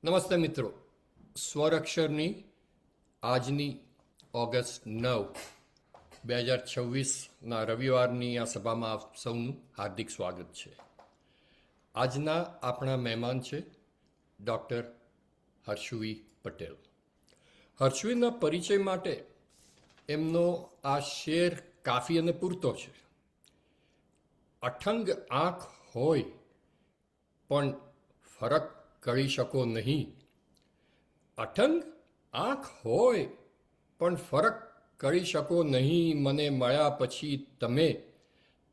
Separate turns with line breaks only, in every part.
નમસ્તે મિત્રો, સ્વરઅક્ષરની આજની ઓગસ્ટ 9, 2026ના રવિવારની આ સભામાં આપ સૌનું હાર્દિક સ્વાગત છે. આજના આપણા મહેમાન છે ડૉક્ટર હર્ષવી પટેલ. હર્ષવીના પરિચય માટે એમનો આ શેર કાફી અને પૂરતો છે. અઠંગ આંખ હોય પણ ફરક કરી શકો નહીં. અઠંગ આંખ હોય પણ ફરક કરી શકો નહીં. મને મળ્યા પછી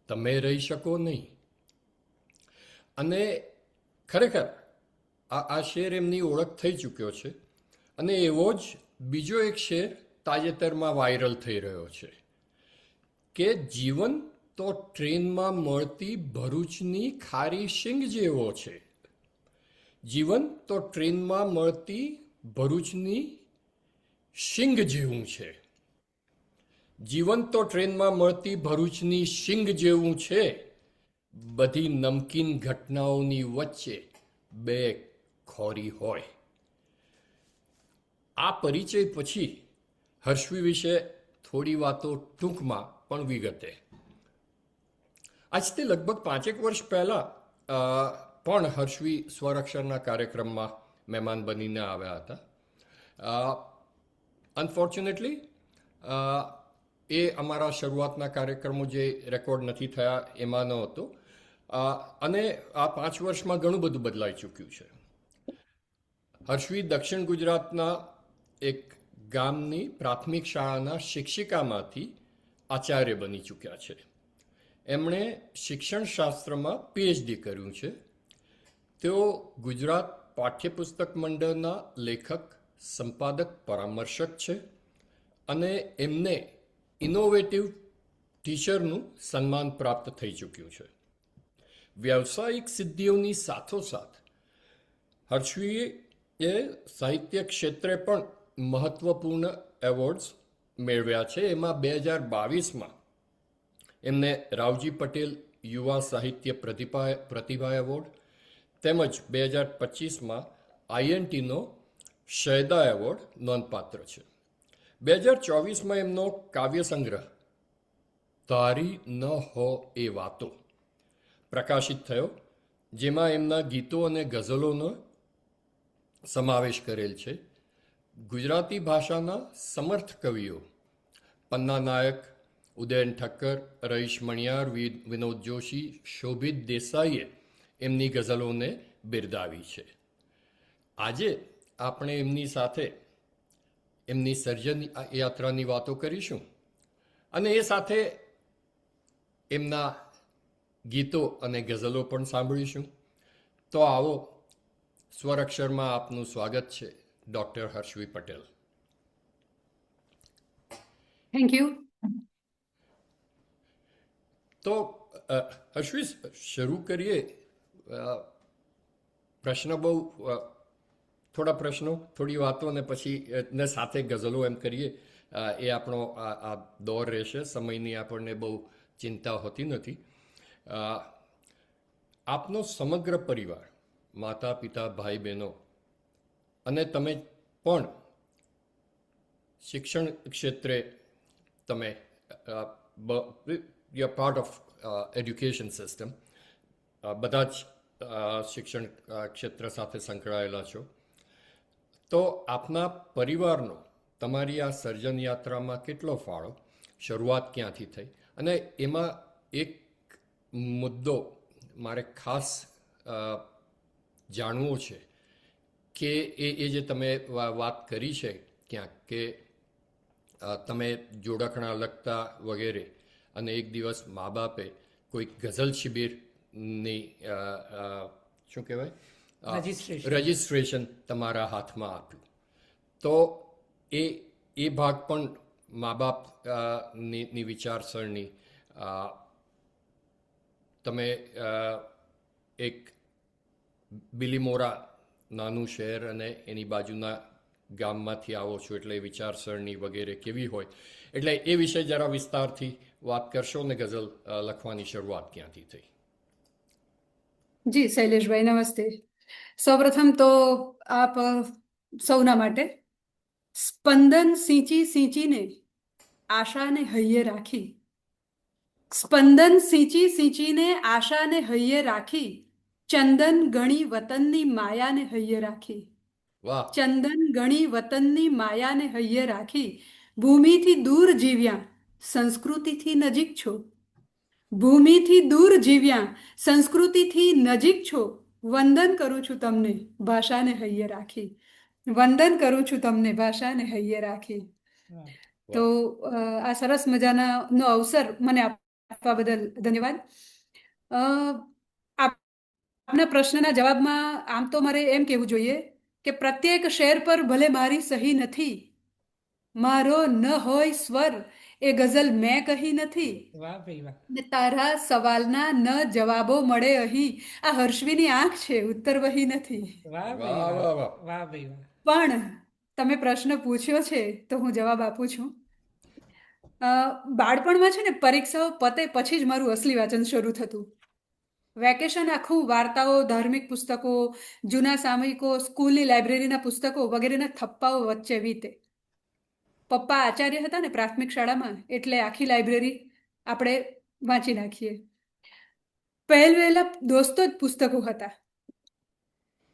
તમે રહી શકો નહીં. અને ખરેખર આ શેર એમની ઓળખ થઈ ચૂક્યો છે. અને એવો જ બીજો એક શેર તાજેતરમાં વાયરલ થઈ રહ્યો છે કે જીવન તો ટ્રેનમાં મળતી ભરૂચની ખારી શીંગ જેવો છે. જીવન તો ટ્રેનમાં મળતી ભરૂચની શીંગ જેવું છે. જીવન તો ટ્રેનમાં મળતી ભરૂચની શીંગ જેવું છે. બધી નમકીન ઘટનાઓની વચ્ચે બે ખોરી હોય. આ પરિચય પછી હર્ષવી વિશે થોડી વાતો ટૂંકમાં પણ વિગતે. આજથી લગભગ 5 વર્ષ પહેલાં પણ હર્ષવી સ્વરઅક્ષરના કાર્યક્રમમાં મહેમાન બનીને આવ્યા હતા. અનફોર્ચ્યુનેટલી એ અમારા શરૂઆતના કાર્યક્રમો જે રેકોર્ડ નથી થયા એમાંનો હતો. અને આ 5 વર્ષમાં ઘણું બધું બદલાઈ ચૂક્યું છે. હર્ષવી દક્ષિણ ગુજરાતના એક ગામની પ્રાથમિક શાળાના શિક્ષિકામાંથી આચાર્ય બની ચૂક્યા છે. એમણે શિક્ષણશાસ્ત્રમાં PhD કર્યું છે. તેઓ ગુજરાત પાઠ્યપુસ્તક મંડળના લેખક, સંપાદક, પરામર્શક છે અને એમને ઇનોવેટિવ ટીચરનું સન્માન પ્રાપ્ત થઈ ચૂક્યું છે. વ્યાવસાયિક સિદ્ધિઓની સાથોસાથ હર્ષવીએ સાહિત્ય ક્ષેત્રે પણ મહત્વપૂર્ણ એવોર્ડ્સ મેળવ્યા છે. એમાં 2022માં એમને રાવજી પટેલ યુવા સાહિત્ય પ્રતિભા એવોર્ડ તેમજ 2025માં INTનો શૈદા એવોર્ડ નોંધપાત્ર છે. 2024માં એમનો કાવ્ય સંગ્રહ તારી ન હો એ વાતો પ્રકાશિત થયો, જેમાં એમના ગીતો અને ગઝલોનો સમાવેશ કરેલ છે. ગુજરાતી ભાષાના સમર્થ કવિઓ પન્ના નાયક, ઉદયન ઠક્કર, રઈશ મણિયાર, વિનોદ જોશી, શોભિત દેસાઈએ એમની ગઝલોને બિરદાવી છે. આજે આપણે એમની સાથે એમની સર્જન યાત્રાની વાતો કરીશું અને એ સાથે એમના ગીતો અને ગઝલો પણ સાંભળીશું. તો આવો, સ્વરઅક્ષરમાં આપનું સ્વાગત છે doctor Harshvi Patel.
Thank you.
તો હર્ષવી, શરૂ કરીએ. પ્રશ્ન બહુ થોડા પ્રશ્નો, થોડી વાતો અને પછી ને સાથે ગઝલો એમ કરીએ. એ આપણો આ દોર રહેશે. સમયની આપણને બહુ ચિંતા હોતી નથી. આપનો સમગ્ર પરિવાર, માતા પિતા, ભાઈ બહેનો અને તમે પણ શિક્ષણ ક્ષેત્રે તમે you are part of education system. બધા જ શિક્ષણ ક્ષેત્ર સાથે સંકળાયેલા છો. તો આપના પરિવારનો તમારી આ સર્જન યાત્રામાં કેટલો ફાળો, શરૂઆત ક્યાંથી થઈ? અને એમાં એક મુદ્દો મારે ખાસ જાણવો છે કે એ જે તમે વાત કરી છે ક્યાંક કે તમે જોડકણા લખતા વગેરે અને એક દિવસ મા બાપે કોઈક ગઝલ શિબિરની શું કહેવાય રજિસ્ટ્રેશન તમારા હાથમાં આપ્યું. તો એ ભાગ પણ મા બાપ ની વિચારસરણી, તમે એક બિલીમોરા નાનું શહેર અને એની બાજુના ગામમાંથી આવો છો એટલે વિચારસરણી વગેરે કેવી હોય, એટલે એ વિશે જરા વિસ્તારથી વાત કરશો ને ગઝલ લખવાની શરૂઆત ક્યાંથી થઈ?
જી શૈલેષભાઈ, નમસ્તે. સૌપ્રથમ તો આપ સૌના માટે સ્પંદન સિંચી સિંચીને આશાને હૈયે રાખી, સ્પંદન સિંચી સિંચીને આશાને હૈયે રાખી, ચંદન ગણી વતનની માયાને હૈયે રાખી,
વાહ.
ચંદન ગણી વતનની માયાને હૈયે રાખી, ભૂમિથી દૂર જીવ્યા સંસ્કૃતિથી નજીક છો, ભૂમિથી દૂર જીવ્યા સંસ્કૃતિથી નજીક છો, વંદન કરું છું તમને ભાષાને હૈયે રાખી, વંદન કરું છું તમને ભાષાને હૈયે રાખી.
વાહ.
તો
વાહ.
આ સરસ મજાના નો અવસર મને આપવા બદલ ધન્યવાદ. અ, આપના પ્રશ્નના જવાબમાં આમ તો મારે એમ કહેવું જોઈએ કે પ્રત્યેક શેર પર ભલે મારી સહી નથી, મારો ન હોય સ્વર એ ગઝલ મેં કહી નથી,
વાહ ભાઈ વાહ.
ને તારા સવાલના ન જવાબો મળે અહીં, આ હર્ષવીની આંખ છે ઉત્તર વહી નથી.
વાહ ભાઈ
વાહ
વાહ.
વાહ વાહ.
વાહ ભાઈ વાહ.
પણ તમે પ્રશ્ન પૂછ્યો છે તો હું જવાબ આપું છું. અ, બાળપણમાં છે ને પરીક્ષાઓ પતે પછી જ મારું અસલી વાંચન શરૂ થતું. વેકેશન આખું વાર્તાઓ, ધાર્મિક પુસ્તકો, જૂના સામયિકો, સ્કૂલની લાઇબ્રેરીના પુસ્તકો વગેરેના થપ્પાઓ વચ્ચે વીતે. પપ્પા આચાર્ય હતા ને પ્રાથમિક શાળામાં, એટલે આખી લાઇબ્રેરી આપણે વાંચી નાખીએ. પહેલ વહેલા દોસ્તો જ પુસ્તકો હતા.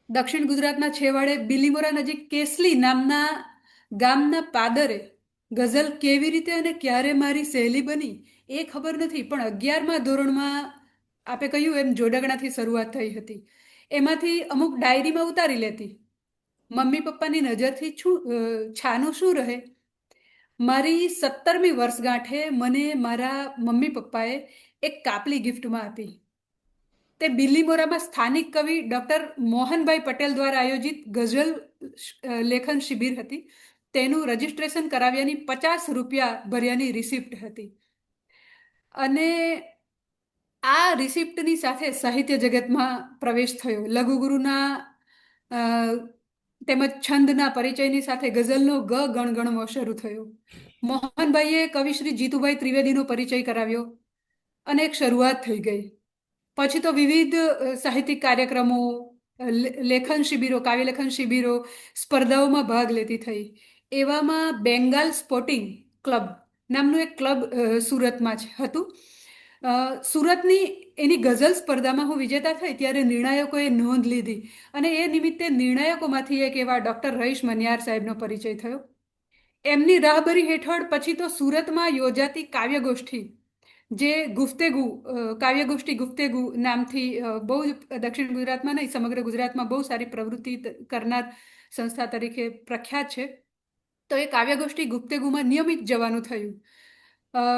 દક્ષિણ ગુજરાતના છેવાડે બિલીમોરા નજીક કેસલી નામના ગામના પાદરે ગઝલ કેવી રીતે અને ક્યારે મારી સહેલી બની એ ખબર નથી, પણ 11મા ધોરણમાં આપે કહ્યું એમ જોડગણાથી શરૂઆત થઈ હતી. એમાંથી અમુક ડાયરીમાં ઉતારી લેતી. મમ્મી પપ્પાની નજરથી છાનું શું રહે. મારી 17મી વર્ષગાંઠે મને મારા મમ્મી પપ્પાએ એક કાપલી ગિફ્ટમાં આપી. તે બિલીમોરામાં સ્થાનિક કવિ ડૉક્ટર મોહનભાઈ પટેલ દ્વારા આયોજિત ગઝલ લેખન શિબિર હતી. તેનું રજીસ્ટ્રેશન કરાવ્યાની 50 રૂપિયા ભર્યાની રિસિપ્ટ હતી. અને આ રિસિપ્ટની સાથે સાહિત્ય જગતમાં પ્રવેશ થયો. લઘુગુરુના અ, તેમજ છંદના પરિચયની સાથે ગઝલનો ગણગણવો શરૂ થયો. મોહનભાઈએ કવિ શ્રી જીતુભાઈ ત્રિવેદીનો પરિચય કરાવ્યો અને એક શરૂઆત થઈ ગઈ. પછી તો વિવિધ સાહિત્યિક કાર્યક્રમો, લેખન શિબિરો, કાવ્યલેખન શિબિરો, સ્પર્ધાઓમાં ભાગ લેતી થઈ. એવામાં બેંગાલ સ્પોર્ટિંગ ક્લબ નામનું એક ક્લબ સુરતમાં જ હતું. સુરતની એની ગઝલ સ્પર્ધામાં હું વિજેતા થઈ ત્યારે નિર્ણાયકોએ નોંધ લીધી અને એ નિમિત્તે નિર્ણાયકોમાંથી એક એવા ડૉક્ટર રઈશ મનિયાર સાહેબનો પરિચય થયો. એમની રાહબરી હેઠળ પછી તો સુરતમાં યોજાતી કાવ્યગોષ્ઠી, જે ગુફ્તેગુ કાવ્યગોષ્ઠી ગુફ્તેગુ નામથી બહુ જ દક્ષિણ ગુજરાતમાં નહીં સમગ્ર ગુજરાતમાં બહુ સારી પ્રવૃત્તિ કરનાર સંસ્થા તરીકે પ્રખ્યાત છે. તો એ કાવ્યગોષ્ઠી ગુપ્તેગુમાં નિયમિત જવાનું થયું.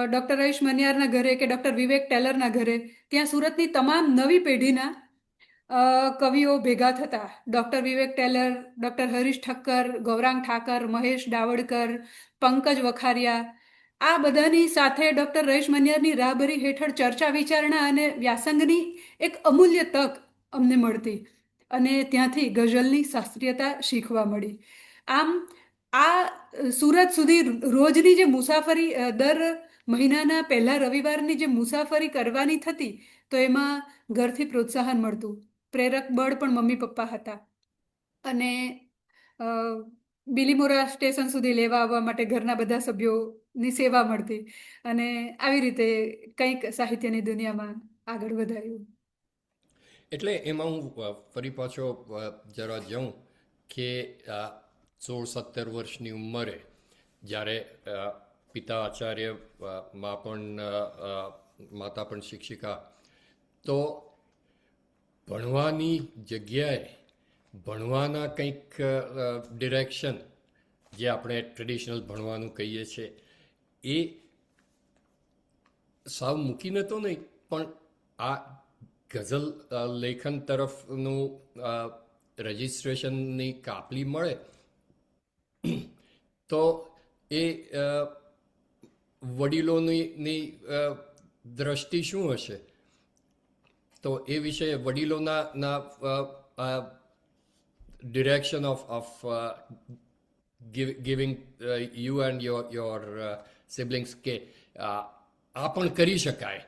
ડૉક્ટર રઈશ મનિયારના ઘરે કે ડૉક્ટર વિવેક ટેલરના ઘરે, ત્યાં સુરતની તમામ નવી પેઢીના કવિઓ ભેગા થતા. ડૉક્ટર વિવેક ટેલર, ડૉક્ટર હરીશ ઠક્કર, ગૌરાંગ ઠાકર, મહેશ ડાવડકર, પંકજ વખારિયા, આ બધાની સાથે ડૉક્ટર રઈશ મનિયારની રાહબરી હેઠળ ચર્ચા વિચારણા અને વ્યાસંગની એક અમૂલ્ય તક અમને મળતી અને ત્યાંથી ગઝલની શાસ્ત્રીયતા શીખવા મળી. આમ આ સુરત સુધી રોજની જે મુસાફરી, દર મહિનાના પહેલા રવિવારની જે મુસાફરી કરવાની થતી, તો એમાં ઘરથી પ્રોત્સાહન મળતું. પ્રેરક બળ પણ મમ્મી પપ્પા હતા અને બિલીમોરા સ્ટેશન સુધી લેવા આવવા માટે ઘરના બધા સભ્યોની સેવા મળતી અને આવી રીતે કંઈક સાહિત્યની દુનિયામાં આગળ વધાયું.
એટલે એમાં હું ફરી પાછો જરા જાઉં કે 16-17 વર્ષની ઉંમરે જ્યારે પિતા આચાર્ય, મા પણ માતા પણ શિક્ષિકા, તો ભણવાની જગ્યાએ ભણવાના કંઈક ડિરેક્શન, જે આપણે ટ્રેડિશનલ ભણવાનું કહીએ છીએ, એ સાવ મૂકી નહોતો નહીં, પણ આ ગઝલ લેખન તરફનું રજિસ્ટ્રેશનની કાપલી મળે તો એ વડીલોની દ્રષ્ટિ શું હશે? તો એ વિશે વડીલોના direction of giving you and your siblings કે આ પણ કરી શકાય,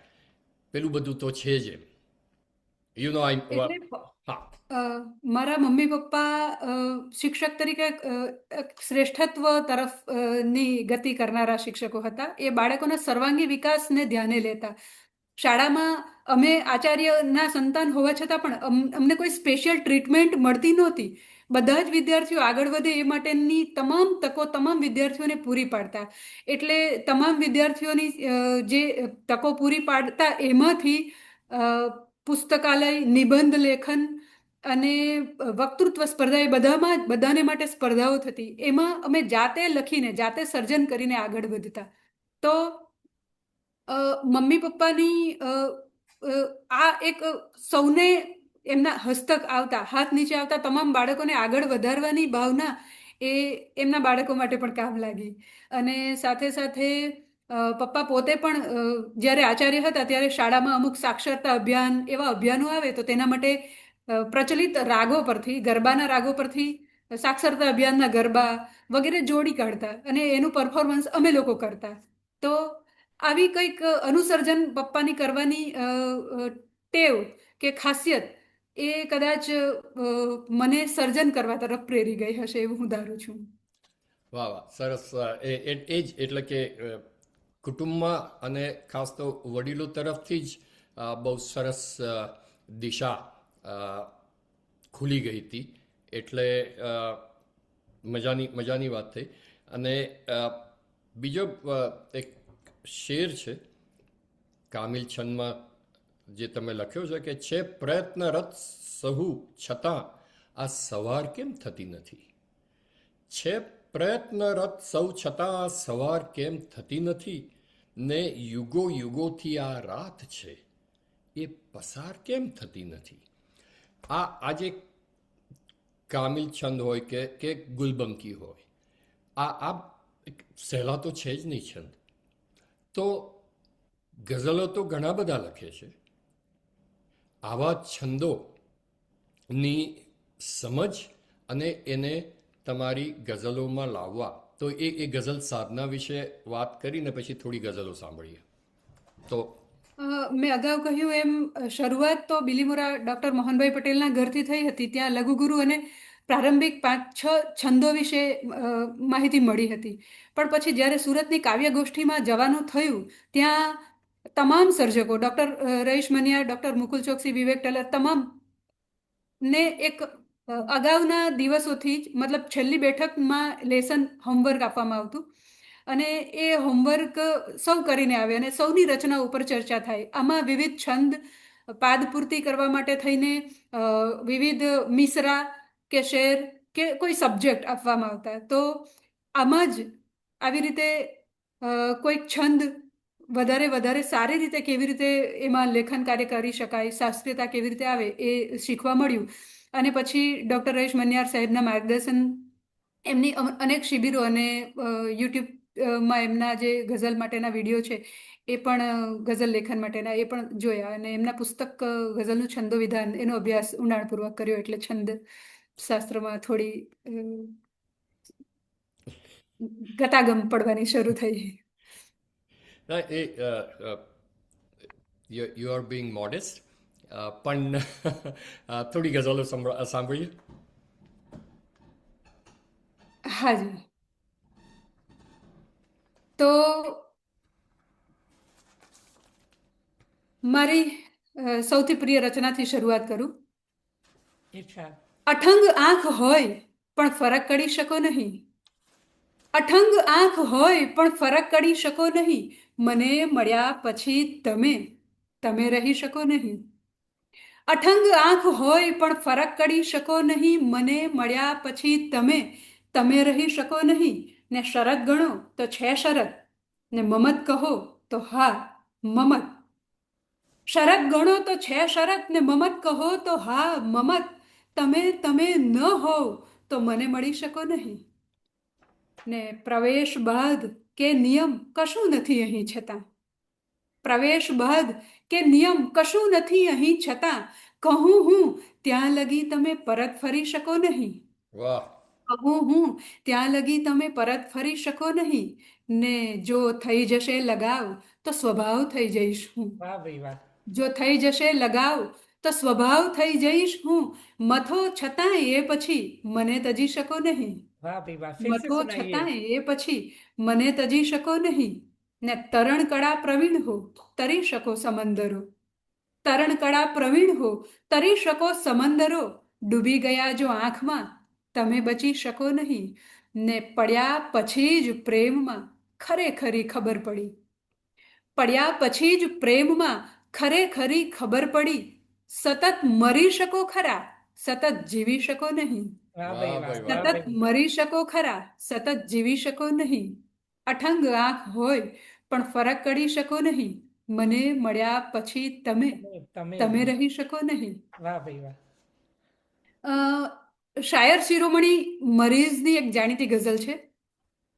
પેલું બધું તો છે જ એમ. યુ નો આઈ
એટલે
હા.
અ, મારા મમ્મી પપ્પા શિક્ષક તરીકે એક શ્રેષ્ઠત્વ તરફ ની ગતિ કરનારા શિક્ષકો હતા. એ બાળકોના સર્વાંગી વિકાસને ધ્યાને લેતા. શાળામાં અમે આચાર્યના સંતાન હોવા છતાં પણ અમને કોઈ સ્પેશિયલ ટ્રીટમેન્ટ મળતી નહોતી. બધા જ વિદ્યાર્થીઓ આગળ વધે એ માટેની તમામ તકો તમામ વિદ્યાર્થીઓને પૂરી પાડતા. એટલે તમામ વિદ્યાર્થીઓની જે તકો પૂરી પાડતા એમાંથી અ, પુસ્તકાલય, નિબંધ લેખન અને વક્તૃત્વ સ્પર્ધા એ બધાને માટે સ્પર્ધાઓ થતી. એમાં અમે જાતે લખીને જાતે સર્જન કરીને આગળ વધતા. તો મમ્મી પપ્પાની આ એક સૌને એમના હસ્તક આવતા હાથ નીચે આવતા તમામ બાળકોને આગળ વધારવાની ભાવના એ એમના બાળકો માટે પણ કામ લાગી. અને સાથે સાથે પપ્પા પોતે પણ જ્યારે આચાર્ય હતા ત્યારે શાળામાં અમુક સાક્ષરતા અભિયાન એવા અભિયાનો આવે તો તેના માટે પ્રચલિત રાગો પરથી ગરબાના રાગો પરથી સાક્ષરતા અભિયાનના ગરબા વગેરે જોડી કાઢતા અને એનું પરફોર્મન્સ અમે લોકો કરતા. તો આવી કંઈક અનુસર્જન પપ્પાની કરવાની ટેવ કે ખાસિયત એ કદાચ મને સર્જન કરવા તરફ પ્રેરી ગઈ હશે એવું હું ધારું છું.
વાહ વાહ, સરસ. એ જ એટલે કે કુટુંબમાં અને ખાસ તો વડીલો તરફથી જ બહુ સરસ દિશા અ, ખુલી ગઈ હતી. એટલે મજાની વાત થઈ. અને બીજો એક શેર છે કામિલ છંદમાં જે તમે લખ્યો છે પ્રયત્નરત સહુ છતાં આ સવાર કેમ થતી નથી. છે પ્રયત્નરત સૌ છતાં આ સવાર કેમ થતી નથી, ને યુગો યુગોથી આ રાત છે એ પસાર કેમ થતી નથી. આજે કામિલ છંદ હોય કે ગુલબંકી હોય, આ સહેલા તો છે જ નહીં છંદ. તો ગઝલો તો ઘણા બધા લખે છે. આવા છંદોની સમજ અને એને તમારી ગઝલોમાં લાવવા, તો એ ગઝલ સાધના વિશે વાત કરીને પછી થોડી ગઝલો સાંભળીએ. તો
મેં અગાઉ કહ્યું એમ શરૂઆત તો બિલીમોરા ડૉક્ટર મોહનભાઈ પટેલના ઘરથી થઈ હતી. ત્યાં લઘુગુરુ અને પ્રારંભિક 5-6 છંદો વિશે માહિતી મળી હતી. પણ પછી જ્યારે સુરતની કાવ્યગોષ્ઠીમાં જવાનું થયું ત્યાં તમામ સર્જકો ડૉક્ટર રઈશ મનિયાર, ડૉક્ટર મુકુલ ચોકસી, વિવેક ટલર તમામ ને એક અગાઉના દિવસોથી જ મતલબ છેલ્લી બેઠકમાં લેસન હોમવર્ક આપવામાં આવતું અને એ હોમવર્ક સૌ કરીને આવે અને સૌની રચના ઉપર ચર્ચા થાય. આમાં વિવિધ છંદ પાદ પૂર્તિ કરવા માટે થઈને વિવિધ મિસરા કે શેર કે કોઈ સબ્જેક્ટ આપવામાં આવતા. તો આમાં જ આવી રીતે કોઈક છંદ વધારે સારી રીતે કેવી રીતે એમાં લેખન કાર્ય કરી શકાય, શાસ્ત્રીયતા કેવી રીતે આવે એ શીખવા મળ્યું. અને પછી ડૉક્ટર રઈશ મનિયાર સાહેબના માર્ગદર્શન, એમની અનેક શિબિરો અને યુટ્યુબમાં એમના જે ગઝલ માટેના વિડીયો છે એ પણ ગઝલ લેખન માટેના એ પણ જોયા અને એમના પુસ્તક ગઝલનું છંદો વિધાન એનો અભ્યાસ ઊંડાણપૂર્વક કર્યો. એટલે છંદ શાસ્ત્રમાં થોડી ગતાગમ પડવાની શરૂ થઈ.
ના, યુ આર બિંગ મોડેસ્ટ. પણ થોડી ગઝલો સાંભળીએ.
હાજી. તો મારી સૌથી પ્રિય રચનાથી શરૂઆત કરું. અઠંગ આંખ હોય પણ ફરક કરી શકો નહીં. અઠંગ આંખ હોય પણ ફરક કરી શકો નહીં. મને મળ્યા પછી તમે રહી શકો નહીં. અઠંગ આંખ હોય પણ ફરક કરી શકો નહીં. મને મળ્યા પછી તમે રહી શકો નહીં. ને શરત ગણો તો છે શરત, ને મમત કહો તો હા મમત. શરત ગણો તો છે શરત, ને મમત કહો તો હા મમત. તમે ન હોવ તો મને મળી શકો નહીં. ને પ્રવેશ બાદ કે નિયમ કશું નથી અહીં છતાં. પ્રવેશ બાદ કે નિયમ કશું નથી અહીં છતાં. કહું હું ત્યાં લગી તમે પરત ફરી શકો નહીં.
વાહ.
કહું હું ત્યાં લગી તમે પરત ફરી શકો નહીં. ને જો થઈ જશે લગાવ તો સ્વભાવ થઈ જઈશ હું.
વાહ ભાઈ વાહ.
જો થઈ જશે લગાવ તો સ્વભાવ થઈ જઈશ હું મથો છતાંય એ પછી મને તજી શકો નહીં.
वाह भाई वाह, फिर से
મથો
सुनाइए।
છતાંય એ પછી મને તજી શકો નહીં. ને તરણ કળા પ્રવીણ હો તરી શકો સમંદરો. તરણ કળા પ્રવીણ હો તરી શકો સમંદરો. ડૂબી ગયા જો આંખમાં તમે બચી શકો નહીં. ને પડ્યા પછી જ પ્રેમમાં ખરેખરી ખબર પડી. પડ્યા પછી જ પ્રેમમાં ખરેખરી ખબર પડી. સતત મરી શકો ખરા સતત જીવી શકો નહીં.
वाह
वाह
भाई वाह,
भाई
वाह
वाह।
સતત
भाई।
મરી શકો ખરા સતત જીવી શકો નહીં. અઠંગ આંખ હોય પણ ફરક કરી શકો નહીં. મને મળ્યા પછી તમે
तमे
તમે રહી શકો નહીં.
वाह भाई वाह।
અ, શાયર શિરોમણી મરીઝની એક જાણીતી ગઝલ છે.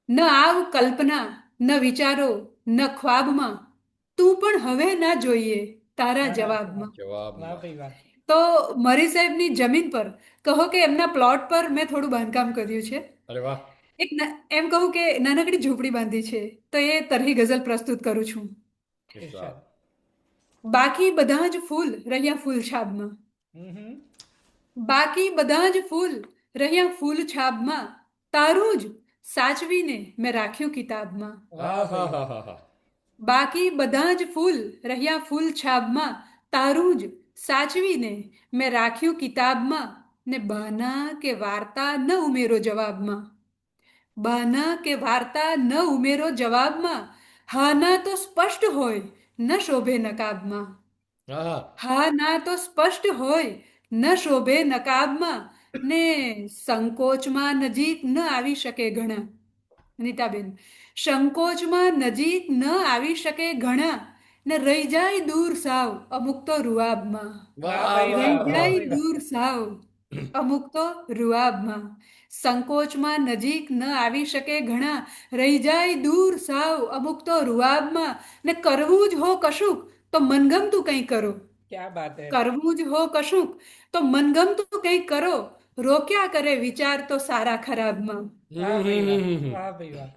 ન આવ કલ્પના ન વિચારો ન ખ્વાબમાં તું પણ હવે ના જોઈએ તારા
હા,
જવાબમાં.
वाह
જવાબમાં
भाई वाह।
તો મરી સાહેબની જમીન પર કહો કે એમના પ્લોટ પર મેં થોડું બાંધકામ કર્યું છે.
અરે વાહ
એમ કહું કે નાનકડી ઝૂંપડી બાંધી છે તો એ તરહી ગઝલ પ્રસ્તુત કરું છું.
ઇરશાદ.
બાકી બધા જ ફૂલ રહ્યા ફૂલ છાબમાં.
हम्म।
બાકી બધા જ ફૂલ રહ્યા ફૂલ છાબમાં તારું જ સાચવીને મેં રાખ્યું કિતાબમાં.
वाह भाई वाह।
આહાહાહાહા.
બાકી બધા જ ફૂલ રહ્યા ફૂલ છાબમાં તારું જ સાચવીને મેં રાખ્યું કિતાબમાં. ને બહાના કે વાર્તા ન ઉમેરો જવાબમાં. બહાના કે વાર્તા ન ઉમેરો જવાબમાં. હાના તો સ્પષ્ટ હોય ન શોભે નકાબમાં.
આહા.
હા ના તો સ્પષ્ટ હોય ન શોભે નકાબમાં. ને સંકોચમાં નજીક ન આવી શકે ઘણા. નીતાબેન, સંકોચમાં નજીક ન આવી શકે ઘણા. ને રહી જાય દૂર સાવ અમુક તો રૂઆબમાં.
વાહ
ભાઈ
વાહ
રહી
વાહ.
વાહ.
જાય દૂર સાવ અમુક તો રૂઆબમાં. સંકોચમાં નજીક ન આવી શકે ઘણા. રહી જાય દૂર સાવ અમુક તો રૂઆબમાં. ને કરવું જ હો કશુંક તો મનગમતું કંઈ કરો.
क्या बात है।
કરવું જ હો કશુંક તો મનગમતું કંઈક કરો. રોક્યા કરે વિચાર તો સારા ખરાબમાં.
वाह भाई वाह, वाह भाई वाह।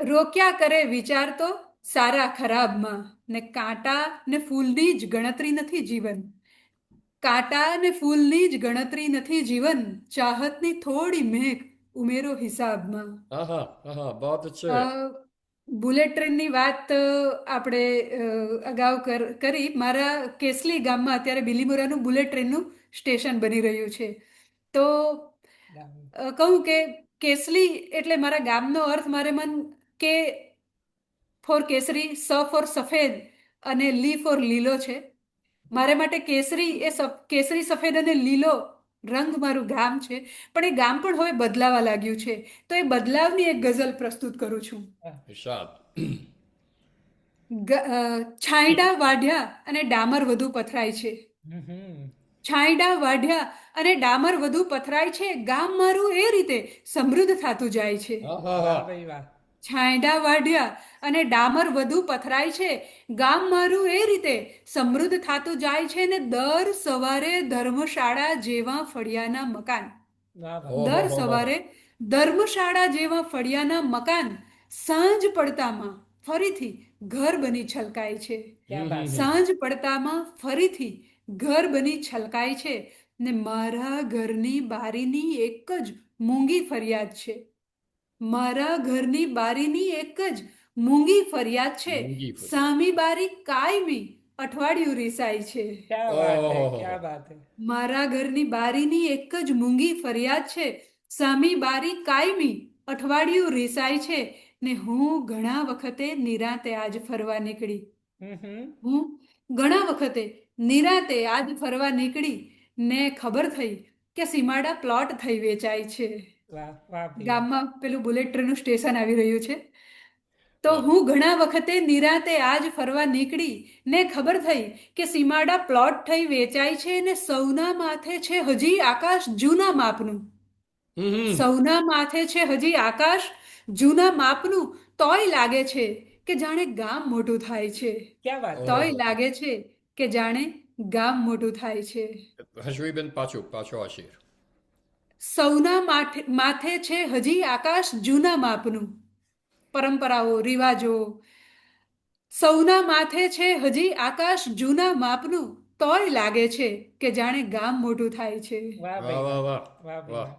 રોક્યા કરે વિચાર તો સારા ખરાબમાં. ને કાંટા ને ફૂલની જ ગણતરી નથી જીવન. કાંટા ને ફૂલની જ ગણતરી નથી જીવન. ચાહતની થોડી મહેક ઉમેરો હિસાબમાં.
આહા આહા બહુત અચ્છે.
બુલેટ ટ્રેનની વાત આપણે અગાઉ કરી. મારા કેસલી ગામમાં અત્યારે બિલીમોરાનું બુલેટ ટ્રેનનું સ્ટેશન બની રહ્યું છે. તો કહું કે કેસલી એટલે મારા ગામનો અર્થ મારે મન કે ફોર કેસરી, સ ફોર સફેદ અને લી ફોર લીલો છે. મારે માટે કેસરી એ કેસરી સફેદ અને લીલો રંગ મારું ગામ છે. પણ એ ગામ પણ હવે બદલાવા લાગ્યું છે. તો એ બદલાવની એક ગઝલ પ્રસ્તુત કરું છું.
ઇરશાદ.
છાંયડા વાઢ્યા અને ડામર વધુ પથરાય છે.
हम्म।
છાંયડા વાઢ્યા અને ડામર વધુ પથરાય છે. ગામ મારું એ રીતે સમૃદ્ધ થતું જાય છે.
वाह
આહાહા.
भाई वाह।
છાંયડા વાઢ્યા અને ડામર વધુ પથરાય છે. ગામ મારું એ રીતે સમૃદ્ધ થતું જાય છે. ને દર સવારે ધર્મશાળા જેવા ફળિયાના મકાન.
वाह भाई।
ઓહો
દર
હો હો.
સવારે ધર્મશાળા જેવા ફળિયાના મકાન સાંજ પડતામાં ફરીથી ઘર બની છલકાય છે.
क्या बात है।
સાંજ પડતામાં ફરીથી ઘર બની છલકાય છે. ને મારા ઘરની બારીની એક જ મૂંગી ફરિયાદ છે. મારા ઘરની બારીની એક જ મૂંગી ફરિયાદ છે.
મૂંગી ફરિયાદ.
સામી બારી કાયમી અઠવાડિયું રીસાય છે.
क्या बात है,
ओह।
क्या बात है।
મારા ઘરની બારીની એક જ મૂંગી ફરિયાદ છે. સામી બારી કાયમી અઠવાડિયું રીસાય છે. ને હું ઘણા વખતે નિરાંતે આજ ફરવા નીકળી. હું ઘણા વખતે નિરાંતે આજ ફરવા નીકળી. ને ખબર થઈ કે સીમાડા પ્લોટ થઈ વેચાય છે.
वाह वाह भाई वाह।
ગામમાં પેલું બુલેટ ટ્રેનનું સ્ટેશન આવી રહ્યું છે. તો હું ઘણા વખતે નિરાંતે આજ ફરવા નીકળી. ને ખબર થઈ કે સીમાડા પ્લોટ થઈ વેચાય છે. ને સૌના માથે છે હજી આકાશ જૂના માપનું.
હમ.
સૌના માથે છે હજી આકાશ જૂના માપનું. તોય લાગે છે કે જાણે ગામ મોટું થાય છે.
क्या बात है।
તોય લાગે છે કે જાણે ગામ મોટું થાય છે.
હશવીબેન પાછો આ શેર.
સૌના માથે છે હજી આકાશ જૂના માપનું. પરંપરાઓ રિવાજો. સૌના માથે છે હજી આકાશ જૂના માપનું. તોય લાગે છે કે જાણે ગામ મોટું થાય છે.
વાહ
વાહ
ભાઈ
વાહ
વાહ
વાહ
વાહ ભાઈ
વાહ.
વાહ.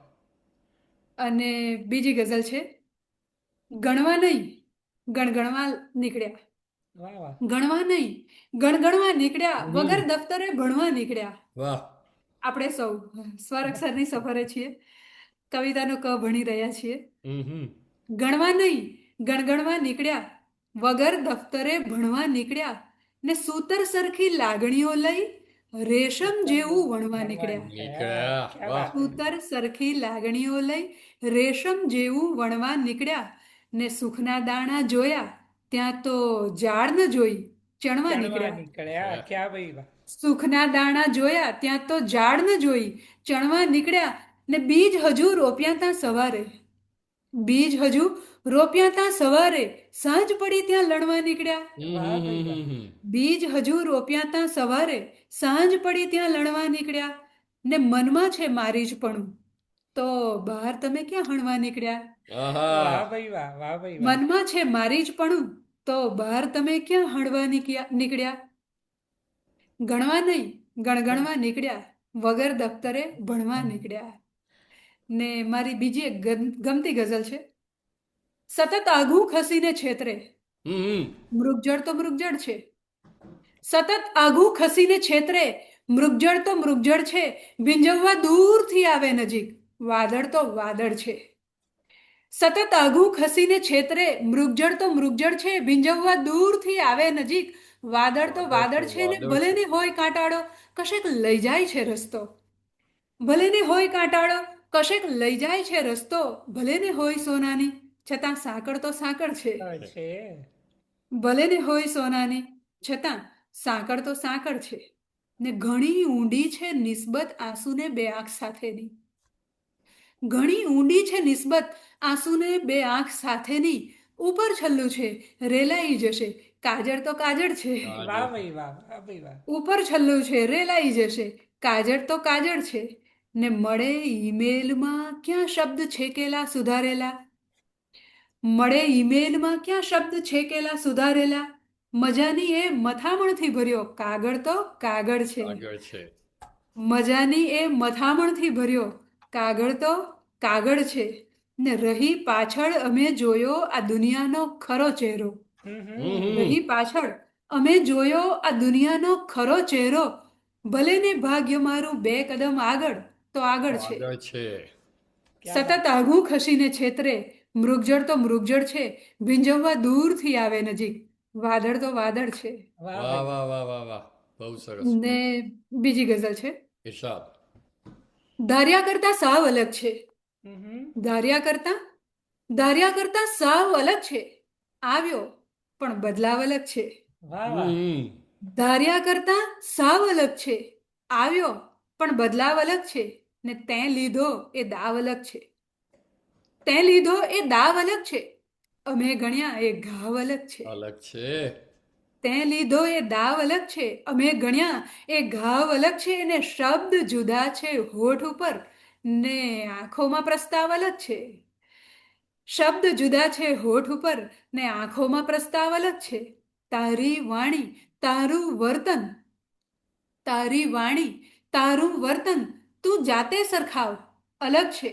અને બીજી ગઝલ છે, ગણવા નહીં ગણગણવા નીકળ્યા,
વાહ વાહ.
ગણવા નહીં ગણગણવા નીકળ્યા, વગર દફતરે ભણવા નીકળ્યા.
વાહ.
આપણે સૌ સ્વર અક્ષરની સફરે છીએ, કવિતાનો ક ભણી રહ્યા છીએ.
હમ.
ગણવા નહીં ગણગણવા નીકળ્યા, વગર દફતરે ભણવા નીકળ્યા, ને સૂતર સરખી લાગણીઓ લઈ રેશમ જેવું વણવા નીકળ્યા.
નીકળ્યા.
ક્યાં
વાહ.
વાત है.
સૂતર સરખી લાગણીઓ લઈ રેશમ જેવું વણવા નીકળ્યા, ને સુખના દાણા જોયા ત્યાં તો ઝાડ ન જોઈ ચણવા
ચણવા
નીકળ્યા.
નીકળ્યા ક્યાં ભાઈ વાહ.
સુખના દાણા જોયા ત્યાં તો ઝાડ ન જોઈ ચણવા નીકળ્યા, ને બીજ હજુ રોપ્યા ત્યાં સવારે, બીજ હજુ રોપ્યા ત્યાં સવારે, સાંજ પડી ત્યાં લણવા નીકળ્યા.
વાહ ભાઈ વાહ.
બીજ હજુ રોપ્યા ત્યાં સવારે, સાંજ પડી ત્યાં લણવા નીકળ્યા, ને મનમાં છે મારી જ પણ, તો બહાર તમે ક્યાં હણવા નીકળ્યા.
વાહ
આહા.
ભાઈ વાહ વાહ ભાઈ વાહ.
મનમાં છે મારી જ પણ, તો બહાર તમે ક્યાં હણવા નીકળ્યા. ગણવા નહીં ગણગણવા નીકળ્યા, વગર દફતરે ભણવા નીકળ્યા. ને મારી બીજી એક ગમતી ગઝલ છે, સતત આઘું ખસીને છેતરે,
હમ.
મૃગજળ તો મૃગજળ છે, સતત આઘું ખસીને છેતરે, મૃગજળ તો મૃગજળ છે, ભીંજવવા દૂરથી આવે નજીક, વાદળ તો વાદળ છે. સતત આઘું ખસીને છેતરે, મૃગજળ તો મૃગજળ છે, ભીંજવવા દૂરથી આવે નજીક, વાદળ તો વાદળ છે, ને
વાદળ
ભલે
છે.
ને હોય કાંટાળો, કશેક લઈ જાય છે રસ્તો. ભલે ને હોય કાંટાળો, કશેક લઈ જાય છે રસ્તો, ભલે ને હોય સોનાની, છતાં સાંકળ તો સાંકળ છે.
છે.
ભલે ને હોય સોનાની, છતાં સાંકળ તો સાંકળ છે. ને ઘણી ઊંડી છે નિસ્બત આંસુને બે આંખ સાથેની, ઘણી ઊંડી છે નિસ્બત આંસુને બે આંખ સાથેની, ઉપર છલ્લું છે રેલાઈ જશે, કાજળ તો કાજળ છે.
વાહ ભાઈ વાહ વાહ ભાઈ વાહ.
ઉપર છલ્લું છે રેલાઈ જશે, કાજળ તો કાજળ છે, ને મળે ઈમેલમાં ક્યાં શબ્દ છેકેલા સુધારેલા, મળે ઈમેલમાં ક્યાં શબ્દ છેકેલા સુધારેલા, મજાની એ મથામણથી ભર્યો કાગળ તો કાગળ છે.
આગળ છે.
મજાની એ મથામણથી ભર્યો કાગળ તો કાગળ છે, ને રહી પાછળ અમે જોયો આ દુનિયાનો ખરો ચહેરો, રહી પાછળ અમે જોયો આ દુનિયાનો ખરો ચહેરો, ભલે ને ભાગ્ય મારું બે કદમ આગળ તો આગળ છે.
આગળ છે.
ક્યાં
સતત આઘું ખસીને છેતરે, મૃગજળ તો મૃગજળ છે, ભીંજવવા દૂરથી આવે નજીક, વાદળ તો વાદળ છે.
વાહ
વાહ
ભાઈ.
વાહ વાહ વાહ વાહ. બહુ સરસ.
ને બીજી ગઝલ છે,
ઇરશાદ.
ધાર્યા કરતા સાવ અલગ છે,
હમ.
ધાર્યા કરતા ધાર્યા કરતા સાવ અલગ છે, આવ્યો પણ બદલાવ અલગ છે.
વાહ વાહ.
હમ.
ધાર્યા કરતા સાવ અલગ છે, આવ્યો પણ બદલાવ અલગ છે, ને તે લીધો એ દાવ અલગ છે. તે લીધો એ દાવ અલગ છે, અમે ગણ્યા એ ઘાવ અલગ છે.
અલગ છે.
તે લીધો એ દાવ અલગ છે, અમે ગણ્યા એ ઘાવ અલગ છે, ને શબ્દ જુદા છે હોઠ ઉપર, ને આંખોમાં પ્રસ્તાવ અલગ છે. શબ્દ જુદા છે હોઠ ઉપર, ને આંખોમાં પ્રસ્તાવ અલગ છે. તારી વાણી તારું વર્તન, તારી વાણી તારું વર્તન તું જાતે સરખાવ અલગ છે.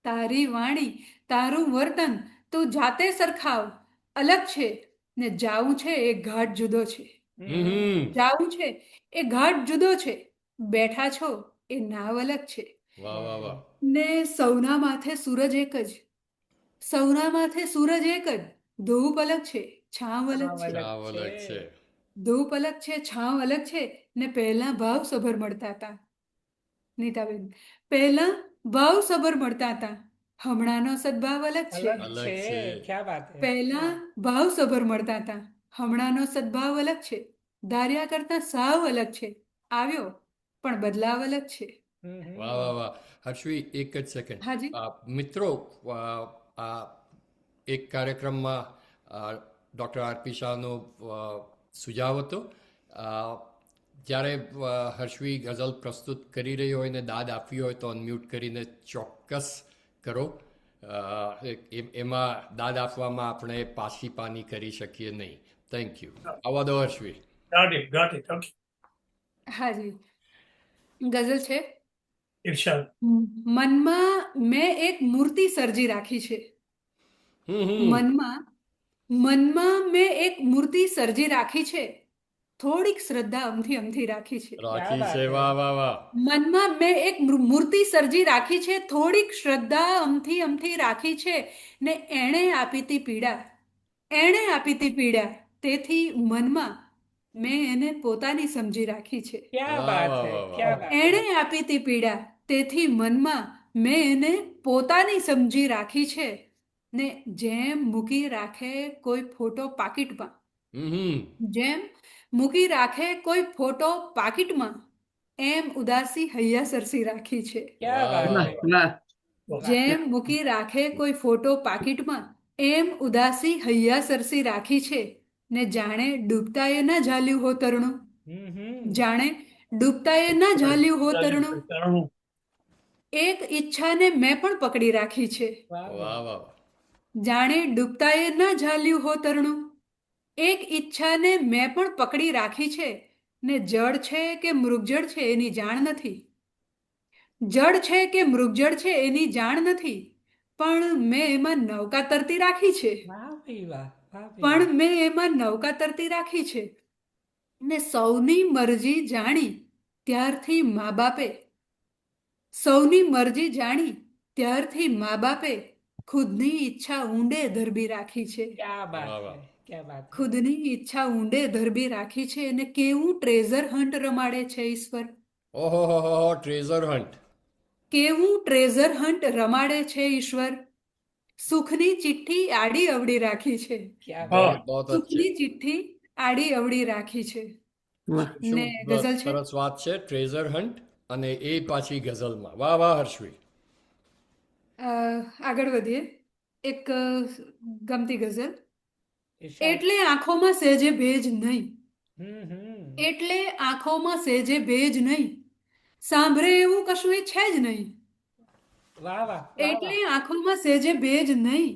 તારી વાણી તારું વર્તન તું જાતે સરખાવ અલગ છે, ને જાવું છે એ ઘાટ જુદો છે.
હમ.
જાવું છે એ ઘાટ જુદો છે, બેઠા છો એ નાવ અલગ છે.
વાહ વાહ વાહ.
ને સૌના માથે સૂરજ એક જ, સૌના માથે સૂરજ એક જ, ધૂપ અલગ છે છાંવ અલગ છે.
ચાવ અલગ છે.
ધૂપ અલગ છે છાંવ અલગ છે, ને પહેલા ભાવ સભર મળતા હતા, નીતાબેન પહેલા ભાવ સભર મળતા હતા, હમણાંનો સદભાવ અલગ છે.
અલગ
અલગ
છે.
છે.
ક્યાં વાત है.
પહેલા ભાવ સભર મળતા હતા, હમણાંનો સદભાવ અલગ છે, ધાર્યા કરતા સાવ અલગ છે, આવ્યો પણ બદલાવ અલગ છે.
વાહ વાહ વાહ. હર્ષવી, એક જ સેકન્ડ.
હાજી.
મિત્રો, આ એક કાર્યક્રમમાં ડૉક્ટર આરપી શાહનો સુઝાવ હતો. જ્યારે હર્ષવી ગઝલ પ્રસ્તુત કરી રહી હોય ને દાદ આપવી હોય તો અનમ્યુટ કરીને ચોક્કસ કરો. એમાં દાદ આપવામાં આપણે પાછી પાની કરી શકીએ નહીં. Thank you. આવવા દો હર્ષવી.
Got it. Okay.
હાજી, ગઝલ છે.
ઇરશાદ.
મનમાં મેં એક મૂર્તિ સર્જી રાખી છે. મનમાં મનમાં મેં એક મૂર્તિ સર્જી રાખી છે. થોડીક શ્રદ્ધા અમથી અમથી રાખી છે.
રાખી
બાત
છે,
હે.
વાહ વાહ વાહ.
મનમાં મેં એક મૂર્તિ સર્જી રાખી છે. થોડીક શ્રદ્ધા અમથી અમથી રાખી છે. ને એણે આપી તી પીડા, એણે આપી તી પીડા. તેથી મનમાં મેં એને પોતાની સમજી રાખી છે.
क्या
વાહ
बात
વાહ
है
વાહ
क्या
વાહ.
बात है
એણે આપી તી પીડા, તેથી મનમાં મેં એને પોતાની સમજી રાખી છે. ને જેમ મૂકી રાખે કોઈ ફોટો પાકીટમાં, જેમ મૂકી રાખે કોઈ ફોટો પાકીટમાં, એમ ઉદાસી હૈયા સરસી રાખી છે.
क्या
વાહ
बात
વાહ
है
વાહ.
વાહ.
જેમ મૂકી રાખે કોઈ ફોટો પાકીટમાં, એમ ઉદાસી હૈયા સરસી રાખી છે. ને જાણે ડૂબતાએ ન ઝાલ્યું હો તરણું, જાણે ડૂબતાએ ન ઝાલ્યું હો તરણું,
તરણું.
એક ઈચ્છાને મેં પણ પકડી રાખી છે.
वाह
વાહ
भाई
વાહ વાહ.
જાણે ડૂબતાએ ન ઝાલ્યું હો તરણું, એક ઈચ્છાને મેં પણ પકડી રાખી છે. ને જળ છે કે મૃગજળ છે એની જાણ નથી, જળ છે કે મૃગજળ છે એની જાણ નથી, પણ મેં એમાં નૌકા તરતી રાખી છે.
वाह भाई वाह वाह भाई
પણ
वाह
મેં એમાં નૌકા તરતી રાખી છે. ને સૌની મરજી જાણી ત્યારથી મા બાપે, સૌની મરજી જાણી ત્યારથી મા બાપે ખુદની ઈચ્છા ઊંડે ધરબી રાખી છે.
क्या बात
वाह, वाह.
है क्या बात है
ખુદની ઈચ્છા ઊંડે ધરબી રાખી છે. અને કેવું ટ્રેઝર હન્ટ રમાડે છે ઈશ્વર,
ઓહો હો હો, ટ્રેઝર હન્ટ.
કેવું ટ્રેઝર હન્ટ રમાડે છે ઈશ્વર. સુખની ચિઠ્ઠી આડી અવડી રાખી છે,
क्या
હા.
बात
બહુત અચ્છે.
સુખની ચિઠ્ઠી આડી અવડી રાખી છે.
શું
ને ગઝલ છે.
સરસ વાત છે, ટ્રેઝર હન્ટ. અને એ પાછી ગઝલમાં. વાહ વાહ હર્ષવી.
આગળ વધીએ. એક ગમતી ગઝલ.
इरशाद
એટલે આંખોમાં સહેજે ભેજ નહીં,
हम्म
એટલે આંખોમાં સહેજે ભેજ નહીં, સાંભળે એવું કશું એ છે જ નહીં.
वाह वाह वाह
એટલે
वाह
આંખોમાં સહેજે ભેજ નહીં,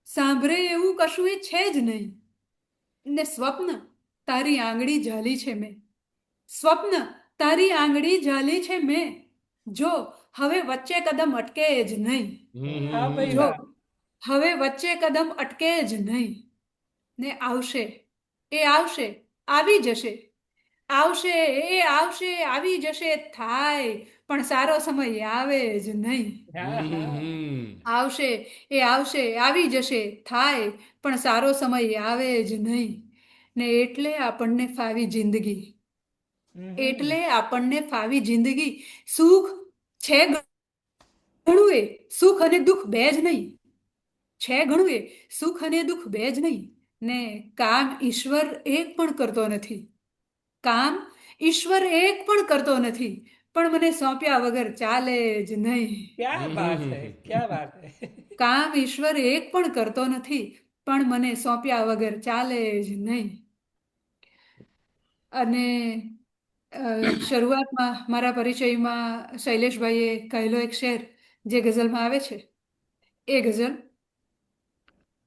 સાંભળે એવું કશું એ છે જ નહીં. ને સ્વપ્ન તારી આંગળી ઝાલી છે મેં, સ્વપ્ન તારી આંગળી ઝાલી છે મેં, જો હવે વચ્ચે કદમ અટકે જ નહીં,
वाह भाई
જો
वाह
હવે વચ્ચે કદમ અટકે જ નહીં. ને આવશે એ આવશે આવી જશે, આવશે એ આવશે આવી જશે થાય, પણ સારો સમય આવે જ નહીં.
हाँ हाँ
આવશે એ આવશે આવી જશે થાય, પણ સારો સમય આવે જ નહીં. ને એટલે આપણને ફાવી જિંદગી, એટલે આપણને ફાવી જિંદગી. સુખ છે ઘણું એ, સુખ અને દુઃખ બે જ નહીં, છે ઘણું એ, સુખ અને દુઃખ બે જ નહીં. ને કામ ઈશ્વર એક પણ કરતો નથી, કામ ઈશ્વર એક પણ કરતો નથી, પણ મને સોંપ્યા વગર ચાલે જ નહીં.
क्या बात है क्या बात है
કામ ઈશ્વર એક પણ કરતો નથી, પણ મને સોંપ્યા વગર ચાલે જ નહીં. અને શરૂઆતમાં મારા પરિચયમાં શૈલેષભાઈએ કહેલો એક શેર જે ગઝલમાં આવે છે, એ ગઝલ.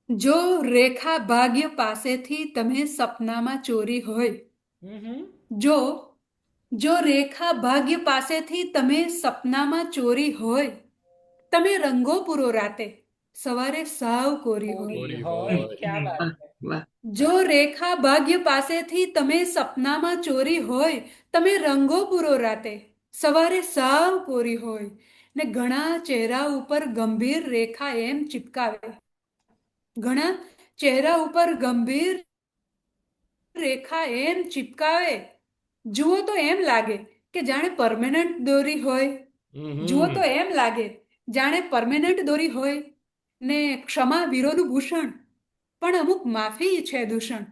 જો રેખા ભાગ્ય પાસેથી તમે સપનામાં ચોરી હોય, જો જો રેખા ભાગ્ય પાસેથી તમે સપનામાં ચોરી હોય, તમે રંગો પૂરો રાતે સવારે સાવ કોરી હોય.
कोरी
होय.
होय क्या बात है
જો રેખા ભાગ્ય પાસેથી તમે સપનામાં ચોરી હોય, તમે રંગો પૂરો રાતે સવારે સાવ કોરી હોય. ને ઘણા ચહેરા ઉપર ગંભીર રેખા એમ ચિપકાવે, ઘણા ચહેરા ઉપર ગંભીર રેખા એમ ચિપકાવે, જુઓ તો એમ લાગે કે જાણે પરમેનન્ટ દોરી હોય, જુઓ તો એમ લાગે જાણે પરમેનન્ટ દોરી હોય. ને ક્ષમા વીરોનું ભૂષણ, પણ અમુક માફી છે દૂષણ.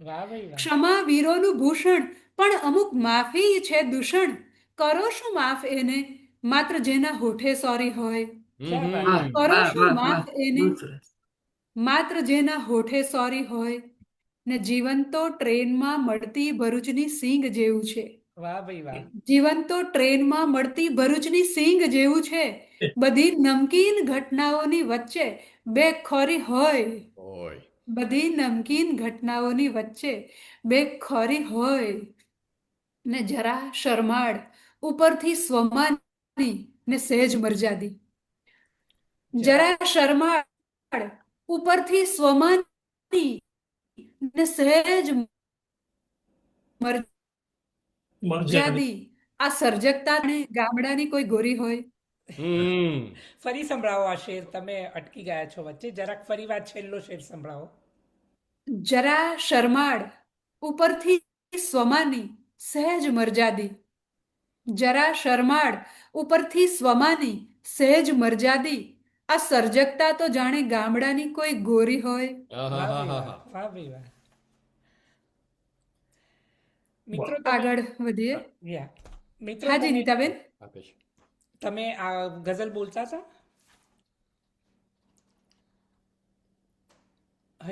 वाह भाई वाह
ક્ષમા વીરોનું ભૂષણ, પણ અમુક માફી છે દૂષણ. કરો શું માફ એને, માત્ર જેના હોઠે સોરી હોય.
क्या बात
કરો શું માફ એને, માત્ર જેના હોઠે સોરી હોય. ને જીવન તો ટ્રેનમાં મળતી ભરૂચની સિંગ જેવું છે,
वाह भाई वाह
જીવન તો ટ્રેનમાં મળતી ભરૂચની સિંગ જેવું છે. બધી નમકીન ઘટનાઓની વચ્ચે બે ખોરી હોય,
ઓય.
બધી નમકીન ઘટનાઓની વચ્ચે બે ખોરી હોય. ને જરા શરમાળ, ઉપરથી સ્વમાની ને સહેજ મર્યાદી. જરા શરમાળ, ઉપરથી સ્વમાની ને સહેજ મર્યાદી. આ સર્જકતા ને ગામડાની કોઈ ગોરી હોય.
હમ
ફરી સંભળાવો આ શેર, તમે અટકી ગયા છો વચ્ચે, જરાક ફરી વાર છેલ્લો શેર સંભળાવો.
જરા શરમાળ, ઉપરથી સ્વમાની સહેજ મર્યાદી. જરા શરમાળ, ઉપરથી સ્વમાની સહેજ મર્યાદી. આ સર્જકતા તો જાણે ગામડાની કોઈ ગોરી હોય.
વાહ ભાઈ વાહ,
આહાહાહા.
વાહ ભાઈ વાહ. મિત્રો તમે
આગળ વધીએ.
યા મિત્રો
હાજી
તમે
નીતાબેન.
આપે છે.
તમે આ ગઝલ બોલતા હતા?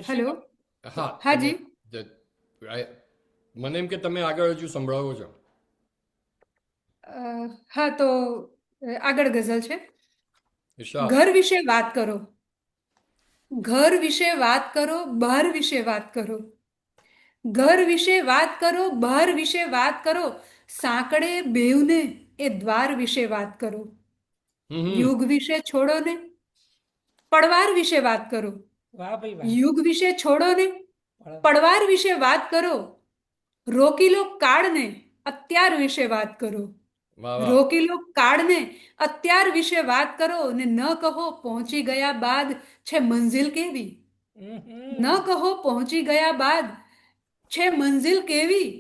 હેલો.
હા
હાજી.
મને એમ કે તમે આગળ હજુ સંભળાવો છો.
હા તો આગળ ગઝલ છે.
ઇરશાદ.
ઘર વિશે વાત કરો, ઘર વિશે વાત કરો, બહાર વિશે વાત કરો. ઘર વિશે વાત કરો, બહાર વિશે વાત કરો. સાંકળે બેવને એ દ્વાર વિશે વાત કરો.
હમ
યુગ વિશે છોડો ને, પડવાર વિશે વાત કરો.
વાહ ભાઈ વાહ.
યુગ વિશે છોડો ને, પડવાર વિશે વાત કરો. રોકી લો કાળને, અત્યાર વિશે વાત કરો.
વાહ વાહ.
રોકી લો કાળને, અત્યાર વિશે વાત કરો. ને ન કહો પહોંચી ગયા બાદ છે મંઝિલ કેવી. ન કહો પહોંચી ગયા બાદ છે મંઝિલ કેવી.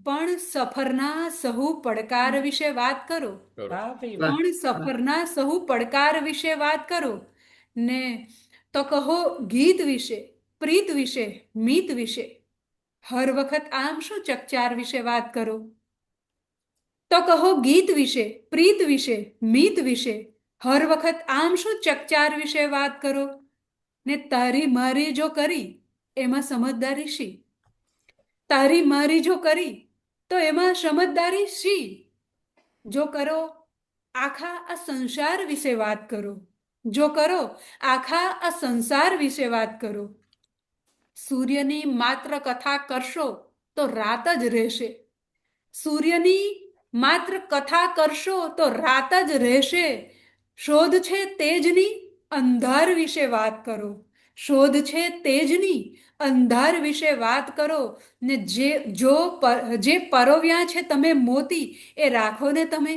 પણ સફરના સહુ પડકાર વિશે વાત કરો.
કરો.
વાહ ભાઈ વાહ.
પણ સફરના સહુ પડકાર વિશે વાત કરો. ને તો કહો ગીત વિશે, પ્રીત વિશે, મીત વિશે. હર વખત આમ શું ચકચાર વિશે વાત કરો. તો કહો ગીત વિશે, પ્રીત વિશે, મીત વિશે. હર વખત આમ શું ચકચાર વિશે વાત કરો. ને તારી મારી જો કરી એમાં સમજદારી શી. તારી મારી જો કરી તો એમાં સમજદારી શી. જો કરો આખા આ સંસાર વિશે વાત કરો. જો કરો આખા આ સંસાર વિશે વાત કરો. સૂર્યની માત્ર કથા કરશો તો રાત જ રહેશે. સૂર્યની માત્ર કથા કરશો તો રાત જ રહેશે. શોધ છે તેજની, અંધાર વિશે વાત કરો. શોધ છે તેજની, અંધાર વિશે વાત કરો. ને જે પરોવ્યા છે તમે મોતી એ રાખો ને તમે.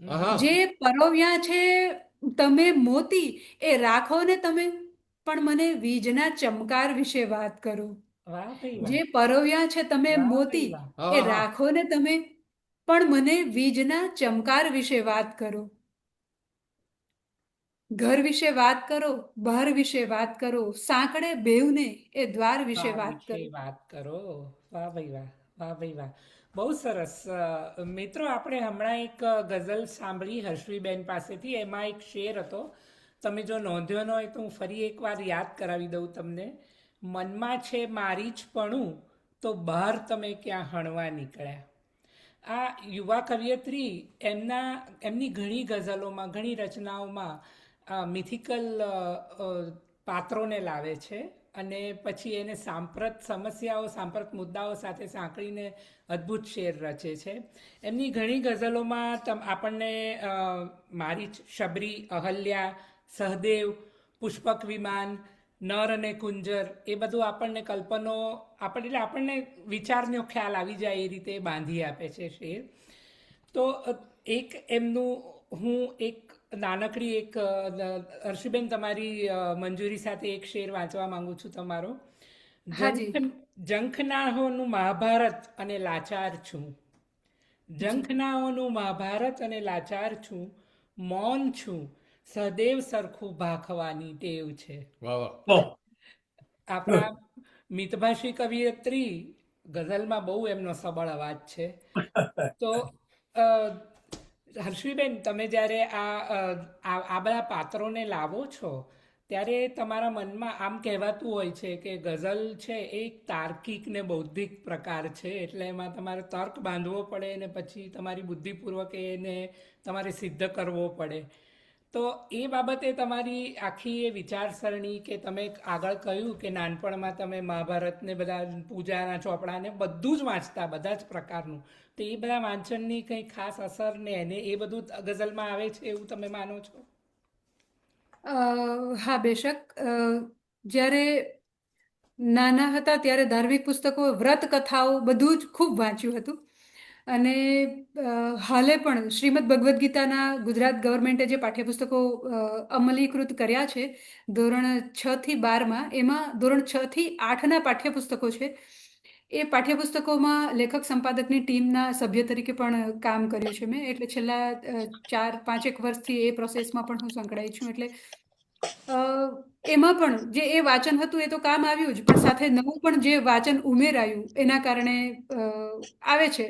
આહા.
જે પરોવ્યા છે તમે મોતી એ રાખો ને તમે. પણ મને વીજના ચમકાર વિશે વાત કરો.
વાહ ભાઈ વાહ.
જે પરોવ્યા છે તમે
વાહ
મોતી
ભાઈ વાહ.
એ
આહાહા.
રાખો ને તમે. પણ મને વીજના ચમકાર વિશે વાત કરો. ઘર વિશે વાત કરો, બહાર વિશે વાત કરો. સાંકળે બેવને એ દ્વાર વિશે વાત કરો.
વાત કરો. વાહ ભાઈ વાહ, વાહ ભાઈ વાહ. બહુ સરસ. મિત્રો આપણે હમણાં એક ગઝલ સાંભળી હર્ષવીબેન પાસેથી, એમાં એક શેર હતો. તમે જો નોંધ્યો ન હોય તો હું ફરી એકવાર યાદ કરાવી દઉં તમને. મનમાં છે મારી જ પણું, તો બહાર તમે ક્યાં હણવા નીકળ્યા. આ યુવા કવિયત્રી એમની ઘણી ગઝલોમાં, ઘણી રચનાઓમાં મિથિકલ પાત્રોને લાવે છે અને પછી એને સાંપ્રત સમસ્યાઓ, સાંપ્રત મુદ્દાઓ સાથે સાંકળીને અદ્ભુત શેર રચે છે. એમની ઘણી ગઝલોમાં આપણને મારી શબરી, અહલ્યા, સહદેવ, પુષ્પક વિમાન, નર અને કુંજર, એ બધું આપણને કલ્પનો એટલે આપણને વિચારનો ખ્યાલ આવી જાય એ રીતે બાંધી આપે છે શેર. તો એક એમનું હું એક નાનકડી એક હર્ષીબેન તમારી મંજૂરી સાથે એક શેર વાંચવા માંગુ છું તમારો.
હાજી.
જંખનાહોનું મહાભારત અને લાચાર છું. જંખનાઓનું મહાભારત અને લાચાર છું. મૌન છું, સહદેવ સરખું ભાખવાની ટેવ છે.
વાહ વાહ.
આપણા મિતભાષી કવિયત્રી ગઝલમાં બહુ એમનો સબળ અવાજ છે. તો હર્ષવીબેન, તમે જ્યારે આ બધા પાત્રોને લાવો છો ત્યારે તમારા મનમાં આમ કહેવાતું હોય છે કે ગઝલ છે એ એક તાર્કિક ને બૌદ્ધિક પ્રકાર છે, એટલે એમાં તમારે તર્ક બાંધવો પડે ને પછી તમારી બુદ્ધિપૂર્વક એને તમારે સિદ્ધ કરવો પડે. તો એ બાબતે તમારી આખી એ વિચારસરણી કે તમે આગળ કહ્યું કે નાનપણમાં તમે મહાભારતને બધા પૂજાના ચોપડાને બધું જ વાંચતા બધા જ પ્રકારનું, તો એ બધા વાંચનની કંઈ ખાસ અસર ને એને એ બધું ગઝલમાં આવે છે એવું તમે માનો છો?
હા, બેશક. જ્યારે નાના હતા ત્યારે ધાર્મિક પુસ્તકો, વ્રત કથાઓ બધું જ ખૂબ વાંચ્યું હતું. અને હાલે પણ શ્રીમદ ભગવદ્ ગીતાના ગુજરાત ગવર્મેન્ટે જે પાઠ્યપુસ્તકો અમલીકૃત કર્યા છે ધોરણ 6 થી 12માં, એમાં ધોરણ 6 થી 8ના પાઠ્યપુસ્તકો છે. એ પાઠ્યપુસ્તકોમાં લેખક સંપાદકની ટીમના સભ્ય તરીકે પણ કામ કર્યું છે મેં. એટલે છેલ્લા 4-5 વર્ષથી એ પ્રોસેસમાં પણ હું સંકળાઈ છું. એટલે એમાં પણ જે એ વાંચન હતું એ તો કામ આવ્યું જ, પણ સાથે નવું પણ જે વાંચન ઉમેરાયું એના કારણે આવે છે.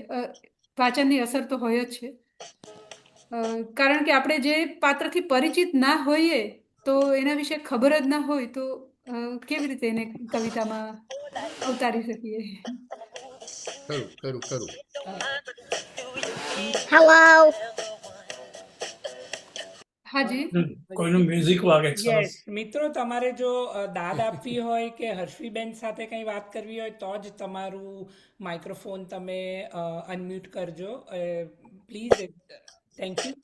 વાંચનની અસર તો હોય જ છે. કારણ કે આપણે જે પાત્રથી પરિચિત ના હોઈએ તો એના વિશે ખબર જ ના હોય તો કેવી રીતે એને કવિતામાં અવતારી શકીએ.
ખરું.
Hello.
હાજી.
કોઈનું મ્યુઝિક વાગે છે સરસ.
યસ મિત્રો, તમારે જો દાદ આપવી હોય કે હર્ષવીબેન સાથે કંઈ વાત કરવી હોય તો જ તમારું માઇક્રોફોન તમે અનમ્યુટ કરજો please. Thank you.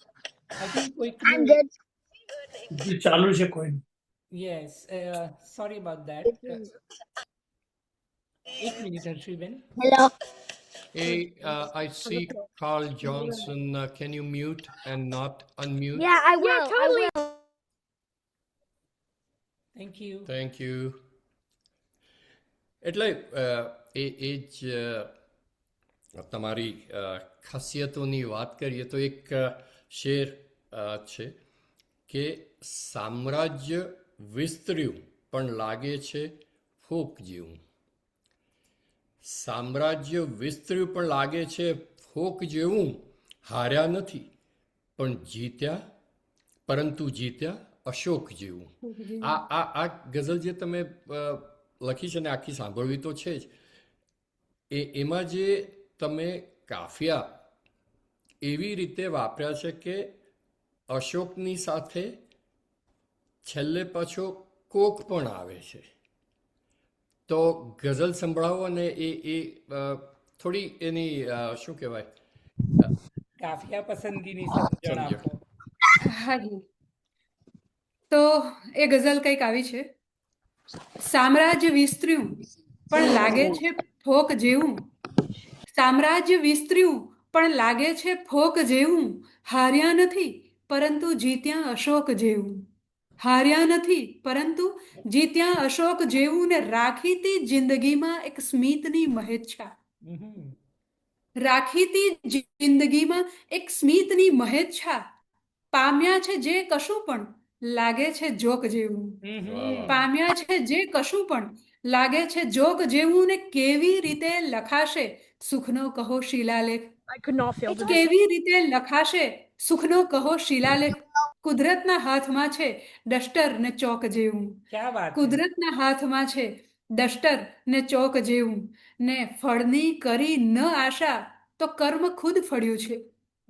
I think
I'm
કોઈકનું
good.
જે ચાલુ છે કોઈનું.
Yes, sorry about that. એક minute હર્ષવીબેન.
Hello.
Hey, I see Carl Johnson. Can you mute and not unmute?
Yeah, I will. I will.
Thank you.
Thank you. એટલે એ જ તમારી ખાસિયતોની વાત કરીએ તો એક શેર છે કે સામ્રાજ્ય વિસ્તર્યું પણ લાગે છે ફોક જેવું. સામ્રાજ્ય વિસ્તર્યું પણ લાગે છે ફોક જેવું, હાર્યા નથી પણ જીત્યા, પરંતુ જીત્યા અશોક જેવું. આ ગઝલ જે તમે લખી છે ને આખી સાંભળવી તો છે જ, એમાં જે તમે કાફિયા એવી રીતે વાપર્યા છે કે અશોકની સાથે છેલ્લે પાછો કોક પણ આવે છે. તો ગઝલ સંભળાવો અને એ થોડી એની શું કહેવાય
કાફિયા પસંદગીની સમજણ આપો.
હાજી. તો એ ગઝલ કંઈક આવી છે. સામ્રાજ્ય વિસ્તર્યું પણ લાગે છે ફોક જેવું. સામ્રાજ્ય વિસ્તર્યું પણ લાગે છે ફોક જેવું. હાર્યા નથી પરંતુ જીત્યા અશોક જેવું. હાર્યા નથી પરંતુ જીત્યા અશોક જેવું. ને રાખી તી જિંદગીમાં એક સ્મિતની મહેચ્છા. રાખી તી જિંદગીમાં એક સ્મિતની મહેચ્છા. પામ્યા છે જે કશું પણ લાગે છે જોક જેવું. પામ્યા છે જે કશું પણ લાગે છે જોક જેવું. ને કેવી રીતે લખાશે સુખનો કહો શિલાલેખ.
I could not feel the
કેવી રીતે લખાશે સુખનો કહો શિલાલેખ. કુદરતના હાથમાં છે ડસ્ટર ને ચોક જેવું.
ક્યાં વાત છે.
કુદરતના હાથમાં છે ડસ્ટર ને ચોક જેવું. ને ફળની કરી ન આશા તો કર્મ ખુદ ફળ્યું છે.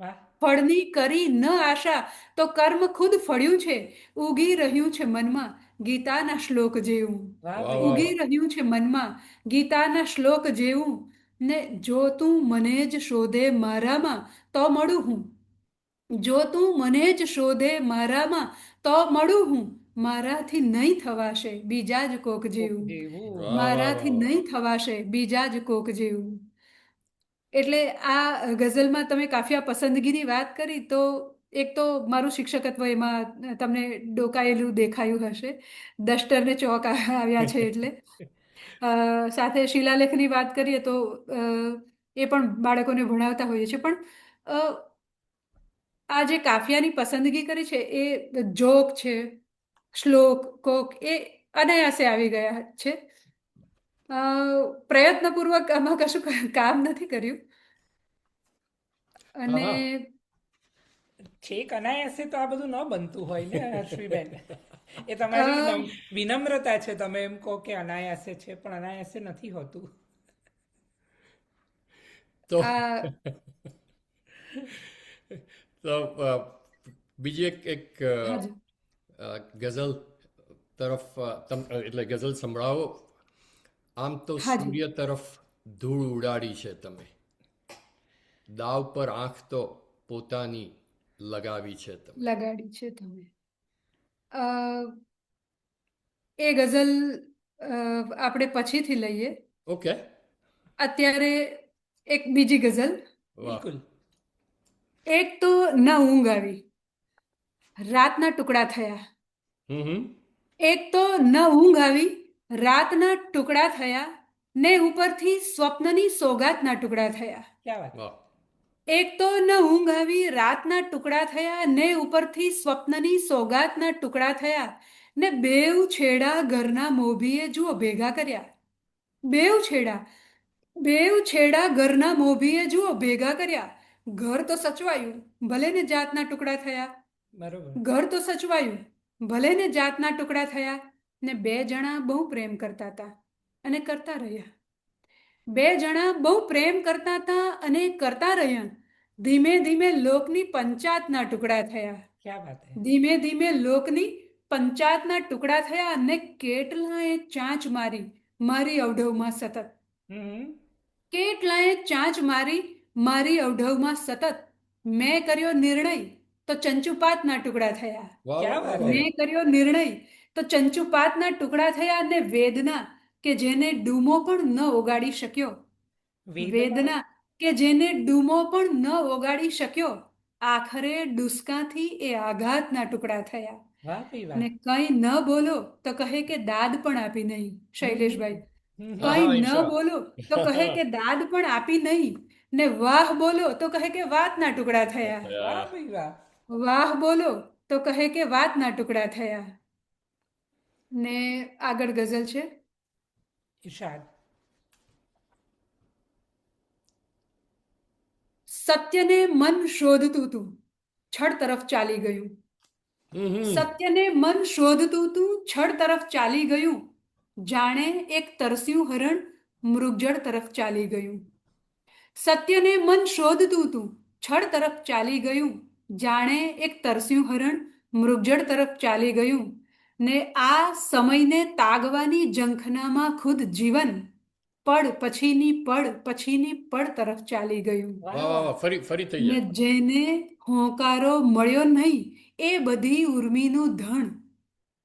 વાહ.
ફળની કરી ન આશા તો કર્મ ખુદ ફળ્યું છે. ઉગી રહ્યું છે મનમાં ગીતાના શ્લોક જેવું.
વાહ
વાહ,
ભાઈ.
વાહ.
ઉગી રહ્યું છે મનમાં ગીતાના શ્લોક જેવું. ને જો તું મને જ શોધે મારામાં તો મળું હું. જો તું મને જ શોધે મારામાં તો મળું હું. મારાથી નહીં થવાશે બીજા જ કોક જેવું.
જેવું.
વાહ,
મારાથી
વાહ, વાહ.
નહીં થવાશે બીજા જ કોક જેવું. એટલે આ ગઝલમાં તમે કાફિયા પસંદગીની વાત કરી તો એક તો મારું શિક્ષકત્વ એમાં તમને ડોકાયેલું દેખાયું હશે. ડસ્ટર ને ચોક આવ્યા છે એટલે. સાથે શિલાલેખની વાત કરીએ તો એ પણ બાળકોને ભણાવતા હોઈએ છીએ. પણ આ જે કાફિયાની પસંદગી કરી છે એ જોક છે, શ્લોક, કોક એ અનાયાસે આવી ગયા છે. પ્રયત્નપૂર્વક આમાં કશું કામ નથી કર્યું. અને
હા.
છેક અનાયાસે તો આ બધું ન બનતું હોય ને હર્ષવીબેન. એ તમારી વિનમ્રતા છે. તમે એમ કહો કે અનાયાસે છે પણ અનાયાસે નથી હોતું.
તો
આ
તો બીજી એક
હાજી
ગઝલ તરફ એટલે ગઝલ સંભળાવો. આમ તો
હાજી
સૂર્ય તરફ ધૂળ ઉડાડી છે તમે, દાવ પર આંખ તો પોતાની લગાવી છે તમે.
લગાડી છે તમે. અ, એ ગઝલ આપણે પછીથી લઈએ.
ઓકે.
અત્યારે એક બીજી ગઝલ.
વાહ.
બિલકુલ.
એક તો ન ઊંઘ આવી, રાતના ટુકડા થયા.
હમ.
એક તો ન ઊંઘ આવી, રાતના ટુકડા થયા, ને ઉપરથી સ્વપ્નની સોગાતના ટુકડા થયા.
ક્યાં વાત.
વાહ.
એક તો ન ઊંઘ આવી, રાતના ટુકડા થયા, ને ઉપરથી સ્વપ્નની સોગાતના ટુકડા થયા, ને બેઉ છેડા ઘરના મોભીએ જુઓ ભેગા કર્યા. બેઉ છેડા ઘરના મોભીએ જુઓ ભેગા કર્યા. ઘર તો સચવાયું, ભલે ને જાતના ટુકડા થયા.
બરોબર.
ઘર તો સચવાયું, ભલે ને જાતના ટુકડા થયા, ને બે જણા બહુ પ્રેમ કરતા હતા અને કરતા રહ્યા. બે જણા બહુ પ્રેમ કરતા હતા અને કરતા રહ્યા. ધીમે ધીમે લોકની પંચાતના ટુકડા થયા.
ક્યાં વાત હે.
ધીમે ધીમે લોકની પંચાતના ટુકડા થયા, અને કેટલાએ ચાંચ મારી મારી અવઢવમાં સતત.
હમ.
કેટલાએ ચાંચ મારી મારી અવઢવમાં સતત. મેં કર્યો નિર્ણય તો ચંચુપાતના ટુકડા થયા.
વાહ,
ક્યાં
વાહ,
વાત
વાહ.
હે.
મેં કર્યો નિર્ણય તો ચંચુપાતના ટુકડા થયા, અને વેદના કે જેને ડૂમો પણ ન ઓગાળી શક્યો. વેદના કે જેને ડૂમો પણ ન ઓગાળી શક્યો, આખરે ડુસકાથી એ આઘાતના ટુકડા થયા.
વાહ ભાઈ વાહ.
ને કંઈ ન બોલો તો કહે કે દાદ પણ આપી નહીં. શૈલેષભાઈ,
હમ.
હા,
કંઈ ન
ઈશા.
બોલો તો કહે કે દાદ પણ આપી નહીં, ને વાહ બોલો તો કહે કે વાતના ટુકડા થયા.
વાહ ભાઈ વાહ.
વાહ બોલો તો કહે કે વાતના ટુકડા થયા. ને આગળ ગઝલ છે.
ઈશાદ.
સત્યને મન શોધતું તું છળ તરફ ચાલી ગયું.
હમ.
સત્યને મન શોધતું તું છળ તરફ ચાલી ગયું, જાણે એક તરસ્યું હરણ મૃગજળ તરફ ચાલી ગયું. સત્યને મન શોધતું તું છળ તરફ ચાલી ગયું, જાણે એક તરસ્યું હરણ મૃગજળ તરફ ચાલી ગયું, ને આ સમયને તાગવાની ઝંખનામાં ખુદ જીવન પડ પછીની પડ તરફ ચાલી ગયું.
વાહ, વાહ, વાહ. ફરી થઈ
ને
જાય.
જેને હોંકારો મળ્યો નહીં એ બધી ઉર્મિનું ધણ.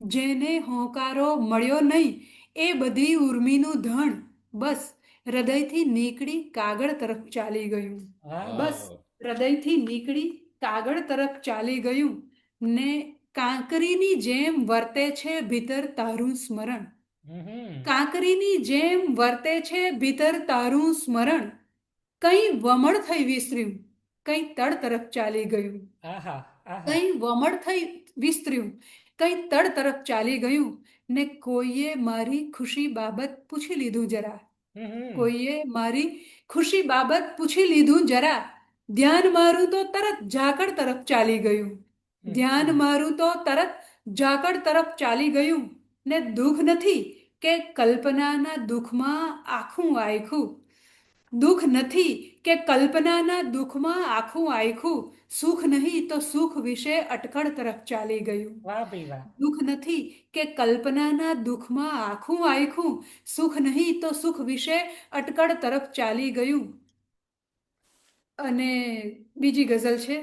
જેને હોંકારો મળ્યો નહીં એ બધી ઉર્મિનું ધણ, બસ હૃદયથી નીકળી કાગળ તરફ ચાલી ગયું.
વાહ.
બસ હૃદયથી નીકળી કાગળ તરફ ચાલી ગયું, ને કાંકરીની જેમ વર્તે છે ભીતર તારું સ્મરણ.
હમ.
કાંકરીની જેમ વર્તે છે ભીતર તારું સ્મરણ. કંઈ વમળ થઈ વિસર્યું, કંઈ તળ તરફ ચાલી ગયું.
આહા આહા.
કંઈ વમળ થઈ વિસ્તર્યું, કંઈ તળ તરફ ચાલી ગયું, ને કોઈએ મારી ખુશી બાબત પૂછી લીધું જરા.
હમ.
કોઈએ મારી ખુશી બાબત પૂછી લીધું જરા. ધ્યાન મારું તો તરત ઝાકળ તરફ ચાલી ગયું. ધ્યાન મારું તો તરત ઝાકળ તરફ ચાલી ગયું, ને દુઃખ નથી કે કલ્પનાના દુઃખમાં આખું આયખું. દુઃખ નથી કે કલ્પનાના દુઃખમાં આખું આયખું. સુખ નહીં તો સુખ વિશે અટકળ તરફ ચાલી ગયું.
વાહ ભાઈ વાહ.
દુઃખ નથી કે કલ્પનાના દુઃખમાં આખું આયખું. સુખ નહીં તો સુખ વિશે અટકળ તરફ ચાલી ગયું. અને બીજી ગઝલ છે.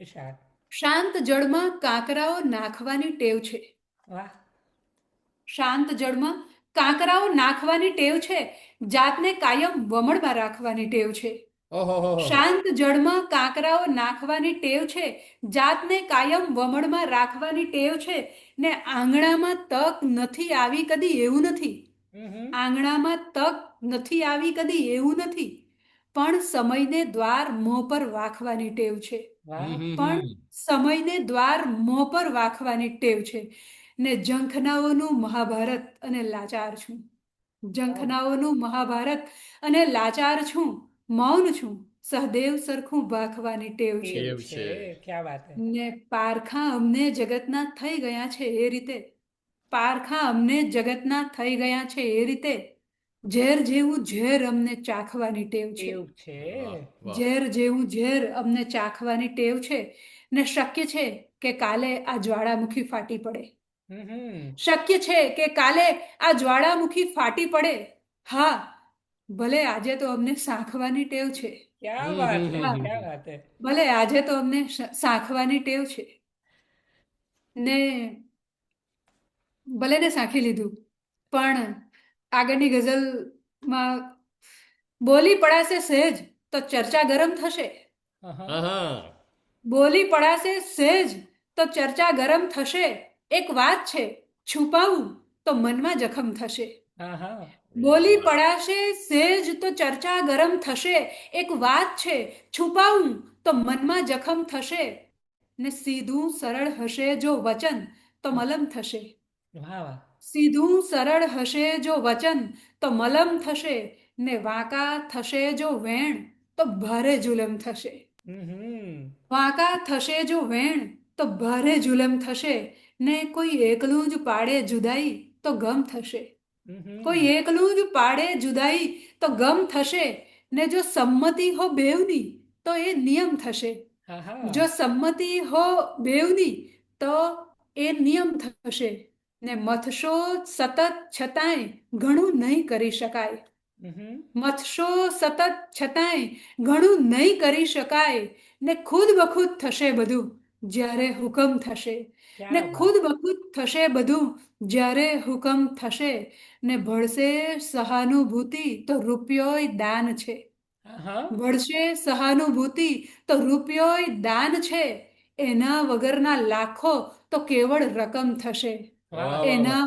ઈશાદ.
શાંત જળમાં કાંકરાઓ નાખવાની ટેવ છે.
વાહ.
શાંત જળમાં કાંકરાઓ નાખવાની ટેવ છે, જાતને કાયમ વમળમાં રાખવાની ટેવ છે.
ઓહો.
શાંત જળમાં કાંકરાઓ નાખવાની ટેવ છે, જાતને કાયમ વમળમાં રાખવાની ટેવ છે, ને આંગણામાં તક નથી આવી કદી એવું નથી.
હમ.
આંગણામાં તક નથી આવી કદી એવું નથી, પણ સમયને દ્વાર મોં પર વાખવાની ટેવ છે.
વાહ.
પણ સમયને દ્વાર મોં પર વાખવાની ટેવ છે. ને ઝંખનાઓનું મહાભારત અને લાચાર છું. ઝંખનાઓનું મહાભારત અને લાચાર છું. મૌન છું, સહદેવ સરખું વાખવાની ટેવ છે.
ટેવ છે.
ક્યાં વાત હે.
ને પારખા અમને જગતના થઈ ગયા છે એ રીતે. પારખા અમને જગતના થઈ ગયા છે એ રીતે. ઝેર જેવું ઝેર અમને ચાખવાની ટેવ છે.
એવું છે.
વાહ.
ઝેર જેવું ઝેર અમને ચાખવાની ટેવ છે, ને શક્ય છે કે કાલે આ જ્વાળામુખી ફાટી પડે.
હમ
શક્ય છે કે કાલે આ જ્વાળામુખી ફાટી પડે. હા, ભલે આજે તો અમને સાંખવાની ટેવ છે.
ક્યાં વાત હે
હા,
ક્યાં વાત હે
ભલે આજે તો અમને સાંખવાની ટેવ છે ને ભલે ને સાંખી લીધું, પણ આગળની ગઝલમાં બોલી પડાશે સહેજ તો ચર્ચા ગરમ થશે.
આહા.
હા
બોલી પડાશે સહેજ તો ચર્ચા ગરમ થશે. એક વાત છે છુપાવું તો મનમાં જખમ થશે.
આહા.
બોલી પડાશે સહેજ તો ચર્ચા ગરમ થશે. એક વાત છે છુપાવું તો મનમાં જખમ થશે. ને સીધું સરળ હશે જો વચન તો મલમ થશે.
વાહ વાહ
સીધું સરળ હશે જો વચન તો મલમ થશે. ને વાંકા થશે જો વેણ તો ભારે જુલમ થશે.
હમ
વાંકા થશે જો વેણ તો ભારે જુલમ થશે. ને કોઈ એકલું જ પાડે જુદાઈ તો ગમ થશે. કોઈ એકલું જ પાડે જુદાઈ તો ગમ થશે. ને જો સંમતિ હો બેવની તો એ નિયમ થશે.
આહા.
જો સંમતિ હો બેવની તો એ નિયમ થશે. ને મથશો સતત છતાંય ઘણું નહીં કરી શકાય.
હમ
મથશો સતત છતાંય ઘણું નહીં કરી શકાય. ને ખુદ બખુદ થશે બધું જ્યારે હુકમ થશે. ને
ક્યાં વાત
ખુદ બખુદ થશે બધું જ્યારે હુકમ થશે. ને ભળશે સહાનુભૂતિ તો રૂપિયોય દાન છે.
આહા.
ભળશે સહાનુભૂતિ તો રૂપિયોય દાન છે. એના વગરના લાખો તો કેવળ રકમ થશે.
વાહ
વાહ,
વાહ
વાહ.
એના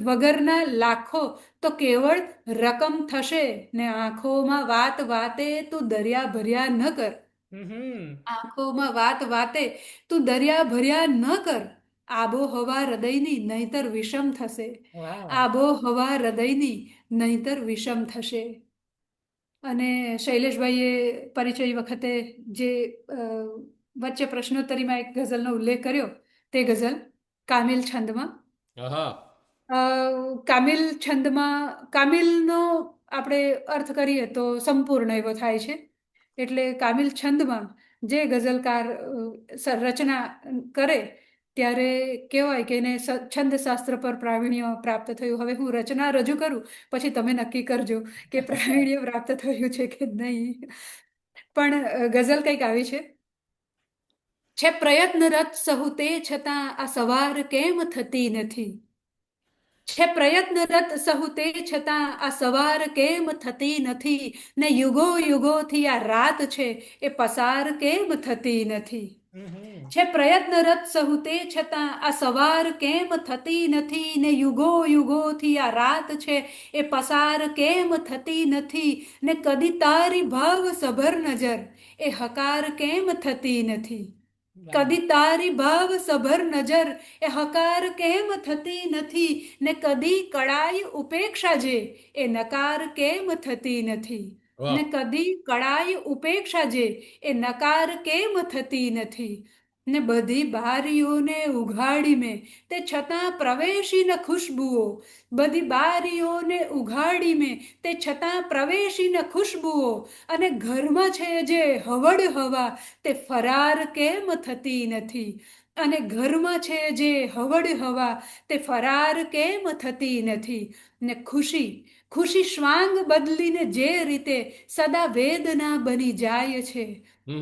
વગરના લાખો તો કેવળ રકમ થશે. ને આંખોમાં વાત વાતે તું દરિયા ભર્યા ન કર.
હમ
આંખોમાં વાત વાતે તું દરિયા ભર્યા ન કર. આબોહવા હૃદયની નહીતર વિષમ થશે.
વાહ
આબોહવા હૃદયની નહીતર વિષમ થશે. અને શૈલેષભાઈએ પરિચય વખતે જે વચ્ચે પ્રશ્નોત્તરીમાં એક ગઝલનો ઉલ્લેખ કર્યો તે ગઝલ કામિલ છંદમાં.
હા
કામિલ છંદમાં કામિલનો આપણે અર્થ કરીએ તો સંપૂર્ણ એવો થાય છે. એટલે કામિલ છંદમાં જે ગઝલકાર રચના કરે ત્યારે કહેવાય કે એને છંદ શાસ્ત્ર પર પ્રાવીણ્ય પ્રાપ્ત થયું. હવે હું રચના રજૂ કરું પછી તમે નક્કી કરજો કે પ્રાવીણ્ય પ્રાપ્ત થયું છે કે નહીં. પણ ગઝલ કંઈક આવી છે પ્રયત્નરત સહુ તે છતાં આ સવાર કેમ થતી નથી. છે પ્રયત્નરત સહુ તે છતાં આ સવાર કેમ થતી નથી. ને યુગો યુગોથી આ રાત છે એ પસાર કેમ થતી નથી. છે પ્રયત્નરત સહુ તે છતાં આ સવાર કેમ થતી નથી. ને યુગો યુગોથી આ રાત છે એ પસાર કેમ થતી નથી. ને કદી તારી ભાવ સભર નજર એ હકાર કેમ થતી નથી. કદી તારી ભાવ સભર નજર એ હકાર કેમ થતી નથી. ને કદી કળાઈ ઉપેક્ષા જે એ નકાર કેમ થતી નથી.
વાહ.
ને કદી કળાઈ ઉપેક્ષા જે એ નકાર કેમ થતી નથી. ને બધી બારીઓને ઉઘાડી મેં તે છતાં પ્રવેશી ન ખુશ્બુઓ. બધી બારીઓને ઉઘાડી મેં તે છતાં પ્રવેશી ન ખુશ્બુઓ. અને ઘરમાં છે જે હવડ હવા તે ફરાર કેમ થતી નથી. અને ઘરમાં છે જે હવડ હવા તે ફરાર કેમ થતી નથી. ને ખુશી ખુશી શ્વાંગ બદલીને જે રીતે સદા વેદના બની જાય છે.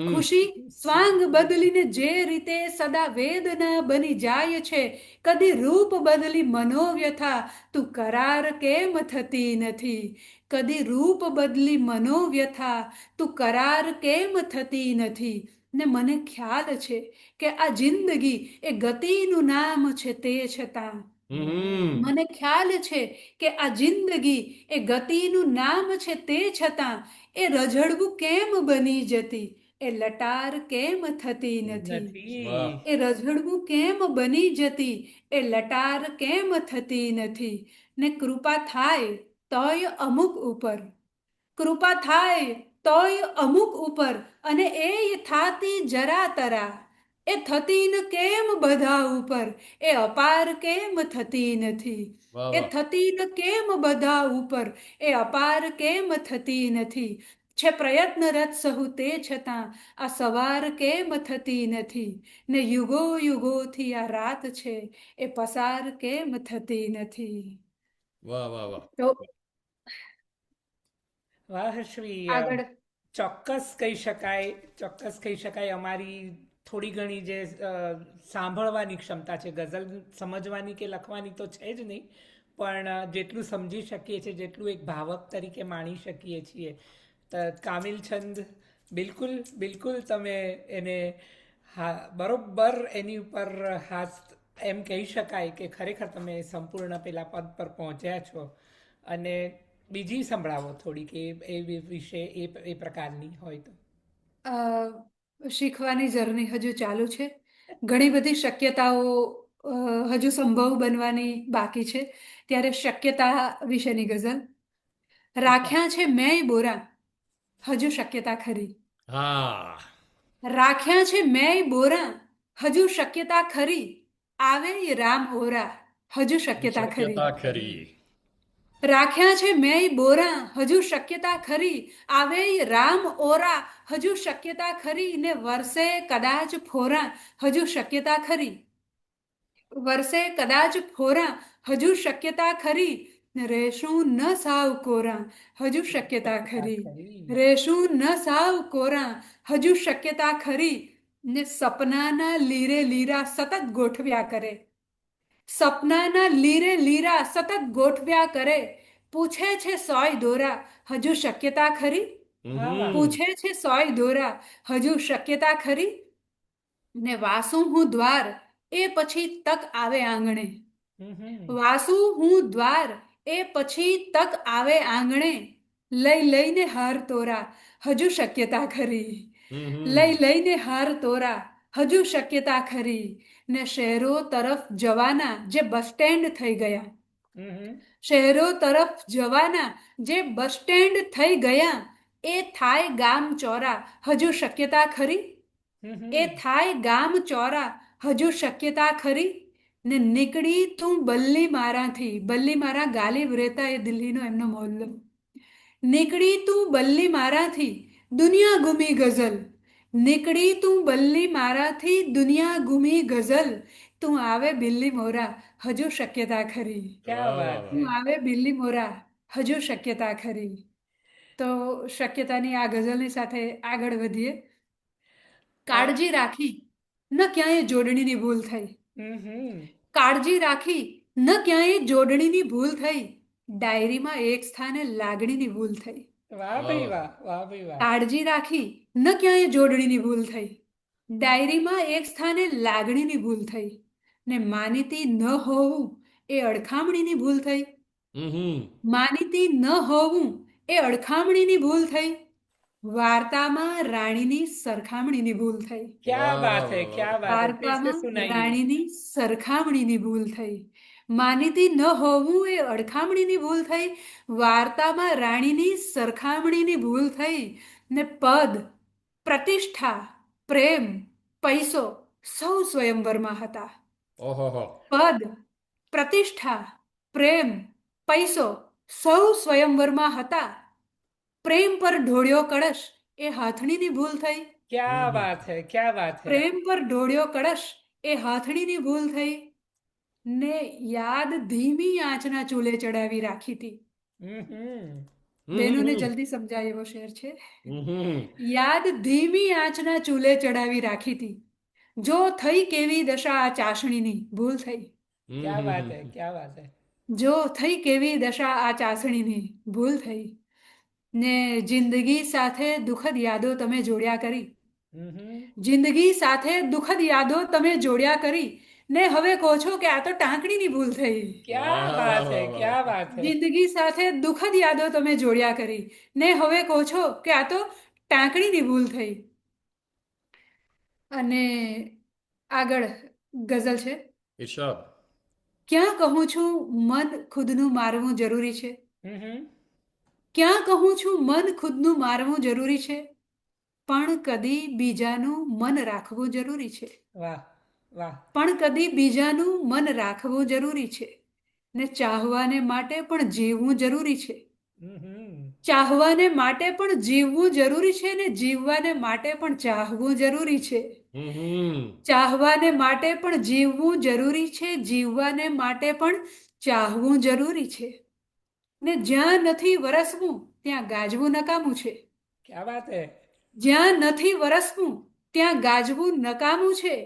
ખુશી સ્વાંગ બદલીને જે રીતે સદા વેદના બની જાય છે. કદી રૂપ બદલી મનોવ્યથા તું કરાર કેમ થતી નથી. કદી રૂપ બદલી મનોવ્યથા તું કરાર કેમ થતી નથી. ને મને ખ્યાલ છે કે આ જિંદગી એ ગતિનું નામ છે તે છતાં. મને ખ્યાલ છે કે આ જિંદગી એ ગતિનું નામ છે તે છતાં એ રઝળવું કેમ બની જતી. એ લટાર કેમ થતી નથી.
નથી
વાહ.
એ રઝળવું કેમ બની જતી. એ લટાર કેમ થતી નથી. ને કૃપા થાય તોય અમુક ઉપર. કૃપા થાય તોય અમુક ઉપર. અને એ થાતી જરા તરા. એ થતી ન કેમ બધા ઉપર. એ અપાર કેમ થતી નથી.
વાહ,
એ
વાહ.
થતી ન કેમ બધા ઉપર. એ અપાર કેમ થતી નથી. છે પ્રયત્નરત સહુ તે છતાં આ સવાર કેમ થતી નથી ને યુગો યુગોથી આ રાત છે એ પસાર કેમ થતી નથી.
વાહ વાહ વાહ.
તો
વાહ હર્ષવી,
આગળ
ચોક્કસ કહી શકાય અમારી થોડી ઘણી જે સાંભળવાની ક્ષમતા છે, ગઝલ સમજવાની કે લખવાની તો છે જ નહીં, પણ જેટલું સમજી શકીએ છીએ, જેટલું એક ભાવક તરીકે માણી શકીએ છીએ, કામિલ છંદ બિલકુલ બિલકુલ તમે એને હા બરોબર એની ઉપર હાથ એમ કહી શકાય કે ખરેખર તમે સંપૂર્ણ પેલા પદ પર પહોંચ્યા છો. અને બીજી સંભળાવો થોડીક એ વિશે એ પ્રકારની હોય તો.
અ, શીખવાની જર્ની હજુ ચાલુ છે. ઘણી બધી શક્યતાઓ હજુ સંભવ બનવાની બાકી છે. ત્યારે શક્યતા વિશેની ગઝલ. રાખ્યા છે મેંય બોરા, હજુ શક્યતા ખરી.
હા.
રાખ્યા છે મેંય બોરા, હજુ શક્યતા ખરી. આવે ય રામ ઓરા, હજુ શક્યતા ખરી.
શક્યતા ખરી.
રાખ્યા છે મેંય બોરા, હજુ શક્યતા ખરી. આવે ય રામ ઓરા, હજુ શક્યતા ખરી. ને વરસે કદાચ ફોરા, હજુ શક્યતા ખરી. વરસે કદાચ ફોરા, હજુ શક્યતા ખરી. ને રેશું ન સાવ કોરા, હજુ શક્યતા ખરી. રેશું ન સાવ કોરા, હજુ શક્યતા ખરી. ને સપનાના લીરે લીરા સતત ગોઠવ્યા કરે. સપનાના લીરે લીરા સતત ગોઠવ્યા કરે. પૂછે છે સોય દોરા, હજુ શક્યતા ખરી. પૂછે છે સોય દોરા, હજુ શક્યતા ખરી. ને વાસું હું દ્વાર, એ પછી તક આવે આંગણે. વાસું હું દ્વાર, એ પછી તક આવે આંગણે. લઈ લઈને હાર તોરા, હજુ શક્યતા ખરી. લઈ લઈને હાર તોરા, હજુ શક્યતા ખરી. ને શહેરો તરફ જવાના જે બસ સ્ટેન્ડ થઈ ગયા. શહેરો તરફ જવાના જે બસ સ્ટેન્ડ થઈ ગયા. એ થાય ગામ ચોરા, હજુ શક્યતા ખરી. એ થાય ગામ ચોરા, હજુ શક્યતા ખરી. ને નીકળી તું બલ્લી મારાથી, બલ્લી મારા ગાલિબ રહેતા એ દિલ્હીનો એમનો મોહલ્લો. નીકળી તું બલ્લી મારાથી, દુનિયા ગુમી ગઝલ. નીકળી તું બલ્લી મારાથી, દુનિયા ગુમી ગઝલ. તું આવે બિલ્લી મોરા, હજુ શક્યતા ખરી.
ક્યા વાત
તું આવે બિલ્લી મોરા, હજુ શક્યતા ખરી. તો શક્યતાની આ ગઝલની સાથે આગળ વધીએ. કાળજી રાખી ન ક્યાંય જોડણીની ભૂલ થઈ. કાળજી રાખી ન ક્યાંય જોડણીની ભૂલ થઈ. ડાયરીમાં એક સ્થાને લાગણીની ભૂલ થઈ.
વાહ ભાઈ વાહ, વાહ ભાઈ વાહ.
કાળજી રાખી ન ક્યાંય જોડણીની ભૂલ થઈ. ડાયરીમાં એક સ્થાને લાગણીની ભૂલ થઈ. ને માનીતી ન હોવું એ અડખામણીની ભૂલ થઈ. માનીતી ન હોવું એ અડખામણીની ભૂલ થઈ. વાર્તામાં રાણીની સરખામણીની ભૂલ થઈ.
क्या बात है, क्या बात है, फिर से
વાર્તામાં
सुनाइए.
રાણીની સરખામણીની ભૂલ થઈ. માનીતી ન હોવું એ અડખામણીની ભૂલ થઈ. વાર્તામાં રાણીની સરખામણીની ભૂલ થઈ. ને પદ, પ્રતિષ્ઠા, પ્રેમ, પૈસો સૌ સ્વયંવરમાં હતા.
ઓહો.
પદ, પ્રતિષ્ઠા, પ્રેમ, પૈસો સૌ સ્વયંવરમાં હતા. પ્રેમ પર ઢોળ્યો કળશ એ હાથણીની ભૂલ થઈ.
क्या बात है, क्या बात है.
પ્રેમ પર ઢોળ્યો કળશ એ હાથણીની ભૂલ થઈ. ને યાદ ધીમી આંચના ચૂલે ચડાવી રાખી હતી. બહેનોને જલ્દી સમજાય એવો શેર છે. યાદ ધીમી આંચના ચૂલે ચડાવી રાખી હતી. જો થઈ કેવી દશા આ ચાસણીની ભૂલ થઈ.
क्या बात है, क्या बात है.
જો થઈ કેવી દશા આ ચાસણીની ભૂલ થઈ. ને જિંદગી સાથે દુઃખદ યાદો તમે જોડ્યા કરી. જિંદગી સાથે દુઃખદ યાદો તમે જોડ્યા કરી. ને હવે કહો છો કે આ તો ટાંકણીની ભૂલ થઈ.
क्या बात है, क्या बात है.
જિંદગી સાથે દુઃખદ યાદો તમે જોડ્યા કરી. ને હવે કહો છો કે આ તો ટાંકણીની ભૂલ થઈ. અને આગળ ગઝલ છે.
ઈર્ષાદ.
ક્યાં કહું છું મન ખુદનું મારવું જરૂરી છે.
હમ.
ક્યાં કહું છું મન ખુદનું મારવું જરૂરી છે. પણ કદી બીજાનું મન રાખવું જરૂરી છે.
વાહ વાહ.
પણ કદી બીજાનું મન રાખવું જરૂરી છે. ને ચાહવાને માટે પણ જીવવું જરૂરી છે. ચાહવાને માટે પણ જીવવું જરૂરી છે ને જીવવાને માટે પણ ચાહવું જરૂરી છે.
હમ
ચાહવાને માટે પણ જીવવું જરૂરી છે, જીવવાને માટે પણ ચાહવું જરૂરી છે. ને જ્યાં નથી વરસવું ત્યાં ગાજવું નકામું છે.
ક્યા વાત હે.
જ્યાં નથી વરસવું ત્યાં ગાજવું નકામું છે.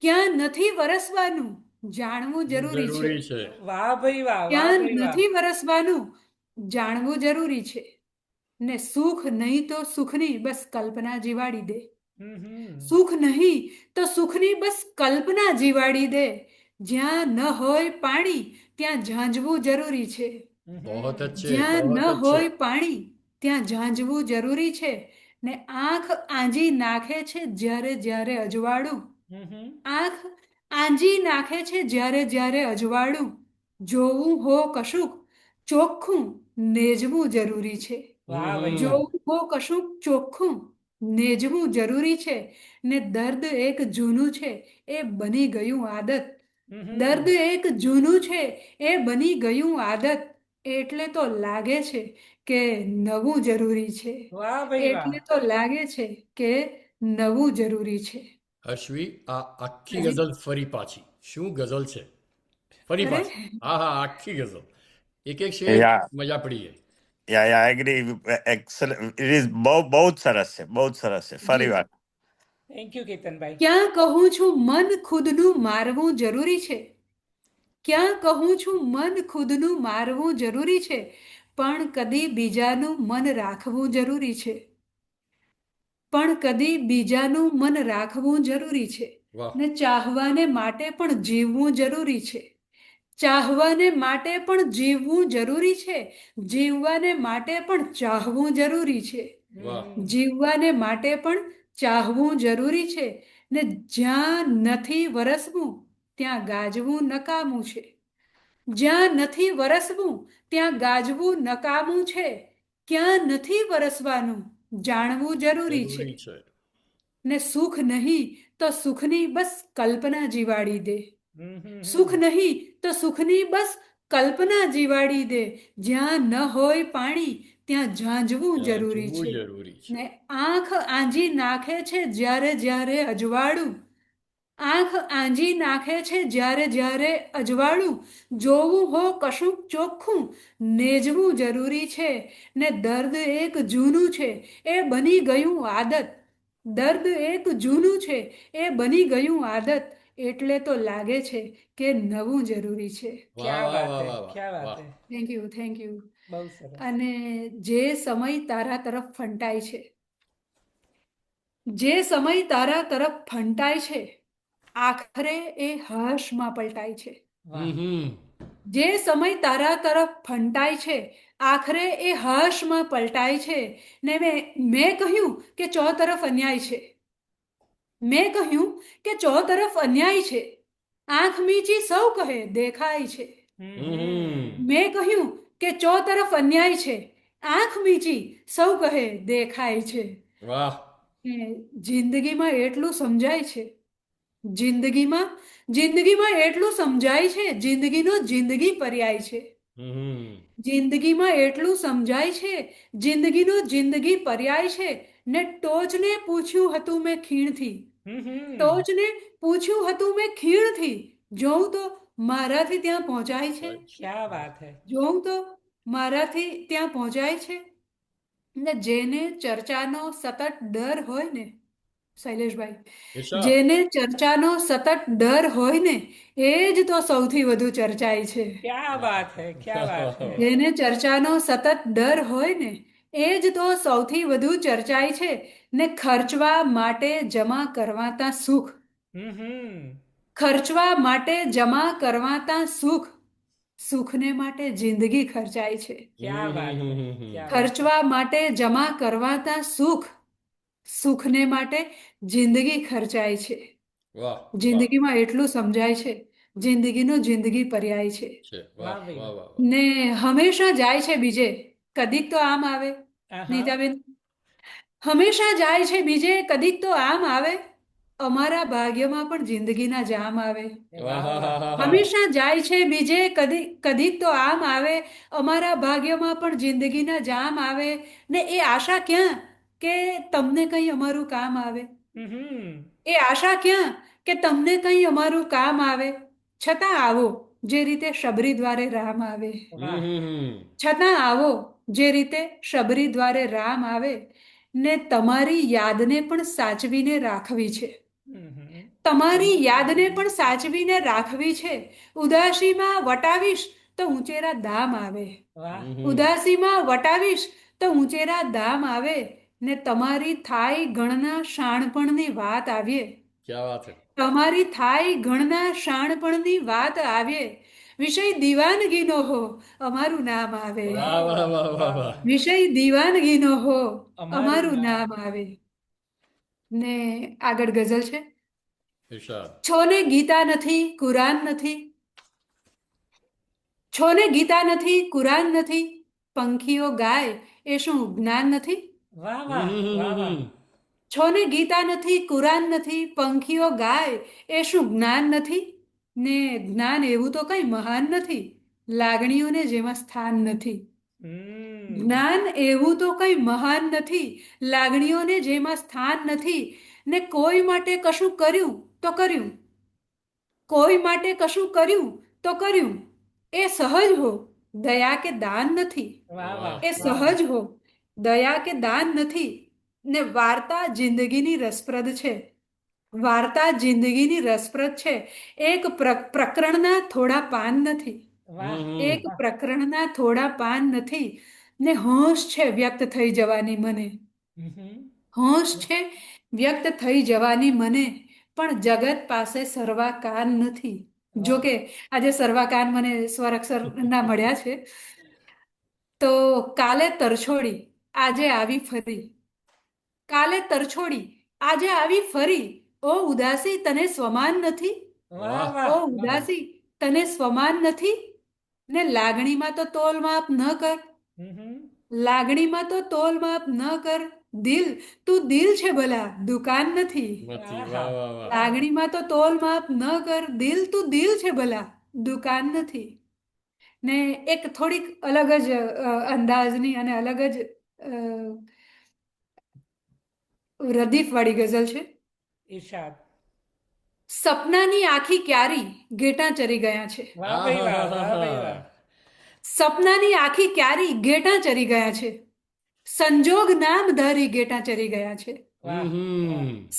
ક્યાં નથી વરસવાનું જાણવું જરૂરી છે.
જરૂરી છે.
વાહ ભાઈ વાહ, વાહ
ક્યાં
ભાઈ વાહ.
નથી વરસવાનું જાણવું જરૂરી છે. ને સુખ નહીં તો સુખની બસ કલ્પના જીવાડી દે.
હમ.
સુખ નહીં તો સુખની બસ કલ્પના જીવાડી દે. જ્યાં ન હોય પાણી ત્યાં ઝાંઝવું જરૂરી છે.
બહોત અચ્છે
જ્યાં ન
બહોત અચ્છે.
હોય પાણી ત્યાં ઝાંઝવું જરૂરી છે. ને આંખ આંજી નાખે છે જ્યારે જ્યારે અજવાળું. આંખ આંજી નાખે છે જ્યારે જ્યારે અજવાળું. જોવું હો કશુંક ચોખ્ખું નેજવું જરૂરી છે.
વાહ ભાઈ વાહ.
જોવું હો કશુંક ચોખ્ખું નેજવું જરૂરી છે. ને દર્દ એક જૂનું છે એ બની ગયું આદત. દર્દ એક જૂનું છે એ બની ગયું આદત. એટલે તો લાગે છે કે નવું જરૂરી છે.
વાહ ભાઈ વાહ.
એટલે તો લાગે છે કે નવું જરૂરી છે.
અશ્વી, આ આખી
હજી?
ગઝલ ફરી પાછી. શું ગઝલ છે? ફરી
અરે
પાછી. હા હા, આખી ગઝલ. એક એક શેર
Yeah,
મજા પડી ગઈ.
yeah, I agree. Excellent. It is બહુ જ સરસ છે, બહુ જ સરસ છે. ફરી
જી.
વાર.
થેન્ક યુ કેતનભાઈ.
ક્યાં કહું છું મન ખુદનું મારવું જરૂરી છે. ક્યાં કહું છું મન ખુદનું મારવું જરૂરી છે. પણ કદી બીજાનું મન રાખવું જરૂરી છે. પણ કદી બીજાનું મન રાખવું જરૂરી છે.
વાહ.
ને ચાહવાને માટે પણ જીવવું જરૂરી છે. ચાહવાને માટે પણ જીવવું જરૂરી છે. જીવવાને માટે પણ ચાહવું જરૂરી છે.
વાહ.
જીવવાને માટે પણ ચાહવું જરૂરી છે. ને જ્યાં નથી વરસવું ત્યાં ગાજવું નકામું છે. જ્યાં નથી વરસવું ત્યાં ગાજવું નકામું છે. ક્યાં નથી વરસવાનું જાણવું જરૂરી છે.
જરૂરી છે.
ને સુખ નહીં તો સુખની બસ કલ્પના જીવાડી દે. સુખ નહીં તો સુખની બસ કલ્પના જીવાડી દે. જ્યાં ન હોય પાણી ત્યાં ઝાંઝવું
ત્યાં
જરૂરી
જોવું
છે.
જરૂરી છે.
ને આંખ આંજી નાખે છે જ્યારે જ્યારે અજવાળું. આંખ આંજી નાખે છે જ્યારે જ્યારે અજવાળું. જોવું હો કશુંક ચોખ્ખું નેજવું જરૂરી છે. ને દર્દ એક જૂનું છે એ બની ગયું આદત. દર્દ એક જૂનું છે એ બની ગયું આદત. એટલે તો લાગે છે કે નવું જરૂરી છે.
વાહ
ક્યા
વાહ
વાત
વાહ
હે,
વાહ વાહ
ક્યા વાત
વાહ.
હે.
Thank you thank you.
બહુ સરસ.
અને જે સમય તારા તરફ ફંટાય છે, જે સમય તારા તરફ ફંટાય છે, આખરે એ હર્ષમાં પલટાય છે.
વાહ.
હમ
જે સમય તારા તરફ ફંટાય છે, આખરે એ હર્ષમાં પલટાય છે. ને મેં કહ્યું કે તરફ અન્યાય છે. મેં કહ્યું કે તરફ અન્યાય છે. આંખ મીચી સૌ કહે દેખાય છે. મેં કહ્યું કે તરફ અન્યાય છે. આંખ મીચી સૌ કહે દેખાય છે.
વાહ.
ને જિંદગીમાં એટલું સમજાય છે. જિંદગીમાં જિંદગીમાં એટલું સમજાય છે. જિંદગીનો જિંદગી પર્યાય છે.
હમ
જિંદગીમાં એટલું સમજાય છે. જિંદગીનો જિંદગી પર્યાય છે. ને ટોચને પૂછ્યું હતું મેં ખીણથી. ટોચને પૂછ્યું હતું મેં ખીણથી. જોઉં તો મારાથી ત્યાં પહોંચાય છે.
ક્યા વાત હે.
જોઉં તો મારાથી ત્યાં પહોંચાય છે. ને જેને ચર્ચાનો સતત ડર હોય ને શૈલેષભાઈ,
ઈશા.
જેને ચર્ચાનો સતત ડર હોય ને એ જ તો સૌથી વધુ ચર્ચાય છે.
ક્યા વાત હે, ક્યા વાત હે.
જેને ચર્ચાનો સતત ડર હોય ને એ જ તો સૌથી વધુ ચર્ચાય છે. ને ખર્ચવા માટે જમા કરવાતા સુખ. ખર્ચવા માટે જમા કરવાતા સુખ. સુખને માટે જિંદગી ખર્ચાય છે.
ક્યા વાત હે, ક્યા વાત હે.
ખર્ચવા માટે જમા કરવાતા સુખ. સુખને માટે જિંદગી ખર્ચાય છે.
વાહ વાહ
જિંદગીમાં એટલું સમજાય છે. જિંદગીનો જિંદગી પર્યાય છે.
છે. વાહ
વાહ ભાઈ
વાહ
વાહ.
વાહ વાહ.
ને હંમેશા જાય છે બીજે કદીક તો આમ આવે.
આહા.
નીતાબેન, હંમેશા જાય છે બીજે કદીક તો આમ આવે. અમારા ભાગ્યમાં પણ જિંદગીના જામ આવે.
વાહ.
હંમેશા જાય છે બીજે, કદીક તો આમ આવે. અમારા ભાગ્યમાં પણ જિંદગીના જામ આવે. ને એ આશા ક્યાં કે તમને કંઈ અમારું કામ આવે. એ આશા ક્યાં કે તમને કંઈ અમારું કામ આવે. છતાં આવો જે રીતે શબરી દ્વારે રામ આવે. છતાં આવો જે રીતે શબરી દ્વારે રામ આવે. ને તમારી યાદને પણ સાચવીને રાખવી છે. તમારી યાદને પણ સાચવીને રાખવી છે. ઉદાસીમાં વટાવીશ તો ઊંચેરા ધામ આવે. ઉદાસીમાં વટાવીશ તો ઊંચેરા ધામ આવે. ને તમારી થાય ગણના શાણપણની વાત આવીએ.
ક્યા વાત હે.
તમારી થાય ગણના શાણપણની વાત આવીએ. વિષય દીવાનગીનો હો અમારું નામ આવે.
વાહ વાહ વાહ વાહ વાહ.
વિષય દીવાનગીનો હો
અમારું
અમારું નામ આવે. ને આગળ ગઝલ છે.
ઇરશાદ.
છોને ગીતા નથી, કુરાન નથી. છોને ગીતા નથી, કુરાન નથી. પંખીઓ ગાય એ શું જ્ઞાન નથી.
વાહ વાહ વાહ વાહ
છોને ગીતા નથી, કુરાન નથી. પંખીઓ ગાય એ શું જ્ઞાન નથી. ને જ્ઞાન એવું તો કંઈ મહાન નથી, લાગણીઓને જેમાં સ્થાન નથી. જ્ઞાન એવું તો કંઈ મહાન નથી, લાગણીઓને જેમાં સ્થાન નથી. ને કોઈ માટે કશું કર્યું તો કર્યું. કોઈ માટે કશું કર્યું તો કર્યું. એ સહજ હો, દયા કે દાન નથી.
વાહ વાહ
એ સહજ હો, દયા કે દાન નથી. ને વાર્તા જિંદગીની રસપ્રદ છે. વાર્તા જિંદગીની રસપ્રદ છે. એક પ્રકરણના થોડા પાન નથી. એક પ્રકરણના થોડા પાન નથી. ને હોશ છે વ્યક્ત થઈ જવાની મને. હોશ છે વ્યક્ત થઈ જવાની મને. પણ જગત પાસે સરવા કાન નથી. જોકે આજે સરવા કાન મને સ્વર અક્ષર ના મળ્યા છે. તો કાલે તરછોડી આજે આવી ફરી. કાલે તરછોડી આજે આવી ફરી. ઓ ઉદાસી તને સ્વમાન નથી.
વાહ
ઓ
વાહ
ઉદાસી તને સ્વમાન નથી. ને લાગણીમાં તો તોલ માપ ન કર. લાગણીમાં તો તોલ માપ ન કર. દિલ તું દિલ છે ભલા, દુકાન નથી.
નથી. વાહ વાહ વાહ.
લાગણીમાં તો તોલ માપ ન કર. દિલ તું દિલ છે ભલા, દુકાન નથી. ને એક થોડીક અલગ જ અંદાજની અને અલગ જ રદીફ વાળી ગઝલ છે.
ઈર્ષાદ
સપનાની આખી ક્યારી ઘેટાં ચરી ગયા છે.
વાહ ભાઈ વાહ વાહ ભાઈ વાહ
સપનાની આખી ક્યારી ઘેટાં ચરી ગયા છે. સંજોગ નામ ધારી ઘેટાં ચરી ગયા છે.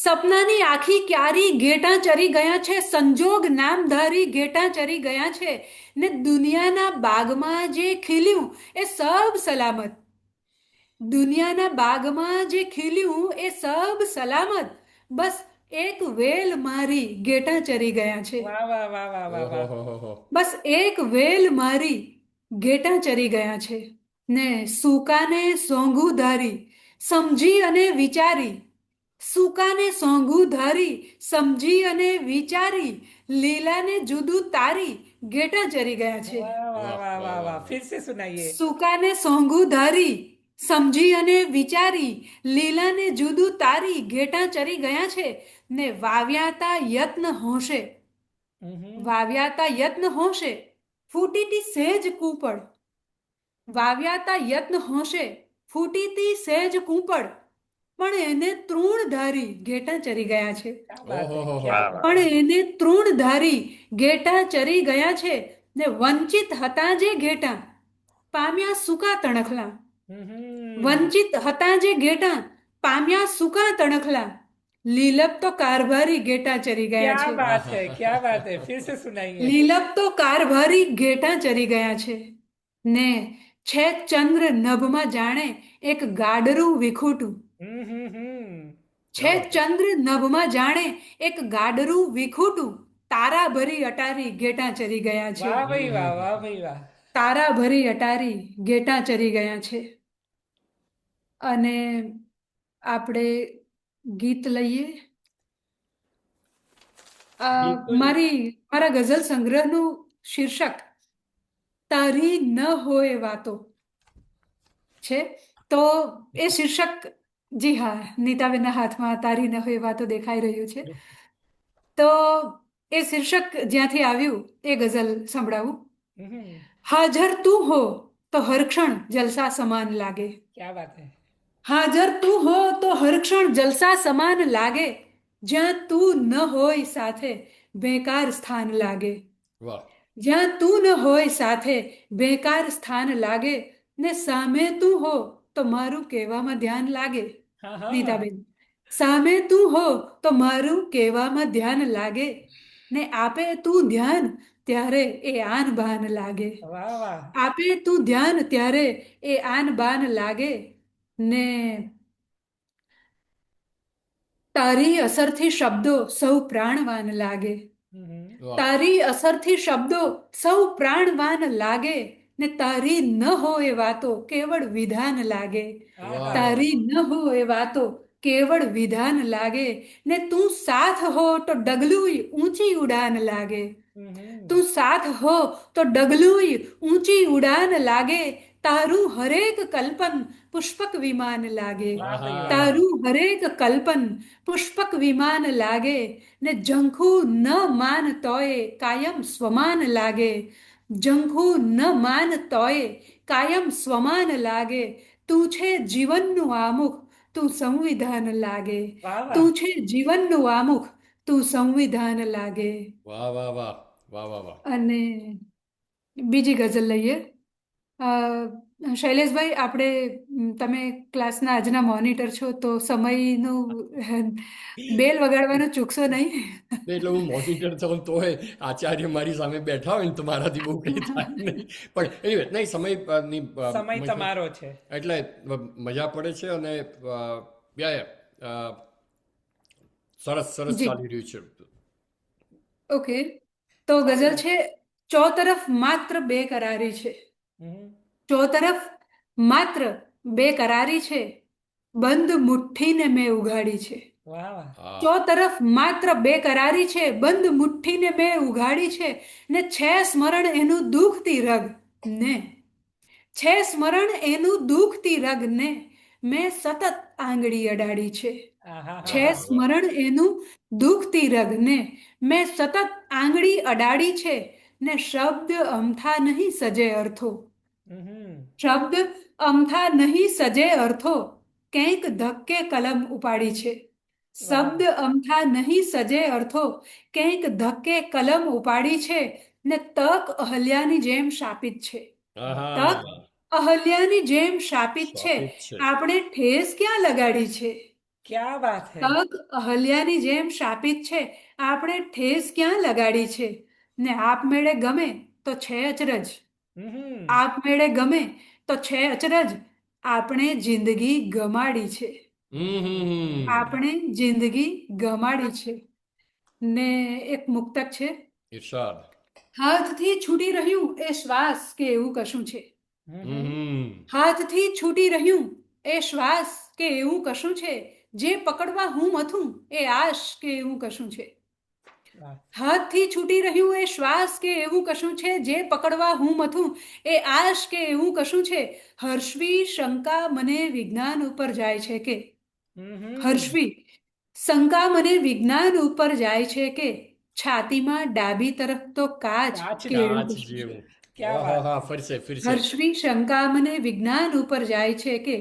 સપનાની આખી ક્યારી ઘેટાં ચરી ગયા છે. સંજોગ નામધારી ઘેટાં ચરી ગયા છે. ને દુનિયાના બાગમાં જે ખીલ્યું એ સબ સલામત. દુનિયાના બાગમાં જે ખીલ્યું એ સબ સલામત. બસ એક વેલ મારી ઘેટાં ચરી ગયા છે.
વાહ વાહ વાહ વાહ વાહ વાહ
ઓહોહોહો.
બસ એક વેલ મારી ઘેટાં ચરી ગયા છે. ને સૂકાને સોંઘું ધારી સમજી અને વિચારી. સૂકાને સોંઘું ધારી સમજી અને વિચારી. લીલાને જુદું તારી ઘેટાં ચરી ગયા છે.
वाह वाह वाह वाह वाह फिर से सुनाइए
સૂકાને સોંઘું ધારી સમજી અને વિચારી. લીલાને જુદું તારી ઘેટાં ચરી ગયા છે. ને વાવ્યાતા યત્ન હોશે. વાવ્યાતા યત્ન હોશે ફૂટીતી સહેજ કૂપળ. વાવ્યાતા યત્ન હોશે ફૂટીતી સહેજ કૂપળ. પણ એને તૃણધારી ઘેટાં ચરી ગયા છે.
क्या बात है
ओहो,
क्या
वाह,
बात
પણ એને તૃણધારી ઘેટાં ચરી ગયા છે. ને વંચિત હતા જે ઘેટાં પામ્યા સૂકા તણખલા. વંચિત હતા જે ઘેટાં પામ્યા સૂકા તણખલા. લીલપ તો કારભારી ઘેટાં ચરી ગયા
क्या
છે.
बात है फिर से सुनाइए
લીલપ તો કારભારી ઘેટાં ચરી ગયા છે. ને છેક ચંદ્ર નભમાં જાણે એક ગાડરું વિખૂટું. છેક ચંદ્ર નભમાં જાણે એક ગાડરું વિખૂટું. તારા ભરી અટારી ઘેટાં ચરી ગયા છે.
वाह भाई वाह वाह भाई वाह
તારા ભરી અટારી ઘેટાં ચરી ગયા છે. અને આપણે ગીત લઈએ. મારા ગઝલ સંગ્રહનું શીર્ષક તારી ન હોય વાતો છે. તો એ શીર્ષક જી હા, નીતાબેનના હાથમાં તારી ન હોય એવા તો દેખાઈ રહ્યું છે. તો એ શીર્ષક જ્યાંથી આવ્યું એ ગઝલ સંભળાવું.
હમ,
હાજર તું હો તો હર ક્ષણ જલસા સમાન લાગે.
ક્યા બાત હે.
હાજર તું હો તો હર ક્ષણ જલસા સમાન લાગે. જ્યાં તું ન હોય સાથે બેકાર સ્થાન લાગે.
વાહ.
જ્યાં તું ન હોય સાથે બેકાર સ્થાન લાગે. ને સામે તું હો તો મારું કહેવામાં ધ્યાન લાગે.
હા હા.
નીતાબેન, સામે તું હો તો મારું કહેવામાં ધ્યાન લાગે. ને આપે તું ધ્યાન ત્યારે એ આન બાન લાગે.
વાહ વાહ.
આપે તું ધ્યાન ત્યારે એ આન બાન લાગે. ને તારી અસરથી શબ્દો સૌ પ્રાણવાન લાગે.
હમ,
વાહ.
તારી અસરથી શબ્દો સૌ પ્રાણવાન લાગે. ને તારી ન હોય વાતો કેવળ વિધાન લાગે.
વાહ.
તારી ન હોય વાતો કેવળ વિધાન લાગે. ને તું સાથ હો તો ડગલુંય ઊંચી ઉડાન લાગે.
હમ.
તું સાથ હો તો ડગલુંય ઊંચી ઉડાન લાગે. તારું હરેક કલ્પન પુષ્પક વિમાન લાગે.
વાહ ભાઈ વાહ.
તારું હરેક કલ્પન પુષ્પક વિમાન લાગે. ને ઝંખું ન માન તોય કાયમ સ્વમાન લાગે. ઝંખું ન માન તોય કાયમ સ્વમાન લાગે. તું છે જીવનનું આમુખ, તું સંવિધાન લાગે.
વાહ વાહ.
તું છે જીવનનું આમુખ, તું સંવિધાન લાગે.
વાહ વાહ વાહ વાહ વાહ વાહ.
અને બીજી ગઝલ લઈએ. અ, શૈલેષભાઈ, આપણે તમે ક્લાસના આજના મોનિટર છો તો સમયનું બેલ વગાડવાનું ચૂકશો નહીં.
નહીં, એટલે હું મોનિટર થાઉં તોય આચાર્ય મારી સામે બેઠા હોય ને તો મારાથી બહુ કંઈ થાય નહીં. પણ anyway, નહીં, સમયની
સમય તમારો છે.
એટલે મજા પડે છે અને યા સરસ સરસ
જી,
ચાલી રહ્યું છે.
ઓકે. તો ગઝલ છે, ચોતરફ માત્ર બેકરારી છે.
હમ,
ચોતરફ માત્ર બેકરારી છે. બંધ મુઠ્ઠીને મેં ઉઘાડી છે.
વાહ વાહ.
હા.
ચોતરફ માત્ર બેકરારી છે. બંધ મુઠ્ઠીને મેં ઉઘાડી છે. ને છે સ્મરણ એનું દુખતી રગ ને છે સ્મરણ એનું દુખતી રગ ને મેં સતત આંગળી અડાડી છે. છે
આહાહા.
સ્મરણ એનું દુખતી રગને મેં સતત આંગળી અડાડી છે. ને શબ્દ અમથા નહીં સજે અર્થો.
હમ,
શબ્દ અમથા નહીં સજે અર્થો. કંઈક ધક્કે કલમ ઉપાડી છે. શબ્દ અમથા નહીં સજે અર્થો. કંઈક ધક્કે કલમ ઉપાડી છે. ને તક અહલ્યાની જેમ શાપિત છે. તક
હા.
અહલ્યાની જેમ શાપિત છે.
શાપિત છે.
આપણે ઠેસ ક્યાં લગાડી છે.
ક્યા બાત હે.
તક અહલ્યાની જેમ શાપિત છે. આપણે ઠેસ ક્યાં લગાડી છે. ને આપમેળે ગમે તો છે અચરજ.
હમ,
આપમેળે ગમે તો છે અચરજ. આપણે જિંદગી ગમાડી છે.
હમ.
આપણે જિંદગી ગમાડી છે. ને એક મુક્તક છે,
ઇરશાદ.
હાથથી છૂટી રહ્યું એ શ્વાસ કે એવું કશું છે.
હમ.
હાથથી છૂટી રહ્યું એ શ્વાસ કે એવું કશું છે. જે પકડવા હું મથું એ આશ કે એવું કશું છે.
વાહ.
હાથથી છૂટી રહ્યું એ શ્વાસ કે એવું કશું છે. જે પકડવા હું મથું એ આશ કે એવું કશું છે. હર્ષવી શંકા મને વિજ્ઞાન ઉપર જાય છે કે.
હમ,
હર્ષવી શંકા મને વિજ્ઞાન ઉપર જાય છે કે. છાતીમાં ડાબી તરફ તો કાચ
કાચ
કે એવું
કાચ
કશું છે.
જેવું.
ક્યા
હા
વાત.
હા, ફરશે ફરશે.
હર્ષવી શંકા મને વિજ્ઞાન ઉપર જાય છે કે.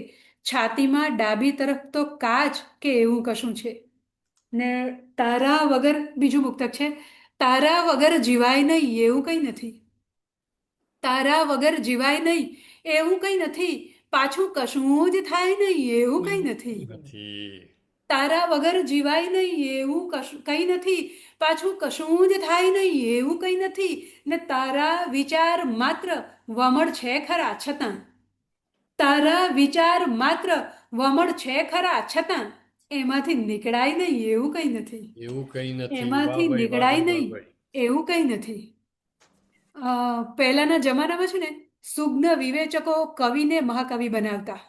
છાતીમાં ડાબી તરફ તો કાચ કે એવું કશું છે. ને તારા વગર બીજું મુક્તક છે, તારા વગર જીવાય નહીં એવું કંઈ નથી. તારા વગર જીવાય નહીં એવું કંઈ નથી. પાછું કશું જ થાય નહીં એવું કંઈ નથી.
નથી.
તારા વગર જીવાય નહીં એવું કશું કંઈ નથી. પાછું કશું જ થાય નહીં એવું કંઈ નથી. ને તારા વિચાર માત્ર વમળ છે ખરા છતાં. તારા વિચાર માત્ર વમળ છે ખરા છતાં. એમાંથી નીકળાય નહીં એવું કંઈ નથી.
એવું કંઈ નથી. વાહ
એમાંથી
ભાઈ, વાહ
નીકળાય
ભાઈ, વાહ
નહીં
ભાઈ.
એવું કંઈ નથી. પહેલાના જમાનામાં છે ને, સુજ્ઞ વિવેચકો કવિને મહાકવિ બનાવતા.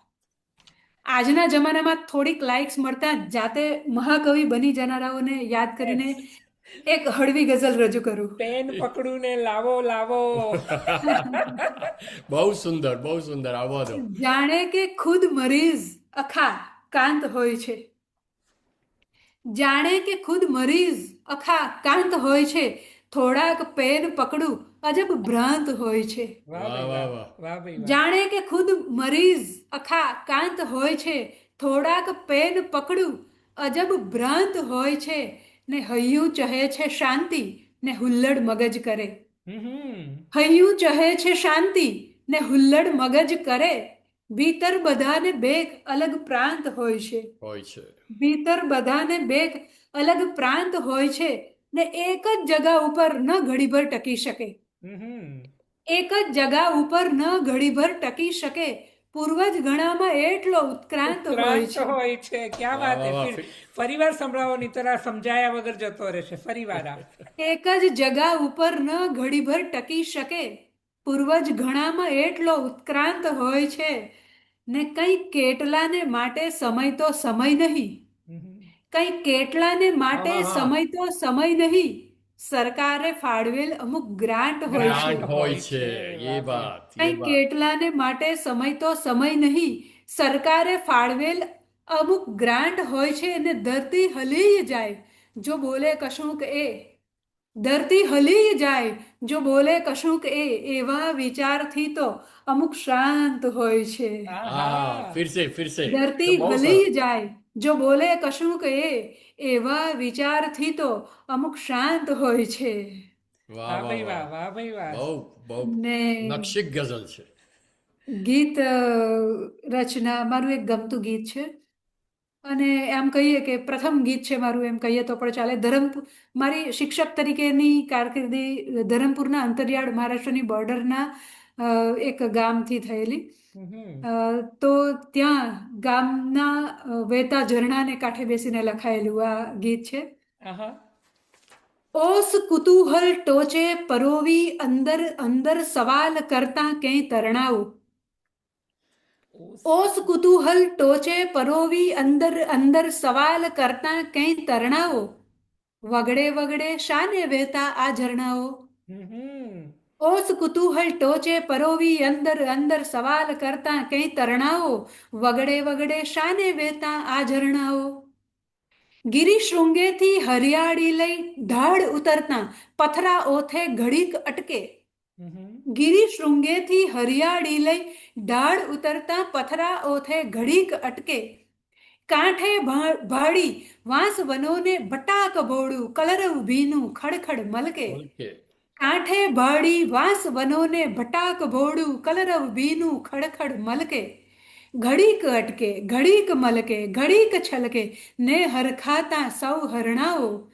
આજના જમાનામાં થોડીક લાઇક્સ મળતા જાતે મહાકવિ બની જનારાઓને યાદ કરીને એક હળવી ગઝલ રજૂ કરું.
પેન પકડું ને લાવો લાવો.
બહુ સુંદર, બહુ સુંદર. આવવા દો.
જાણે કે ખુદ મરીઝ અખા કાંત હોય છે. જાણે કે ખુદ મરીઝ અખા કાંત હોય છે, થોડાક પેન પકડું અજબ ભ્રાંત હોય છે.
વાહ
વાહ,
ભાઈ
વાહ,
વાહ
વાહ.
વાહ ભાઈ વાહ.
જાણે કે ખુદ મરીઝ અખા કાંત હોય છે, થોડાક પેન પકડું અજબ ભ્રાંત હોય છે, ને હૈયું ચહે છે શાંતિ ને હુલ્લડ મગજ કરે.
હમ
હૈયું ચહે છે શાંતિ ને હુલ્લડ મગજ કરે. ભીતર બધાને બેક અલગ પ્રાંત હોય છે.
હોય છે.
ભીતર બધાને બેક અલગ પ્રાંત હોય છે, ને એક જ જગા ઉપર ન ઘડીભર ટકી શકે.
હમ
એક જ જગા ઉપર ન ઘડીભર ટકી શકે. પૂર્વજ ગણામાં એટલો ઉત્ક્રાંત હોય
ઉત્ક્રાંત
છે.
હોય છે. ક્યાં
વાહ,
વાત
વાહ,
હે
વાહ.
ફરીવાર સંભળાવો નહીતર આ સમજાયા વગર જતો રહેશે. ફરીવાર આ.
એક જ જગા ઉપર ન ઘડીભર ટકી શકે. પૂર્વજ ઘણામાં એટલો ઉત્ક્રાંત હોય છે, ને કંઈ કેટલાને માટે સમય તો સમય નહીં. કંઈ કેટલાને માટે
હા, હા, હા.
સમય તો સમય નહીં. સરકારે ફાળવેલ અમુક ગ્રાન્ટ હોય છે.
ગ્રાન્ટ હોય
હોય
છે.
છે.
એ
વાહ ભાઈ.
બાત, એ
કંઈ
બાત.
કેટલાને માટે સમય તો સમય નહીં. સરકારે ફાળવેલ અમુક ગ્રાન્ટ હોય છે, અને ધરતી હલી જાય જો બોલે કશુંક એ. ધરતી હલી જાય જો બોલે કશુંક એ. એવા વિચારથી તો અમુક શાંત હોય છે.
હા,
આહા.
ફિર સે. તો
ધરતી
બહુ સરસ.
હલી જાય જો બોલે કશુંક એ. એવા વિચારથી તો અમુક શાંત હોય છે.
વાહ,
વાહ
વાહ,
ભાઈ વાહ
વાહ.
વાહ ભાઈ વાહ.
બહુ, બહુ
ને
નકશિક ગઝલ છે.
ગીત રચના મારું એક ગમતું ગીત છે. અને એમ કહીએ કે પ્રથમ ગીત છે મારું, એમ કહીએ તો પણ ચાલે. ધરમપુર મારી શિક્ષક તરીકેની કારકિર્દી ધરમપુરના અંતરિયાળ મહારાષ્ટ્રની બોર્ડરના એક ગામથી થયેલી.
હમ
તો ત્યાં ગામના વહેતા ઝરણાને કાંઠે બેસીને લખાયેલું આ ગીત છે.
આહા.
ઓસ કુતૂહલ ટોચે પરોવી અંદર અંદર સવાલ કરતા કંઈ તરણાઓ.
ઓસ.
ઓસ કુતૂહલ ટોચે પરોવી અંદર અંદર સવાલ કરતા કંઈ તરણાઓ. વગડે વગડે શાને વહેતા આ ઝરણાઓ.
હમ
ઓસ કુતૂહલ ટોચે પરોવી અંદર અંદર સવાલ કરતા કંઈ તરણાઓ. વગડે વગડે શાને વહેતા આ ઝરણાઓ. ગિરિશૃંગેથી હરિયાળી લઈ ઢાળ ઉતરતા પથરા ઓથે ઘડીક અટકે. ગિરિશૃંગેથી હરિયાળી લઈ ઢાળ ઉતરતા પથરા ઓથે ઘડીક અટકે. કાંઠે ભાડી વાંસ વનોને બટાક બોળું કલરવ ભીનું ખડખડ મલકે.
ઓકે.
કાંઠે ભાડી વાંસ વનોને ભટાક ભોળું કલરવ ભીનું ખડખડ મલકે. ઘડીક અટકે ઘડીક મલકે ઘડીક છલકે, ને હરખાતા સૌ હરણાઓ.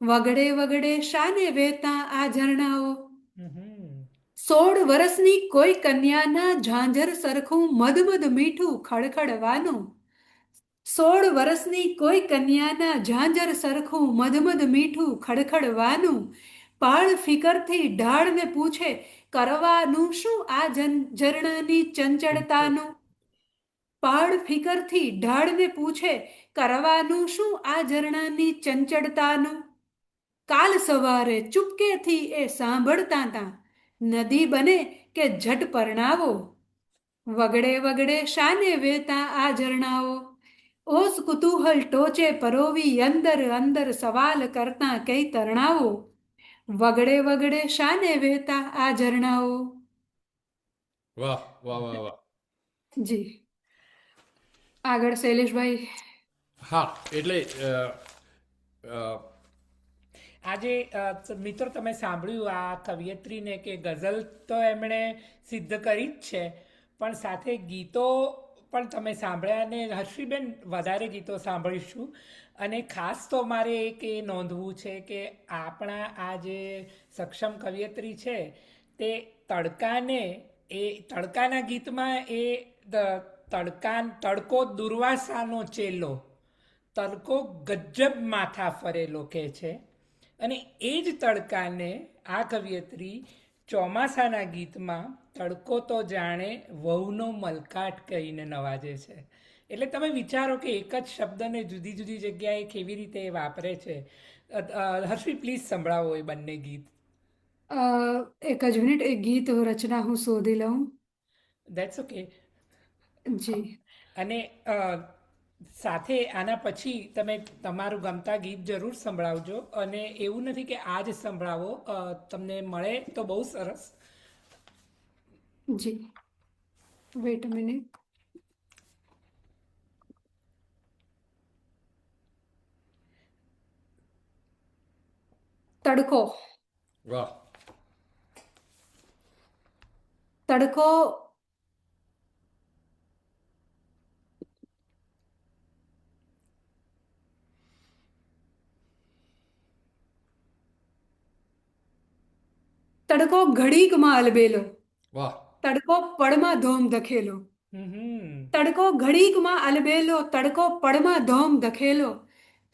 વગડે વગડે શાને વહેતા આ ઝરણાઓ. 16 વર્ષની કોઈ કન્યાના ઝાંઝર સરખું મધમધ મીઠું ખડખડવાનું. 16 વર્ષની કોઈ કન્યાના ઝાંઝર સરખું મધમધ મીઠું ખડખડવાનું. પાળ ફિકરથી ઢાળને પૂછે કરવાનું શું આ ઝરણાની ચંચળતાનું. પાળ ફિકરથી ઢાળને પૂછે કરવાનું શું આ ઝરણાની ચંચળતાનું. કાલ સવારે ચૂપકેથી એ સાંભળતા તા નદી બને કે ઝટ પરણાવો. વગડે વગડે શાને વહેતા આ ઝરણાઓ. ઓસ કુતૂહલ ટોચે પરોવી અંદર અંદર સવાલ કરતા કઈ તરણાઓ. વગડે વગડે શાને વહેતા આ ઝરણાઓ.
વાહ, વાહ, વાહ, વાહ.
જી આગળ શૈલેષભાઈ.
હા, એટલે અ,
આજે મિત્રો તમે સાંભળ્યું આ કવિયત્રીને કે ગઝલ તો એમણે સિદ્ધ કરી જ છે, પણ સાથે ગીતો પણ તમે સાંભળ્યા, અને હર્ષીબેન વધારે ગીતો સાંભળીશું. અને ખાસ તો મારે એક એ નોંધવું છે કે આપણા આ જે સક્ષમ કવિયત્રી છે તે તડકાના ગીતમાં એ તડકો દુર્વાસાનો ચેલો, તડકો ગજબ માથા ફરેલો કહે છે. અને એ જ તડકાને આ કવિયત્રી ચોમાસાના ગીતમાં તડકો તો જાણે વહુનો મલકાટ કહીને નવાજે છે. એટલે તમે વિચારો કે એક જ શબ્દને જુદી જુદી જગ્યાએ કેવી રીતે એ વાપરે છે. હર્ષી પ્લીઝ સંભળાવો એ બંને ગીત.
એક જ મિનિટ, એ ગીત રચના હું શોધી લઉં.
That's okay.
જી
અને સાથે આના પછી તમે તમારું ગમતા ગીત જરૂર સંભળાવજો, અને એવું નથી કે આજ સંભળાવો, તમને મળે તો બહુ સરસ.
જી, વેટ અ મિનિટ. તડકો.
વાહ.
તડકો તડકો ઘડીકમાં અલબેલો,
વાહ.
તડકો પળમાં ધોમ ધખેલો.
હમ.
તડકો ઘડીકમાં અલબેલો, તડકો પળમાં ધોમ ધખેલો.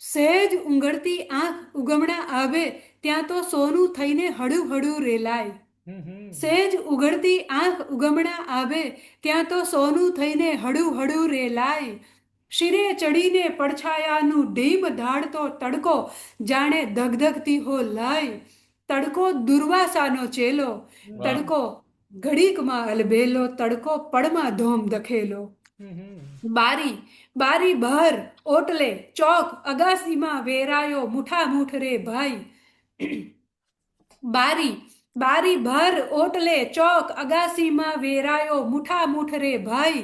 સહેજ ઊંઘડતી આંખ ઉગમણા આવે ત્યાં તો સોનું થઈને હળું હળું રેલાય. સહેજ ઉઘડતી આંખ ઉગમણા આવે ત્યાં તો સોનું થઈને હળું હળું રેલાય. શિરે ચડીને પડછાયાનું ઢીમ ધાડતો તડકો જાણે ધગધગતી હો લાય. તડકો દુર્વાસાનો ચેલો,
વાહ.
તડકો ઘડીકમાં અલબેલો, તડકો પળમાં ધોમ ધખેલો. બારી બારી બહાર ઓટલે ચોક અગાસીમાં વેરાયો મુઠામુઠ રે ભાઈ. બારી બારી બહાર ઓટલે ચોક અગાસીમાં વેરાયો મુઠામુઠ રે ભાઈ.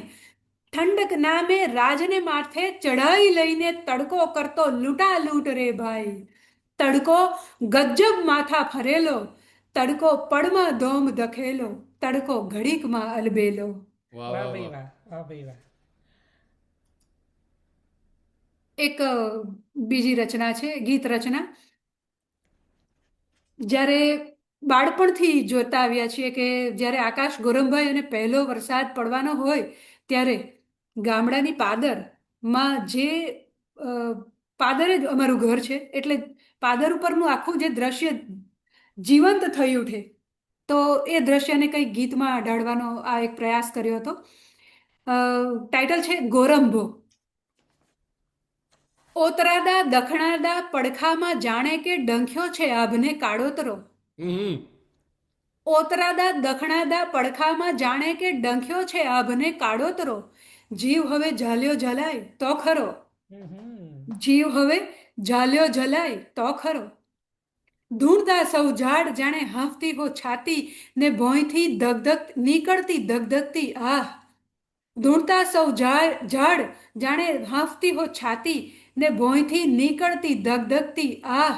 ઠંડક નામે રાજને માથે ચઢાઈ લઈને તડકો કરતો લૂંટાલૂંટ રે ભાઈ. તડકો ગજબ માથા ફરેલો, તડકો પડમાં ધોમ ધખેલો, તડકો ઘડીકમાં અલબેલો.
વાહ
વાહ
વાહ
ભાઈ
વાહ.
વાહ, વાહ ભાઈ વાહ.
એક બીજી રચના છે, ગીત રચના. જ્યારે બાળપણથી જોતા આવ્યા છીએ કે જ્યારે આકાશ ગોરંભાઈ અને પહેલો વરસાદ પડવાનો હોય ત્યારે ગામડાની પાદરમાં જે અ, પાદરે જ અમારું ઘર છે, એટલે પાદર ઉપરનું આખું જે દ્રશ્ય જીવંત થઈ ઉઠે. તો એ દ્રશ્યને કંઈક ગીતમાં ઢાળવાનો આ એક પ્રયાસ કર્યો હતો. ટાઇટલ છે ગોરંભો. ઓતરાદા દખણાદા પડખામાં જાણે કે ડંખ્યો છે આભને કાળોતરો.
હમ.
ઓતરાદા દખણાદા પડખામાં જાણે કે ડંખ્યો છે આભને કાળોતરો. જીવ હવે ઝાલ્યો ઝલાય તો ખરો. જીવ હવે ઝાલ્યો ઝલાય તો ખરો. ધૂળતા સૌ ઝાડ જાણે હાંફતી હો છાતી ને ભોંયથી ધગધગ નીકળતી ધગધગતી આહ. ધૂળતા સૌ ઝાડ જાણે હાંફતી હો છાતી ને ભોંયથી નીકળતી ધગધગતી આહ.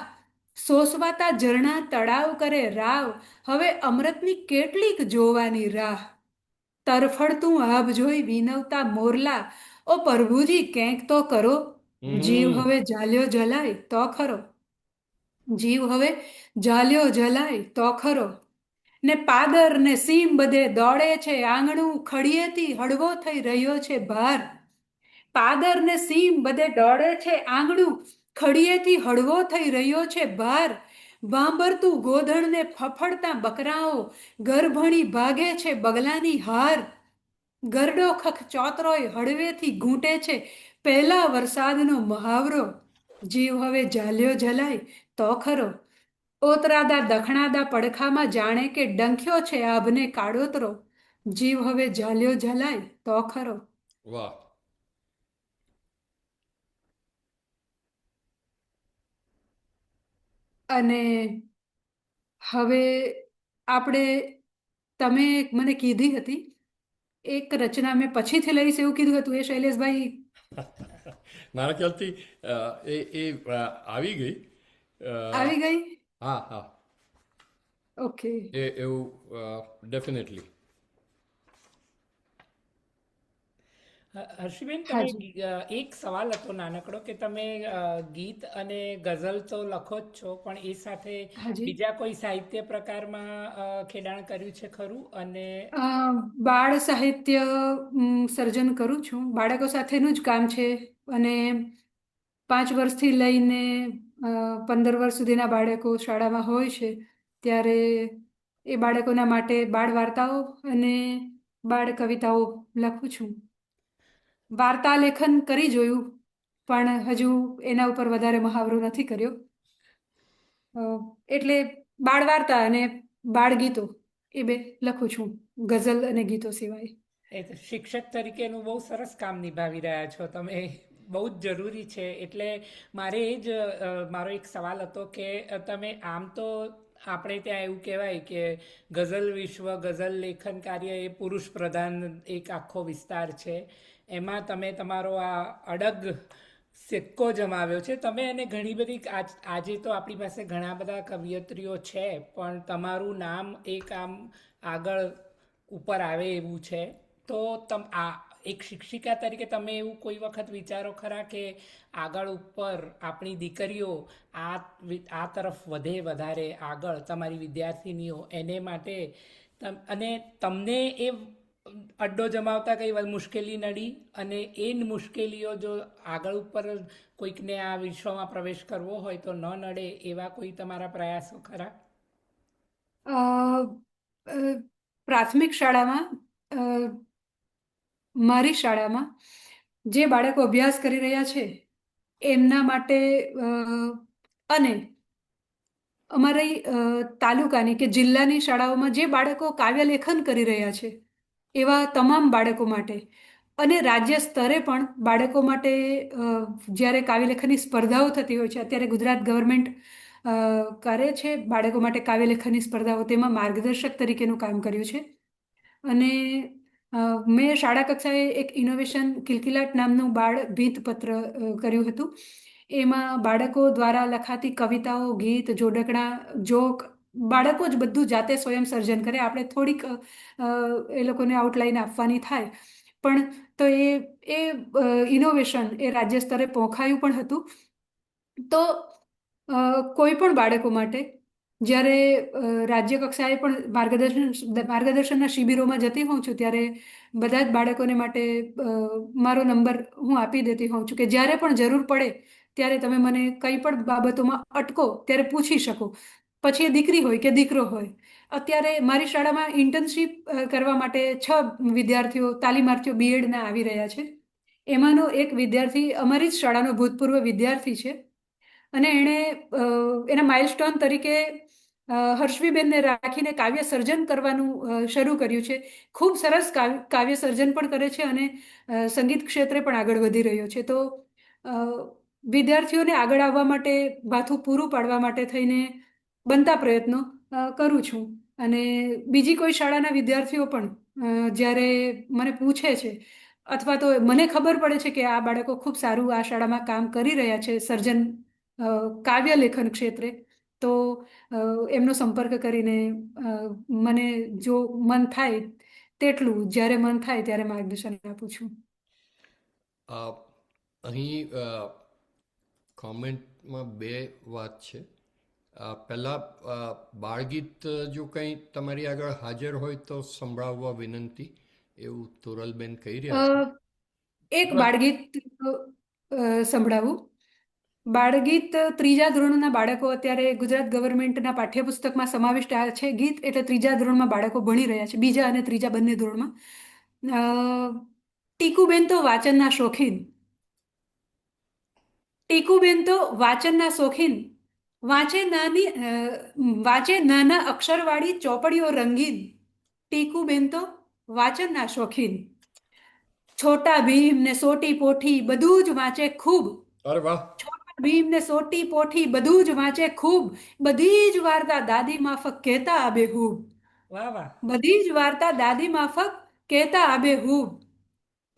સોસવાતા ઝરણા તળાવ કરે રાવ, હવે અમૃતની કેટલીક જોવાની રાહ. તરફડતું આભ જોઈ વિનવતા મોરલા, ઓ પ્રભુજી કંઈક તો કરો. જીવ
હમ.
હવે ઝાલ્યો ઝલાય તો ખરો. જીવ હવે ઝાલ્યો ઝલાય તો ખરો. ને પાદર ને સીમ બધે દોડે છે આંગણું ખડીએથી હળવો થઈ રહ્યો છે ભાર. પાદર ને સીમ બધે દોડે છે આંગણું ખડીએથી હળવો થઈ રહ્યો છે ભાર. વાંભરતું ગોધણ ને ફફડતા બકરાઓ ગરભણી ભાગે છે બગલાની હાર. ગરડો ખખ ચોતરોય હળવેથી ઘૂંટે છે પહેલા વરસાદનો મહાવરો. જીવ હવે ઝાલ્યો ઝલાય તો ખરો. ઓતરાદા દખણાદા પડખામાં જાણે કે ડંખ્યો છે આભને કાળોતરો. જીવ હવે ઝાલ્યો ઝલાય તો ખરો.
વાહ.
અને હવે આપણે, તમે મને કીધી હતી એક રચના મેં પછીથી લઈશ એવું કીધું હતું, એ શૈલેષભાઈ
મારા ખ્યાલથી એ એ આવી ગઈ.
આવી ગઈ.
હા હા.
ઓકે.
એ એવું ડેફિનેટલી.
હર્ષિબેન, તમે
હાજી.
એક સવાલ હતો નાનકડો કે તમે ગીત અને ગઝલ તો લખો જ છો, પણ એ સાથે
હાજી.
બીજા કોઈ સાહિત્ય પ્રકારમાં ખેડાણ કર્યું છે ખરું? અને
બાળ સાહિત્ય સર્જન કરું છું, બાળકો સાથેનું જ કામ છે. અને 5 વર્ષથી લઈને 15 વર્ષ સુધીના બાળકો શાળામાં હોય છે ત્યારે એ બાળકોના માટે બાળ વાર્તાઓ અને બાળ કવિતાઓ લખું છું. વાર્તા લેખન કરી જોયું પણ હજુ એના ઉપર વધારે મહાવરો નથી કર્યો. એટલે બાળ વાર્તા અને બાળ ગીતો એ બે લખું છું, ગઝલ અને ગીતો સિવાય.
એ તો શિક્ષક તરીકેનું બહુ સરસ કામ નિભાવી રહ્યા છો તમે. બહુ જ જરૂરી છે. એટલે મારે એ જ મારો એક સવાલ હતો કે તમે આમ તો આપણે ત્યાં એવું કહેવાય કે ગઝલ વિશ્વ, ગઝલ લેખન કાર્ય એ પુરુષ પ્રધાન એક આખો વિસ્તાર છે. એમાં તમે તમારો આ અડગ સિક્કો જમાવ્યો છે તમે. અને ઘણી બધી આજે તો આપણી પાસે ઘણા બધા કવિયત્રીઓ છે, પણ તમારું નામ એક આમ આગળ ઉપર આવે એવું છે. તો આ એક શિક્ષિકા તરીકે તમે એવું કોઈ વખત વિચારો ખરા કે આગળ ઉપર આપણી દીકરીઓ આ તરફ વધે, વધારે આગળ, તમારી વિદ્યાર્થીનીઓ એને માટે અને તમને એ અડ્ડો જમાવતા કઈ મુશ્કેલી નડી, અને એ મુશ્કેલીઓ જો આગળ ઉપર કોઈકને આ વિશ્વમાં પ્રવેશ કરવો હોય તો ન નડે એવા કોઈ તમારા પ્રયાસો ખરા?
અ, અ, પ્રાથમિક શાળામાં મારી શાળામાં જે બાળકો અભ્યાસ કરી રહ્યા છે એમના માટે અને અમારી તાલુકાની કે જિલ્લાની શાળાઓમાં જે બાળકો કાવ્ય લેખન કરી રહ્યા છે એવા તમામ બાળકો માટે, અને રાજ્ય સ્તરે પણ બાળકો માટે જ્યારે કાવ્ય લેખનની સ્પર્ધાઓ થતી હોય છે, અત્યારે ગુજરાત ગવર્મેન્ટ કરે છે બાળકો માટે કાવ્ય લેખનની સ્પર્ધાઓ, તેમાં માર્ગદર્શક તરીકેનું કામ કર્યું છે. અને મેં શાળા કક્ષાએ એક ઇનોવેશન કિલકિલાટ નામનું બાળ ભીંતપત્ર કર્યું હતું. એમાં બાળકો દ્વારા લખાતી કવિતાઓ, ગીત, જોડકણા, જોક, બાળકો જ બધું જાતે સ્વયં સર્જન કરે. આપણે થોડીક એ લોકોને આઉટલાઈન આપવાની થાય, પણ તો એ ઇનોવેશન એ રાજ્ય સ્તરે પહોંચાયું પણ હતું. તો કોઈ પણ બાળકો માટે જ્યારે રાજ્ય કક્ષાએ પણ માર્ગદર્શનના શિબિરોમાં જતી હોઉં છું ત્યારે બધા જ બાળકોને માટે મારો નંબર હું આપી દેતી હોઉં છું કે જ્યારે પણ જરૂર પડે ત્યારે તમે મને કંઈ પણ બાબતોમાં અટકો ત્યારે પૂછી શકો, પછી એ દીકરી હોય કે દીકરો હોય. અત્યારે મારી શાળામાં ઇન્ટર્નશીપ કરવા માટે 6 વિદ્યાર્થીઓ, તાલીમાર્થીઓ બીએડના આવી રહ્યા છે. એમાંનો એક વિદ્યાર્થી અમારી જ શાળાનો ભૂતપૂર્વ વિદ્યાર્થી છે, અને એણે એના માઇલસ્ટોન તરીકે હર્ષવીબેનને રાખીને કાવ્ય સર્જન કરવાનું શરૂ કર્યું છે. ખૂબ સરસ કાવ્ય સર્જન પણ કરે છે અને સંગીત ક્ષેત્રે પણ આગળ વધી રહ્યો છે. તો વિદ્યાર્થીઓને આગળ આવવા માટે, માથું પૂરું પાડવા માટે થઈને બનતા પ્રયત્નો કરું છું. અને બીજી કોઈ શાળાના વિદ્યાર્થીઓ પણ જ્યારે મને પૂછે છે અથવા તો મને ખબર પડે છે કે આ બાળકો ખૂબ સારું આ શાળામાં કામ કરી રહ્યા છે સર્જન કાવ્ય લેખન ક્ષેત્રે, તો એમનો સંપર્ક કરીને મને જો મન થાય તેટલું, જ્યારે મન થાય ત્યારે માર્ગદર્શન આપું છું.
અહીં કોમેન્ટમાં બે વાત છે. પહેલાં બાળગીત જો કંઈ તમારી આગળ હાજર હોય તો સંભળાવવા વિનંતી, એવું તોરલબેન કહી રહ્યા છે.
એક બાળગીત સંભળાવું. બાળગીત 3જા ધોરણના બાળકો, અત્યારે ગુજરાત ગવર્મેન્ટના પાઠ્યપુસ્તકમાં સમાવિષ્ટ છે ગીત, એટલે 3જા ધોરણમાં બાળકો ભણી રહ્યા છે, 2જા અને 3જા બંને ધોરણમાં. ટીકુબેન તો વાંચનના શોખીન, ટીકુબેન તો વાંચનના શોખીન, વાંચે નાના અક્ષરવાળી ચોપડીઓ રંગીન. ટીકુબેન તો વાંચનના શોખીન, છોટા ભીમ ને સોટી પોઠી બધું જ વાંચે ખૂબ.
અરે વાહ!
છોટા ભીમ ને સોટી પોઠી બધું જ વાંચે ખૂબ, બધી જ વાર્તા દાદી માફક કહેતા આબેહૂબ.
વાહ વાહ.
બધી જ વાર્તા દાદી માફક કહેતા આબેહૂબ.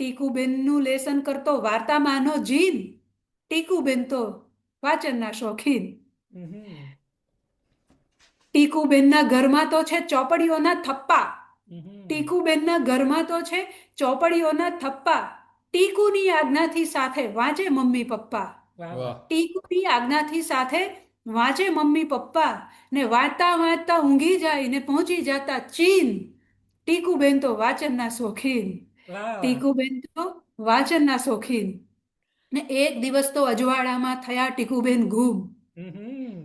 ટીકુબેનનું લેસન કરતો વાર્તામાંનો જીન. ટીકુબેન તો વાંચનના શોખીન. ટીકુબેનના ઘરમાં તો છે ચોપડીઓના થપ્પા. ટીકુબેનના ઘરમાં તો છે ચોપડીઓના થપ્પા. ટીકુની આજ્ઞાથી સાથે વાંચે મમ્મી પપ્પા.
વાહ!
ટીકુની આજ્ઞાથી સાથે વાંચે મમ્મી પપ્પા, ને વાંચતા વાંચતા ઊંઘી જાય ને પહોંચી જતા ચીન. ટીકુબેન તો વાંચનના શોખીન. ટીકુબેન તો વાંચનના શોખીન. ને એક દિવસ તો અજવાળામાં થયા ટીકુબેન ગુમ.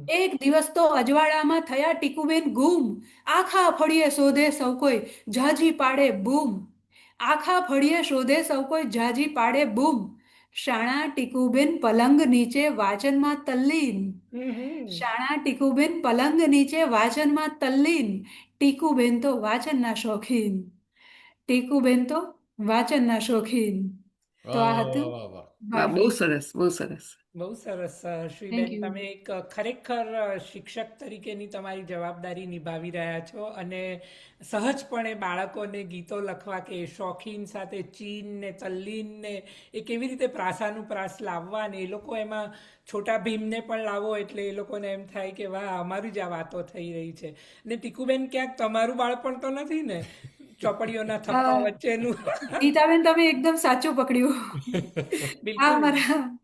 એક દિવસ તો અજવાળામાં થયા ટીકુબેન ગુમ. આખા ફળિયે શોધે સૌ કોઈ ઝાઝી પાડે બૂમ. આખા ફળિયે શોધે સૌ કોઈ ઝાઝી પાડે બૂમ. શાણા ટીકુબેન પલંગ નીચે વાંચનમાં તલ્લીન. શાણા ટીકુબેન પલંગ નીચે વાંચનમાં તલ્લીન. ટીકુબેન તો વાંચનના શોખીન. ટીકુબેન તો વાંચનના શોખીન. તો આ
વાહ
હતું
વાહ વાહ
વાહ,
મારું.
બહુ સરસ, બહુ સરસ.
બહુ સરસ
થેન્ક
શ્રીબેન,
યુ.
તમે એક ખરેખર શિક્ષક તરીકેની તમારી જવાબદારી નિભાવી રહ્યા છો અને સહજપણે બાળકોને ગીતો લખવા કે શોખીન સાથે ચીન ને તલ્લીન ને એ કેવી રીતે પ્રાસાનુપ્રાસ લાવવા ને એ લોકો એમાં છોટા ભીમને પણ લાવો એટલે એ લોકોને એમ થાય કે વાહ અમારી જ આ વાતો થઈ રહી છે. ને ટીકુબેન, ક્યાંક તમારું બાળપણ તો નથી ને ચોપડીઓના થપ્પા વચ્ચેનું?
ગીતાબેન, તમે એકદમ સાચું પકડ્યું. આ
બિલકુલ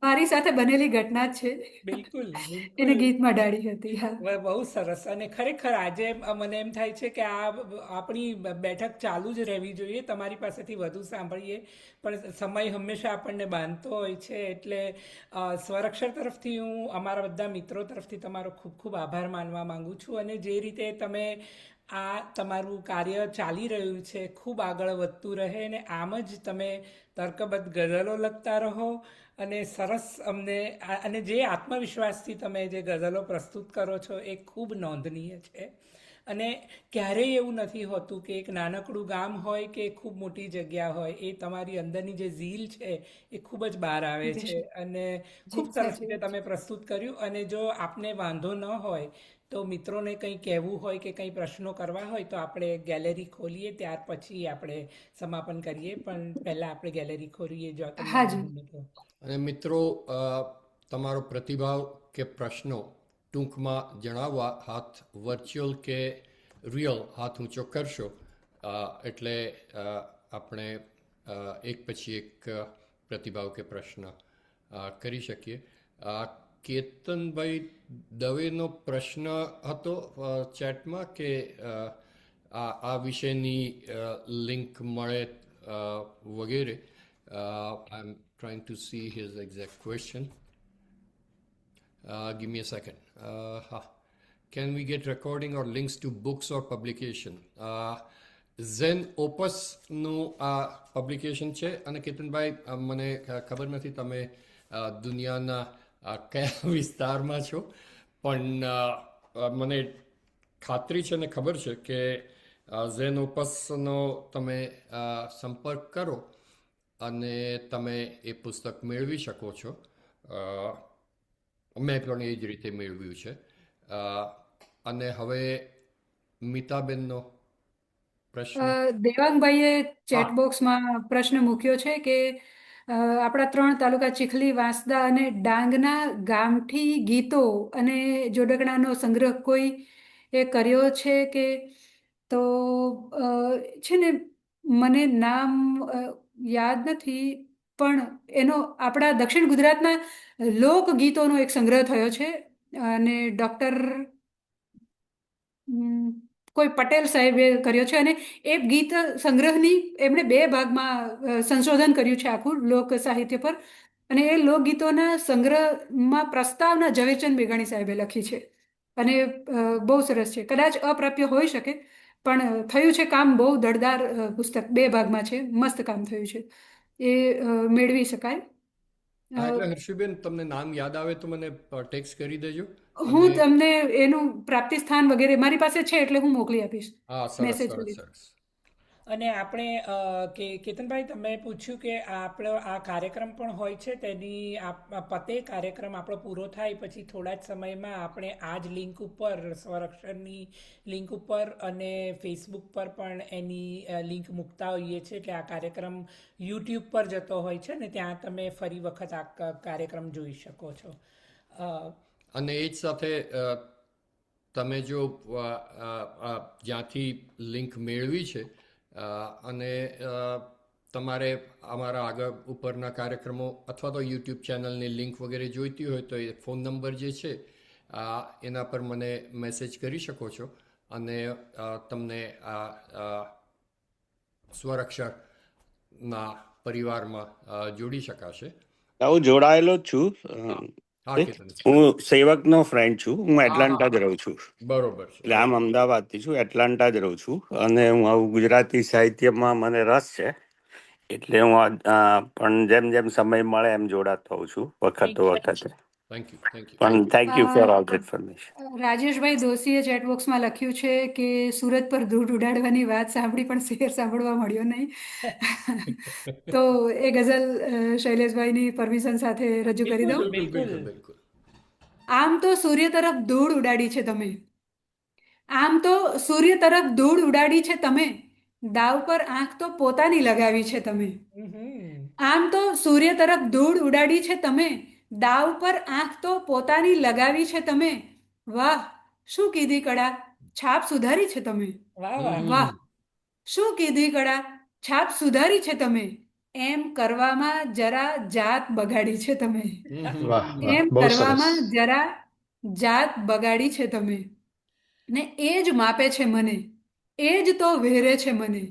મારી સાથે બનેલી ઘટના જ છે.
બિલકુલ
એને
બિલકુલ.
ગીતમાં ઢાળી હતી. હા.
બહુ સરસ. અને ખરેખર આજે મને એમ થાય છે કે આ આપણી બેઠક ચાલુ જ રહેવી જોઈએ, તમારી પાસેથી વધુ સાંભળીએ, પણ સમય હંમેશા આપણને બાંધતો હોય છે. એટલે સ્વરક્ષર તરફથી હું અમારા બધા મિત્રો તરફથી તમારો ખૂબ ખૂબ આભાર માનવા માંગુ છું. અને જે રીતે તમે આ તમારું કાર્ય ચાલી રહ્યું છે ખૂબ આગળ વધતું રહે ને આમ જ તમે તર્કબદ્ધ ગઝલો લખતા રહો અને સરસ અમને અને જે આત્મવિશ્વાસથી તમે જે ગઝલો પ્રસ્તુત કરો છો એ ખૂબ નોંધનીય છે. અને ક્યારેય એવું નથી હોતું કે એક નાનકડું ગામ હોય કે ખૂબ મોટી જગ્યા હોય, એ તમારી અંદરની જે ઝીલ છે એ ખૂબ જ બહાર આવે છે. અને
જી,
ખૂબ સરસ
સાચી
રીતે
વાત છે.
તમે પ્રસ્તુત કર્યું. અને જો આપને વાંધો ન હોય તો મિત્રોને કંઈ કહેવું હોય કે કંઈ પ્રશ્નો કરવા હોય તો આપણે ગેલેરી ખોલીએ, ત્યાર પછી આપણે સમાપન કરીએ. પણ પહેલાં આપણે ગેલેરી ખોલીએ જો તમને
હા જી.
વાંધો ન તો.
અને મિત્રો, તમારો પ્રતિભાવ કે પ્રશ્નો ટૂંકમાં જણાવવા હાથ વર્ચ્યુઅલ કે રિયલ હાથ ઊંચો કરશો, એટલે આપણે એક પછી એક પ્રતિભાવ કે પ્રશ્ન કરી શકીએ. કેતનભાઈ દવેનો પ્રશ્ન હતો ચેટમાં કે આ વિષયની લિંક મળે વગેરે. I'm trying to see his exact question. Give me a second. Can we get recording or links to books or publication? Zen ઓપસનું આ પબ્લિકેશન છે. અને કેતનભાઈ, મને ખબર નથી તમે દુનિયાના કયા વિસ્તારમાં છો, પણ મને ખાતરી છે ને ખબર છે કે ઝેન ઓપસનો તમે સંપર્ક કરો અને તમે એ પુસ્તક મેળવી શકો છો. મેં પણ એ જ રીતે મેળવ્યું છે. અને હવે મિતાબેનનો પ્રશ્ન.
દેવાંગભાઈએ ચેટ
હા.
બોક્સમાં પ્રશ્ન મૂક્યો છે કે આપણા 3 તાલુકા ચીખલી, વાંસદા અને ડાંગના ગામઠી ગીતો અને જોડકણાનો સંગ્રહ કોઈ એ કર્યો છે કે? તો છે ને, મને નામ યાદ નથી, પણ એનો આપણા દક્ષિણ ગુજરાતના લોકગીતોનો એક સંગ્રહ થયો છે. અને ડૉક્ટર કોઈ પટેલ સાહેબે કર્યો છે. અને એ ગીત સંગ્રહની એમણે 2 ભાગમાં સંશોધન કર્યું છે, આખું લોક સાહિત્ય પર. અને એ લોકગીતોના સંગ્રહમાં પ્રસ્તાવના ઝવેરચંદ મેઘાણી સાહેબે લખી છે. અને બહુ સરસ છે. કદાચ અપ્રાપ્ય હોઈ શકે, પણ થયું છે કામ. બહુ દળદાર પુસ્તક 2 ભાગમાં છે. મસ્ત કામ થયું છે. એ મેળવી શકાય.
હા, એટલે હર્ષુબેન, તમને નામ યાદ આવે તો મને ટેક્સ્ટ કરી દેજો.
હું
અને
તમને એનું પ્રાપ્તિ સ્થાન વગેરે મારી પાસે છે, એટલે હું મોકલી આપીશ.
હા, સરસ
મેસેજ
સરસ
કરી.
સરસ.
અને આપણે કેતનભાઈ, તમે પૂછ્યું કે આપણો આ કાર્યક્રમ પણ હોય છે, તેની પતે કાર્યક્રમ આપણો પૂરો થાય પછી થોડા જ સમયમાં આપણે આ જ લિંક ઉપર, સ્વરક્ષરની લિંક ઉપર અને ફેસબુક પર પણ એની લિંક મૂકતા હોઈએ છીએ. એટલે આ કાર્યક્રમ યુટ્યુબ પર જતો હોય છે ને ત્યાં તમે ફરી વખત આ કાર્યક્રમ જોઈ શકો છો.
અને એ જ સાથે તમે જો જ્યાંથી લિંક મેળવી છે અને તમારે અમારા આગળ ઉપરના કાર્યક્રમો અથવા તો યુટ્યુબ ચેનલની લિંક વગેરે જોઈતી હોય તો એ ફોન નંબર જે છે એના પર મને મેસેજ કરી શકો છો. અને તમને સ્વરક્ષરના પરિવારમાં જોડી શકાશે.
હું જોડાયેલો જ છું.
હા, કેતન.
હું સેવકનો ફ્રેન્ડ છું. હું
હા,
એટલાન્ટા
હા,
જ રહું છું.
બરોબર છે.
એટલે આમ અમદાવાદથી છું, એટલાન્ટા જ રહું છું. અને હું આવું ગુજરાતી સાહિત્યમાં મને રસ છે. એટલે હું પણ જેમ જેમ સમય મળે એમ જોડાતો હોઉં છું વખતો વખતે.
થેન્ક યુ થેન્ક યુ
પણ thank you for all the information.
Rajeshbhai દોશીએ ચેટબોક્સમાં લખ્યું છે કે સુરત પર ધૂળ ઉડાડવાની વાત સાંભળી પણ શેર સાંભળવા મળ્યો નહીં. તો એ ગઝલ શૈલેષભાઈની પરમિશન સાથે રજૂ કરી દઉં.
બિલકુલ બિલકુલ બિલકુલ.
આમ તો સૂર્ય તરફ ધૂળ ઉડાડી છે તમે, આમ તો સૂર્ય તરફ ધૂળ ઉડાડી છે તમે, દાવ પર આંખ તો પોતાની લગાવી છે તમે. આમ તો સૂર્ય તરફ ધૂળ ઉડાડી છે તમે, દાવ પર આંખ તો પોતાની લગાવી છે તમે. વાહ શું કીધી કળા, છાપ સુધારી છે તમે.
વાહ વાહ
વાહ શું કીધી કળા, છાપ સુધારી છે તમે. એમ કરવામાં જરા જાત બગાડી છે તમે.
વાહ વાહ
એમ
બહુ સરસ.
કરવામાં જરા જાત બગાડી છે તમે. ને એ જ માપે છે મને, એ જ તો વેરે છે મને.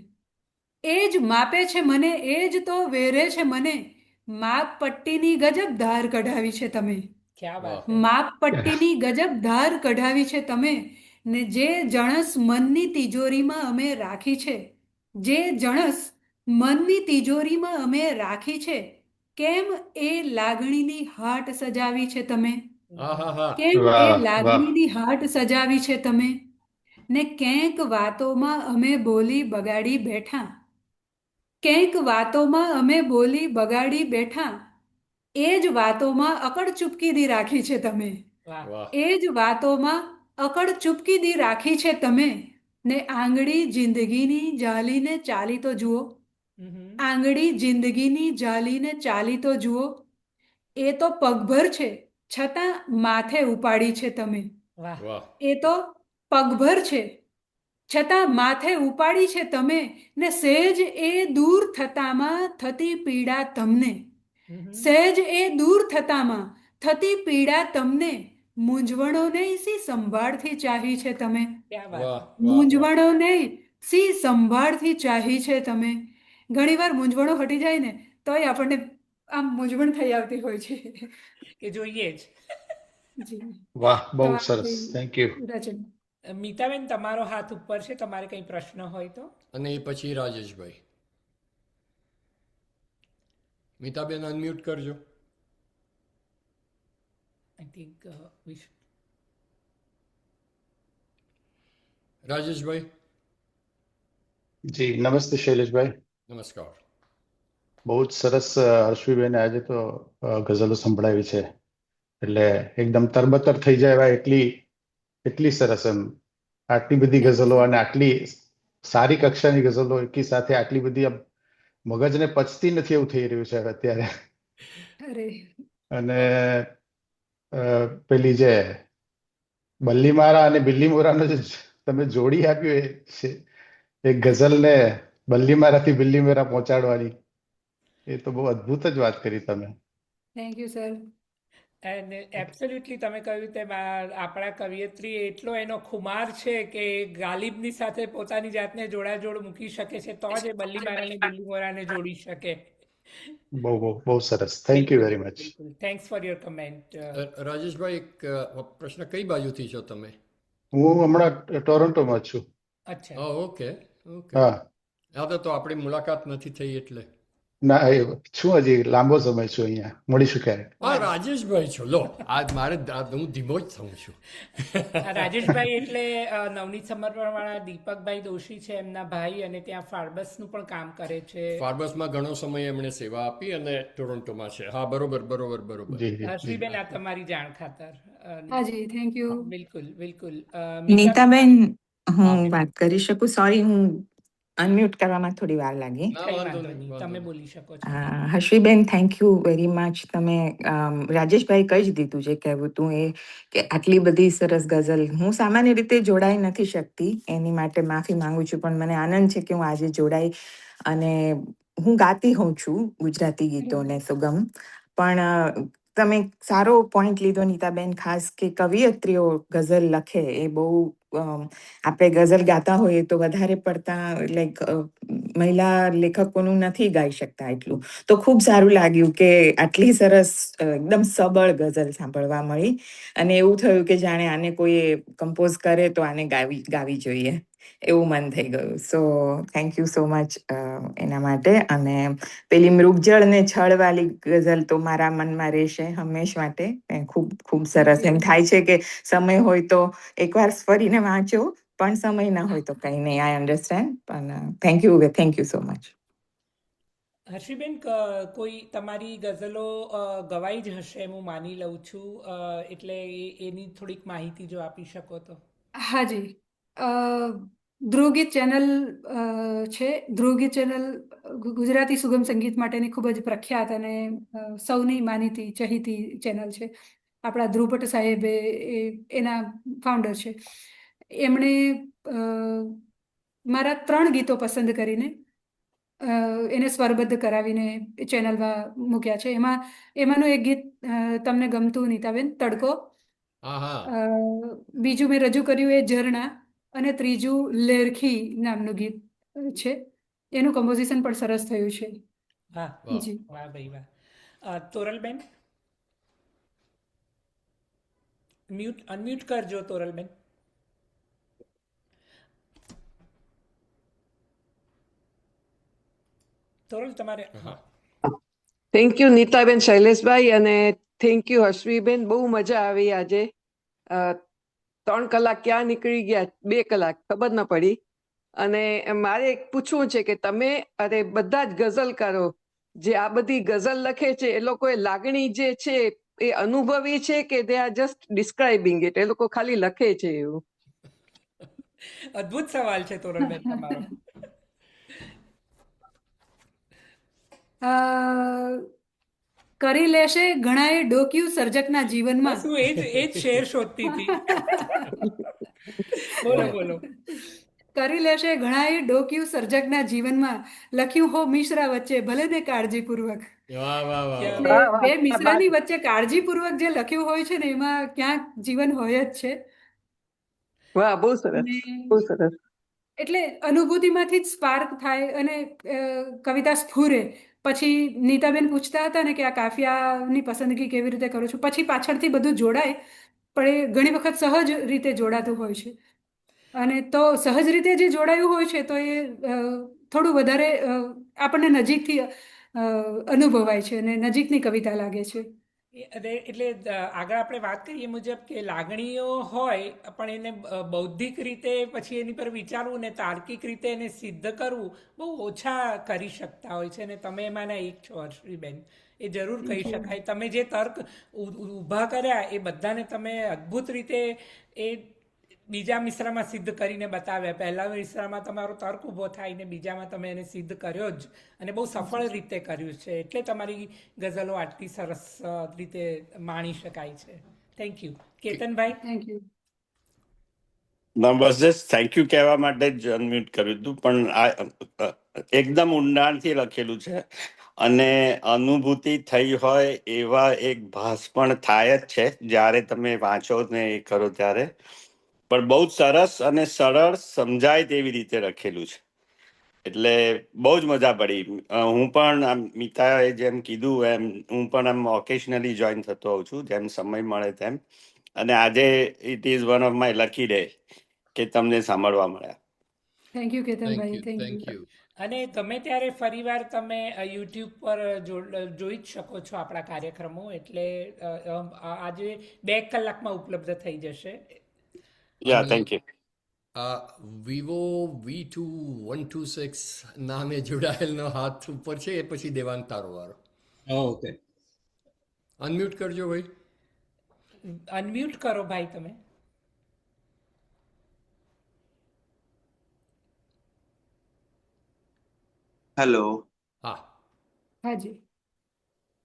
એ જ માપે છે મને, એ જ તો વેરે છે મને. માપ પટ્ટીની ગજબ ધાર કઢાવી છે તમે.
ક્યાં વાત
માપ પટ્ટીની ગજબ ધાર કઢાવી છે તમે. ને જે જણસ મનની તિજોરીમાં અમે રાખી છે, જે જણસ મનની તિજોરીમાં અમે રાખી છે, કેમ એ લાગણીની હાટ સજાવી છે તમે.
હા હા હા.
કેમ એ
વાહ વાહ
લાગણીની હાટ સજાવી છે તમે. ને ક્યાંક વાતોમાં અમે બોલી બગાડી બેઠા, ક્યાંક વાતોમાં અમે બોલી બગાડી બેઠા. એ જ વાતોમાં અકડ ચૂપકીદી રાખી છે તમે.
વાહ
વાહ
એ જ વાતોમાં અકડ ચૂપકીદી રાખી છે તમે. ને આંગળી જિંદગીની જાલીને ચાલી તો જુઓ, આંગળી જિંદગીની જાલીને ચાલી તો જુઓ. એ તો પગભર છે છતાં માથે ઉપાડી છે તમે.
વાહ
વાહ
એ તો પગભર છે છતાં માથે ઉપાડી છે તમે. ને સહેજ એ દૂર થતામાં થતી પીડા તમને, સહેજ એ દૂર થતામાં થતી પીડા તમને. મૂંઝવણો નહીં સી સંભાળથી ચાહી છે તમે.
ક્યાં
વાહ
વાત
વાહ વાહ.
મૂંઝવણો નહીં સી સંભાળથી ચાહી છે તમે. ઘણીવાર મૂંઝવણો હટી જાય ને તોય આપણને આમ મૂંઝવણ થઈ આવતી હોય છે.
કે જોઈએ જ.
જી
વાહ
તો
બહુ
આ
સરસ.
હતી
થેન્ક યુ.
રચના.
મીતાબેન તમારો હાથ ઉપર છે, તમારે કંઈ પ્રશ્ન હોય તો.
અને એ પછી રાજેશભાઈ. મીતાબેન અનમ્યુટ કરજો.
આઈ થિંક
રાજેશભાઈ
જી નમસ્તે શૈલેષભાઈ.
નમસ્કાર.
બહુ જ સરસ હર્ષવીબેને આજે તો ગઝલો સંભળાવી છે. એટલે એકદમ તરબતર થઈ જાય એવા એટલી એટલી સરસ એમ. આટલી બધી ગઝલો અને આટલી સારી કક્ષાની ગઝલો એકી સાથે આટલી બધી આમ મગજને પચતી નથી એવું થઈ રહ્યું છે હવે અત્યારે.
અરે
અને પેલી જે બલ્લીમારા અને બિલ્લીમોરાનો જે તમે જોડી આપ્યું એ છે, એક ગઝલને બલ્લીમારાથી બિલ્લીમોરા પહોંચાડવાની, એ તો બહુ અદ્ભુત જ વાત કરી તમે.
Thank you sir.
અને એબ્સોલ્યુટલી તમે કહ્યું તેમ આપણા કવિયત્રી એટલો એનો ખુમાર છે કે ગાલિબની સાથે પોતાની જાતને જોડાજોડ મૂકી શકે છે તો જ એ બલ્લીમારાને બિલ્લીમોરાને જોડી શકે.
બહુ બહુ બહુ સરસ. Thank you very much.
બિલકુલ. Thanks for your comment.
Rajeshbhai એક પ્રશ્ન, કઈ બાજુથી છો તમે?
હું હમણાં ટોરોન્ટોમાં છું.
અચ્છા.
હા ઓકે ઓકે.
હા
હા તો આપણી મુલાકાત નથી થઈ એટલે.
ના છું હજી લાંબો સમય છું અહીંયા. મળીશું ક્યારેક.
હા રાજેશભાઈ છો, લો આજ મારે હું ધીમો જ થઉં છું.
રાજેશભાઈ એટલે નવનીત સમર્પણવાળા દીપકભાઈ દોશી છે એમના ભાઈ, અને ત્યાં ફાર્બસનું પણ કામ કરે છે.
ફાર્બસમાં ઘણો સમય એમણે સેવા આપી અને ટોરોન્ટોમાં છે. હા બરોબર બરોબર બરોબર.
જી જી જી.
શ્રીબેન આ તમારી જાણ ખાતર.
હાજી થેન્ક યુ.
બિલકુલ બિલકુલ.
નીતાબેન,
હા,
હું વાત કરી શકું? સોરી, હું અનમ્યુટ કરવામાં થોડી વાર લાગી.
ના
કઈ
વાંધો
વાંધો
નહીં
નહીં,
વાંધો
તમે
નહીં.
બોલી શકો છો.
હર્ષવીબેન, થેન્ક યુ વેરી મચ. તમે રાજેશભાઈ કહી જ દીધું છે કહેવું તું એ, કે આટલી બધી સરસ ગઝલ હું સામાન્ય રીતે જોડાઈ નથી શકતી, એની માટે માફી માંગુ છું. પણ મને આનંદ છે કે હું આજે જોડાઈ, અને હું ગાતી હોઉં છું ગુજરાતી ગીતોને સુગમ. પણ તમે સારો પોઈન્ટ લીધો નીતાબેન, ખાસ કે કવિયત્રીઓ ગઝલ લખે એ બહુ આપણે ગઝલ ગાતા હોઈએ તો વધારે પડતા લાઈક મહિલા લેખકોનું નથી ગાઈ શકતા એટલું. તો ખૂબ સારું લાગ્યું કે આટલી સરસ એકદમ સબળ ગઝલ સાંભળવા મળી, અને એવું થયું કે જાણે આને કોઈ કમ્પોઝ કરે તો આને ગાવી જોઈએ. એવું મન થઈ ગયું. So thank you so much એના માટે. અને પેલી મૃગજળ ને છળવાળી ગઝલ તો મારા મનમાં રહેશે હંમેશ માટે. ખૂબ ખૂબ સરસ. એમ થાય છે કે સમય હોય તો એકવાર ફરીને વાંચો, પણ સમય ના હોય તો કંઈ નહીં. આઈ અન્ડરસ્ટેન્ડ. પણ થેન્ક યુ સો મચ.
હર્ષીબેન, કોઈ તમારી ગઝલો ગવાઈ જ હશે એમ હું માની લઉં છું, એટલે એની થોડીક માહિતી જો આપી શકો તો.
હાજી. ધ્રુવગીત ચેનલ છે. ધ્રુવગીત ચેનલ ગુજરાતી સુગમ સંગીત માટેની ખૂબ જ પ્રખ્યાત અને સૌની માનીતી ચહીતી ચેનલ છે. આપણા ધ્રુવ ભટ્ટ સાહેબ એના ફાઉન્ડર છે. એમણે મારા 3 ગીતો પસંદ કરીને એને સ્વરબદ્ધ કરાવીને ચેનલમાં મૂક્યા છે. એમાંનું એક ગીત તમને ગમતું, નીતાબેન, તડકો.
હા હા
બીજું મેં રજૂ કર્યું એ ઝરણા, અને ત્રીજું લેરખી નામનું ગીત છે. એનું કમ્પોઝિશન પણ સરસ થયું છે.
વાહ
વાહ.
જી.
વાહ ભાઈ વાહ. તોરલબેન, અનમ્યુટ કરજો તોરલબેન. તોરલ, તમારે.
હા
થેન્ક યુ નીતાબેન, શૈલેષભાઈ, અને થેન્ક યુ હર્ષવીબેન. બહુ મજા આવી આજે. 3 કલાક ક્યાં નીકળી ગયા, 2 કલાક ખબર ન પડી. અને મારે એક પૂછવું છે કે તમે બધા જ ગઝલકારો જે આ બધી ગઝલ લખે છે એ લોકોએ લાગણી જે છે એ અનુભવી છે કે they are just describing it? એ લોકો ખાલી લખે છે એવું?
અદ્ભુત સવાલ છે તોરલબેન તમારો.
અ, કરી લેશે ઘણાએ ડોક્યું સર્જકના જીવનમાં.
બસ હું એ જ શેર શોધતી હતી. બોલો બોલો.
કરી લેશે ઘણાએ ડોક્યું સર્જકના જીવનમાં, લખ્યું હો મિશ્રા વચ્ચે ભલે ને કાળજીપૂર્વક.
વાહ વાહ વાહ
ક્યાં
એટલે
વાહ.
બે મિશ્રાની વચ્ચે કાળજીપૂર્વક જે લખ્યું હોય છે ને, એમાં ક્યાંક જીવન હોય જ છે.
વાહ, બહુ સરસ,
અને
બહુ સરસ.
એટલે અનુભૂતિમાંથી જ સ્પાર્ક થાય અને કવિતા સ્ફુરે. પછી નીતાબેન પૂછતા હતા ને કે આ કાફિયાની પસંદગી કેવી રીતે કરું છું, પછી પાછળથી બધું જોડાય, પણ એ ઘણી વખત સહજ રીતે જોડાતું હોય છે. અને તો સહજ રીતે જે જોડાયું હોય છે તો એ થોડું વધારે આપણને નજીકથી અનુભવાય છે અને નજીકની કવિતા લાગે છે.
એટલે આગળ આપણે વાત કરીએ મુજબ કે લાગણીઓ હોય પણ એને બૌદ્ધિક રીતે પછી એની પર વિચારવું ને તાર્કિક રીતે એને સિદ્ધ કરવું બહુ ઓછા કરી શકતા હોય છે, અને તમે એમાંના એક છો હર્ષવીબેન. એ જરૂર કહી શકાય. તમે જે તર્ક ઊભા કર્યા એ બધાને તમે અદ્ભુત રીતે એ બીજા મિશ્રામાં સિદ્ધ કરીને બતાવ્યા. પહેલા મિશ્રામાં તમારો તર્ક ઊભો થાય ને બીજામાં તમે એને સિદ્ધ કર્યો જ, અને બહુ સફળ રીતે કર્યું છે. એટલે તમારી ગઝલો આટલી સરસ રીતે માણી શકાય છે. Thank you. Ketanbhai.
Thank you.
Bus just thank you કહેવા માટે જ અનમ્યુટ કર્યું હતું, પણ આ એકદમ ઊંડાણથી લખેલું છે અને અનુભૂતિ થઈ હોય એવા એક ભાસ પણ થાય જ છે જ્યારે તમે વાંચો ને એ કરો ત્યારે. પણ બહુ જ સરસ અને સરળ સમજાય તેવી રીતે લખેલું છે, એટલે બહુ જ મજા પડી. હું પણ આમ મિતાએ જેમ કીધું એમ હું પણ આમ ઓકેશનલી જોઈન થતો હોઉં છું જેમ સમય મળે તેમ, અને આજે it is one of my lucky day કે તમને સાંભળવા મળ્યા.
Thank you
thank
Ketanbhai.
You
thank
thank
you.
You.
અને ગમે ત્યારે ફરીવાર તમે યુટ્યુબ પર જોઈ જ શકો છો આપણા કાર્યક્રમો. એટલે આજે 2 કલાકમાં ઉપલબ્ધ થઈ જશે.
યા
અને
થેન્ક યુ.
આ વિવો V2126 નામે જોડાયેલનો હાથ ઉપર છે, એ પછી દેવાન તારો વારો.
ઓકે.
અનમ્યુટ કરજો ભાઈ.
અનમ્યુટ કરો ભાઈ તમે.
હેલો.
હા
હાજી.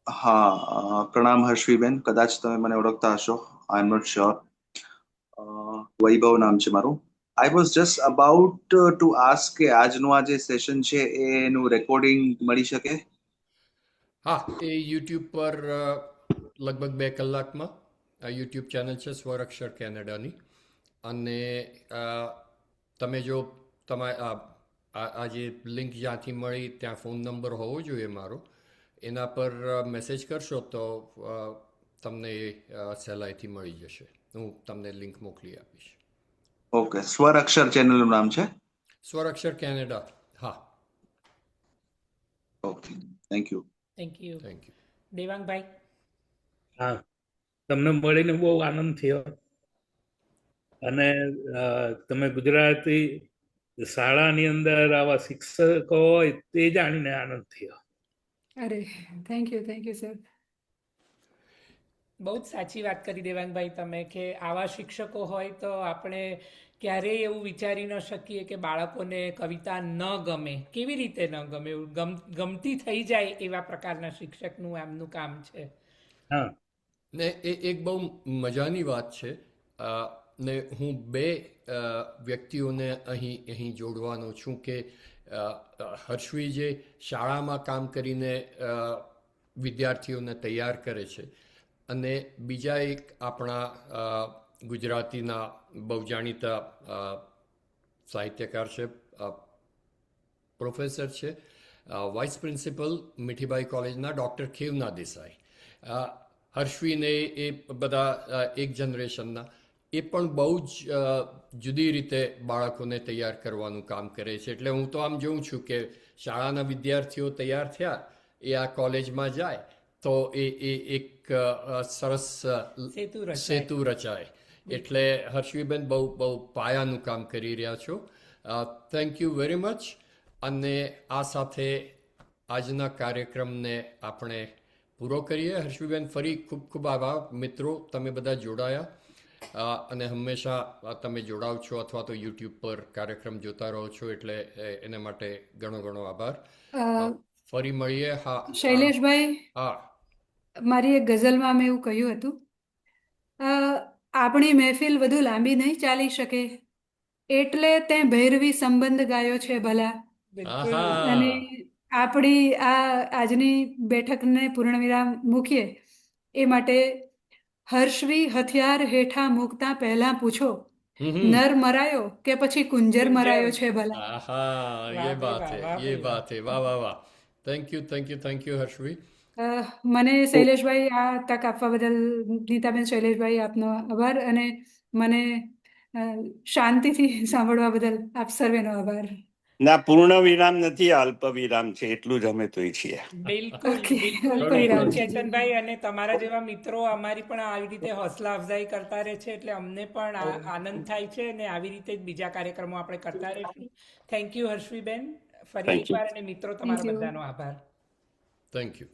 હા, પ્રણામ હર્ષવીબેન. કદાચ તમે મને ઓળખતા હશો, આઈ એમ નોટ શ્યોર. વૈભવ નામ છે મારું. I was just about to ask કે આજનું આ જે સેશન છે એનું રેકોર્ડિંગ મળી શકે?
હા, એ યુટ્યુબ પર લગભગ 2 કલાકમાં આ યુટ્યુબ ચેનલ છે સ્વરઅક્ષર કેનેડાની. અને તમે જો આ જે લિંક જ્યાંથી મળી ત્યાં ફોન નંબર હોવો જોઈએ મારો, એના પર મેસેજ કરશો તો તમને એ સહેલાઈથી મળી જશે. હું તમને લિંક મોકલી આપીશ.
ઓકે, સ્વર અક્ષર ચેનલનું નામ છે.
સ્વરક્ષર કેનેડા. હા,
okay, thank you.
Thank you.
Thank you.
Devangbhai.
હા, તમને મળીને બહુ આનંદ થયો અને તમે ગુજરાતી શાળાની અંદર આવા શિક્ષકો હોય તે જાણીને આનંદ થયો.
અરે થેન્ક યુ સર.
બહુ જ સાચી વાત કરી દેવાંગભાઈ તમે કે આવા શિક્ષકો હોય તો આપણે ક્યારેય એવું વિચારી ન શકીએ કે બાળકોને કવિતા ન ગમે. કેવી રીતે ન ગમે? ગમતી થઈ જાય એવા પ્રકારના શિક્ષકનું આમનું કામ છે.
હા,
ને એ એક બહુ મજાની વાત છે. ને હું બે વ્યક્તિઓને અહીં જોડવાનો છું કે હર્ષવી જે શાળામાં કામ કરીને વિદ્યાર્થીઓને તૈયાર કરે છે, અને બીજા એક આપણા ગુજરાતીના બહુ જાણીતા સાહિત્યકાર છે, પ્રોફેસર છે, વાઇસ પ્રિન્સિપલ મીઠીબાઈ કોલેજના ડૉક્ટર ખેવના દેસાઈ. હર્ષવીને એ બધા એક જનરેશનના, એ પણ બહુ જ જુદી રીતે બાળકોને તૈયાર કરવાનું કામ કરે છે. એટલે હું તો આમ જોઉં છું કે શાળાના વિદ્યાર્થીઓ તૈયાર થયા, એ આ કોલેજમાં જાય તો એ એક સરસ સેતુ રચાય. એટલે હર્ષવીબેન બહુ પાયાનું કામ કરી રહ્યા છો. Thank you very much. અને આ સાથે આજના કાર્યક્રમને આપણે પૂરો કરીએ. હર્ષવીબેન, ફરી ખૂબ ખૂબ આભાર. મિત્રો, તમે બધા જોડાયા અને હંમેશા તમે જોડાવ છો અથવા તો યુટ્યુબ પર કાર્યક્રમ જોતા રહો છો, એટલે એના માટે ઘણો આભાર. ફરી મળીએ. હા
શૈલેષભાઈ,
હા,
મારી એક ગઝલમાં મેં એવું કહ્યું હતું, આપણી મહેફિલ વધુ લાંબી નહીં ચાલી શકે, એટલે તે ભૈરવી સંબંધ ગાયો છે ભલા. અને આપણી આજની બેઠકને પૂર્ણવિરામ મૂકીએ એ માટે હર્ષવી હથિયાર હેઠા મૂકતા પહેલા પૂછો, નર મરાયો કે પછી કુંજર મરાયો છે ભલા.
હા, ये बात है. વાહ. Thank you Harshvi.
મને શૈલેષભાઈ આ તક આપવા બદલ, નીતાબેન, શૈલેષભાઈ, આપનો આભાર. અને મને શાંતિથી સાંભળવા બદલ આપ સર્વેનો આભાર.
ના, પૂર્ણ વિરામ નથી, અલ્પ વિરામ છે, એટલું જ અમે તોય છીએ.
બિલકુલ
Okay,
બિલકુલ ચેતનભાઈ, અને તમારા જેવા મિત્રો અમારી પણ આવી રીતે હૌસલા અફઝાઈ કરતા રહે છે, એટલે અમને પણ આનંદ થાય છે, અને આવી રીતે જ બીજા કાર્યક્રમો આપણે કરતા રહીશું. થેન્ક યુ હર્ષવીબેન, ફરી
Thank you.
એકવાર. અને મિત્રો, તમારા બધાનો આભાર.
Thank you.